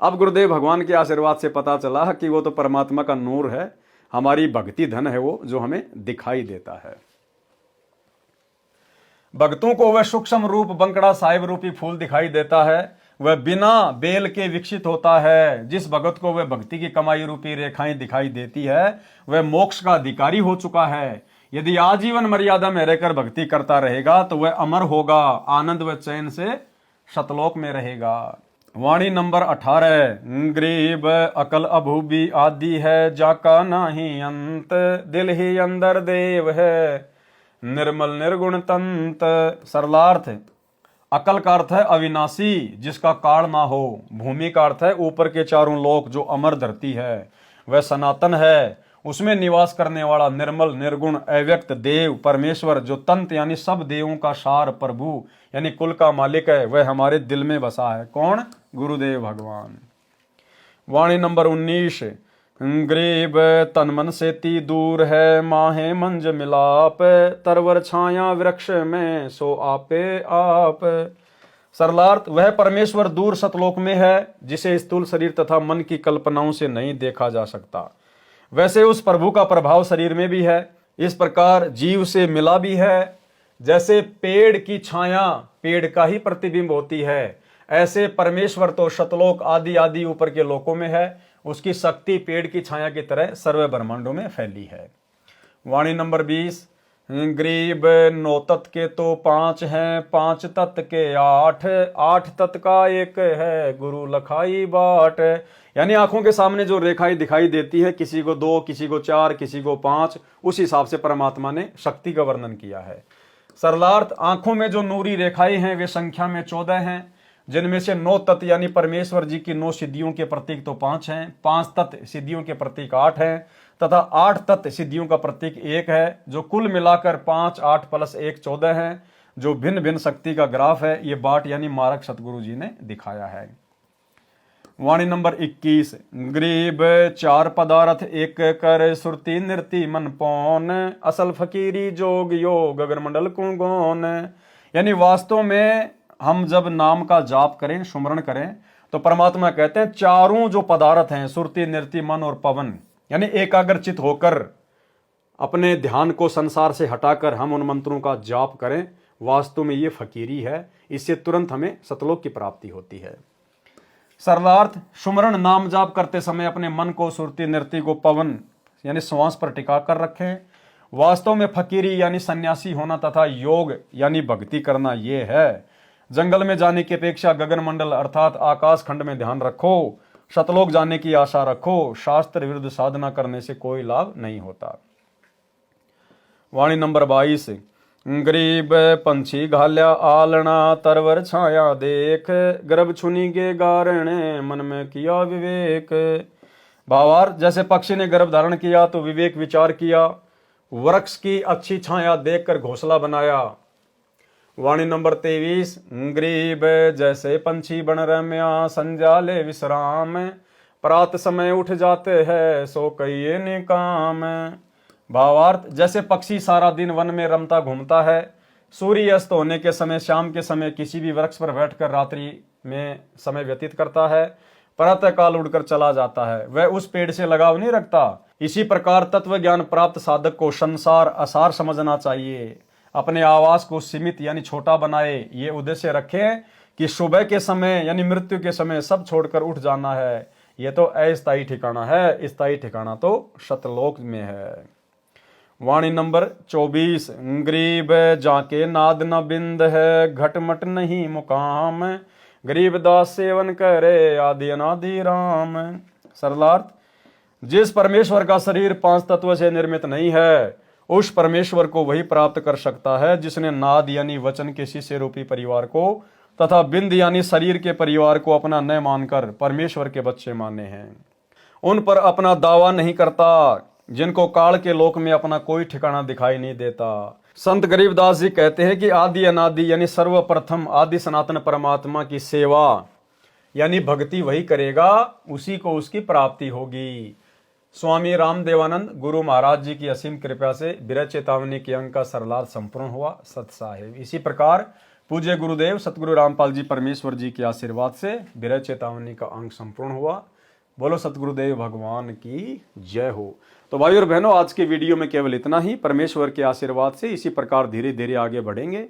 A: अब गुरुदेव भगवान के आशीर्वाद से पता चला कि वो तो परमात्मा का नूर है, हमारी भक्ति धन है वो, जो हमें दिखाई देता है। भक्तों को वह सूक्ष्म रूप बंकड़ा साहिब रूपी फूल दिखाई देता है, वह बिना बेल के विकसित होता है। जिस भगत को वह भक्ति की कमाई रूपी रेखाएं दिखाई देती है, वह मोक्ष का अधिकारी हो चुका है। यदि आजीवन मर्यादा में रहकर भक्ति करता रहेगा तो वह अमर होगा, आनंद व चैन से शतलोक में रहेगा। वाणी नंबर 18। गरीब अकल अभूबी आदि है, जाका नाही अंत, दिल ही अंदर देव है, निर्मल निर्गुण तंत। सरलार्थ, अकल का अर्थ है अविनाशी, जिसका काल ना हो। भूमि का अर्थ है ऊपर के चारों लोक, जो अमर धरती है। वह सनातन है, उसमें निवास करने वाला निर्मल निर्गुण अव्यक्त देव परमेश्वर, जो तंत यानी सब देवों का सार प्रभु यानी कुल का मालिक है, वह हमारे दिल में बसा है। कौन? गुरुदेव भगवान। वाणी नंबर 19। गरीब तन मन से ती दूर है, माहे मंज मिलाप, तरवर छाया वृक्ष में सो आपे आप। सरलार्थ, वह परमेश्वर दूर सतलोक में है, जिसे स्थूल शरीर तथा मन की कल्पनाओं से नहीं देखा जा सकता। वैसे उस प्रभु का प्रभाव शरीर में भी है, इस प्रकार जीव से मिला भी है। जैसे पेड़ की छाया पेड़ का ही प्रतिबिंब होती है, ऐसे परमेश्वर तो शतलोक आदि आदि ऊपर के लोकों में है। उसकी शक्ति पेड़ की छाया की तरह सर्व ब्रह्मांडों में फैली है। वाणी नंबर 20। गरीब 9 तत्व के तो 5 हैं, 5 तत्व के 8, 8 तत्व का एक है, गुरु लखाई बाट। यानी आंखों के सामने जो रेखाएं दिखाई देती है, किसी को 2, किसी को 4, किसी को 5, उस हिसाब से परमात्मा ने शक्ति का वर्णन किया है। सरलार्थ, आंखों में जो नूरी रेखाएं हैं वे संख्या में 14 हैं, जिनमें से 9 तत्व यानी परमेश्वर जी की 9 सिद्धियों के प्रतीक तो 5 हैं, 5 तत्व सिद्धियों के प्रतीक 8 हैं, तथा 8 तत्व सिद्धियों का प्रतीक 1 है, जो कुल मिलाकर 5, 8 + 1 14 है, जो भिन्न भिन्न शक्ति का ग्राफ है। ये बाट यानी मार्ग सतगुरु जी ने दिखाया है। वाणी नंबर 21। गरीब 4 पदार्थ एक कर, सुरती नृति मन पौन, असल फकीरी जोग योग अगर मंडल को गौन। यानी वास्तव में हम जब नाम का जाप करें, सुमरण करें, तो परमात्मा कहते हैं चारों जो पदार्थ हैं, सुरती नृति मन और पवन, यानी एकाग्रचित होकर अपने ध्यान को संसार से हटाकर हम उन मंत्रों का जाप करें, वास्तव में ये फकीरी है। इससे तुरंत हमें सतलोक की प्राप्ति होती है। सरलार्थ, सुमरण नाम जाप करते समय अपने मन को सुरती नृति को पवन यानी श्वास पर टिका कर रखें। वास्तव में फकीरी यानी सन्यासी होना तथा योग यानी भक्ति करना ये है। जंगल में जाने की अपेक्षा गगन मंडल अर्थात आकाश खंड में ध्यान रखो, सतलोक जाने की आशा रखो। शास्त्र विरुद्ध साधना करने से कोई लाभ नहीं होता। वाणी नंबर 22। गरीब पंछी घाल्या आलना, तरवर छाया देख, गर्भ छुनी के गारणे, मन में किया विवेक। भावार्थ, जैसे पक्षी ने गर्भ धारण किया तो विवेक विचार किया, वृक्ष की अच्छी छाया देखकर घोंसला बनाया। वाणी नंबर 23। गरीब जैसे पंछी बन रम्या, संजाले विश्राम, प्रात समय उठ जाते हैं, सो कहिए निकाम। भावार्थ, जैसे पक्षी सारा दिन वन में रमता घूमता है, सूर्य अस्त होने के समय शाम के समय किसी भी वृक्ष पर बैठकर रात्रि में समय व्यतीत करता है, प्रातः काल उड़कर चला जाता है, वह उस पेड़ से लगाव नहीं रखता। इसी प्रकार तत्व ज्ञान प्राप्त साधक को संसार असार समझना चाहिए। अपने आवास को सीमित यानी छोटा बनाए, ये उद्देश्य रखे कि सुबह के समय यानी मृत्यु के समय सब छोड़कर उठ जाना है। ये तो अस्थायी ठिकाना है, स्थायी ठिकाना तो शतलोक में है। वाणी नंबर 24। गरीब जाके नाद न बिंद है, घटमट नहीं मुकाम, गरीब दास सेवन करे आदि अनादि राम। सरलार्थ, जिस परमेश्वर का शरीर 5 तत्व से निर्मित नहीं है, उस परमेश्वर को वही प्राप्त कर सकता है जिसने नाद यानी वचन के शिष्य रूपी परिवार को तथा बिंद यानी शरीर के परिवार को अपना न मानकर परमेश्वर के बच्चे माने हैं। उन पर अपना दावा नहीं करता, जिनको काल के लोक में अपना कोई ठिकाना दिखाई नहीं देता। संत गरीबदास जी कहते हैं कि आदि अनादि यानी सर्वप्रथम आदि सनातन परमात्मा की सेवा यानी भक्ति वही करेगा, उसी को उसकी प्राप्ति होगी। स्वामी रामदेवानंद गुरु महाराज जी की असीम कृपा से विरह चेतावनी के अंक का सरलार्थ संपूर्ण हुआ। सत साहेब। इसी प्रकार पूज्य गुरुदेव सतगुरु रामपाल जी परमेश्वर जी के आशीर्वाद से विरह चेतावनी का अंक संपूर्ण हुआ। बोलो सतगुरुदेव भगवान की जय हो। तो भाई और बहनों, आज के वीडियो में केवल इतना ही। परमेश्वर के आशीर्वाद से इसी प्रकार धीरे धीरे आगे बढ़ेंगे।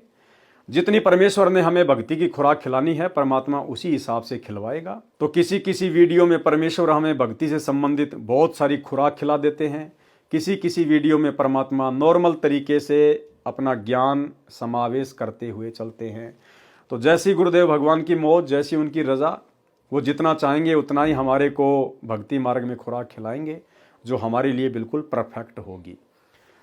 A: जितनी परमेश्वर ने हमें भक्ति की खुराक खिलानी है, परमात्मा उसी हिसाब से खिलवाएगा। तो किसी किसी वीडियो में परमेश्वर हमें भक्ति से संबंधित बहुत सारी खुराक खिला देते हैं, किसी किसी वीडियो में परमात्मा नॉर्मल तरीके से अपना ज्ञान समावेश करते हुए चलते हैं। तो जैसी गुरुदेव भगवान की मौज, जैसी उनकी रजा, वो जितना चाहेंगे उतना ही हमारे को भक्ति मार्ग में खुराक खिलाएंगे, जो हमारे लिए बिल्कुल परफेक्ट होगी।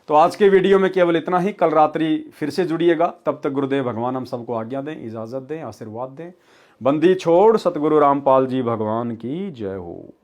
A: तो आज के वीडियो में केवल इतना ही। कल रात्रि फिर से जुड़िएगा। तब तक गुरुदेव भगवान हम सबको आज्ञा दें, इजाजत दें, आशीर्वाद दें। बंदी छोड़ सतगुरु रामपाल जी भगवान की जय हो।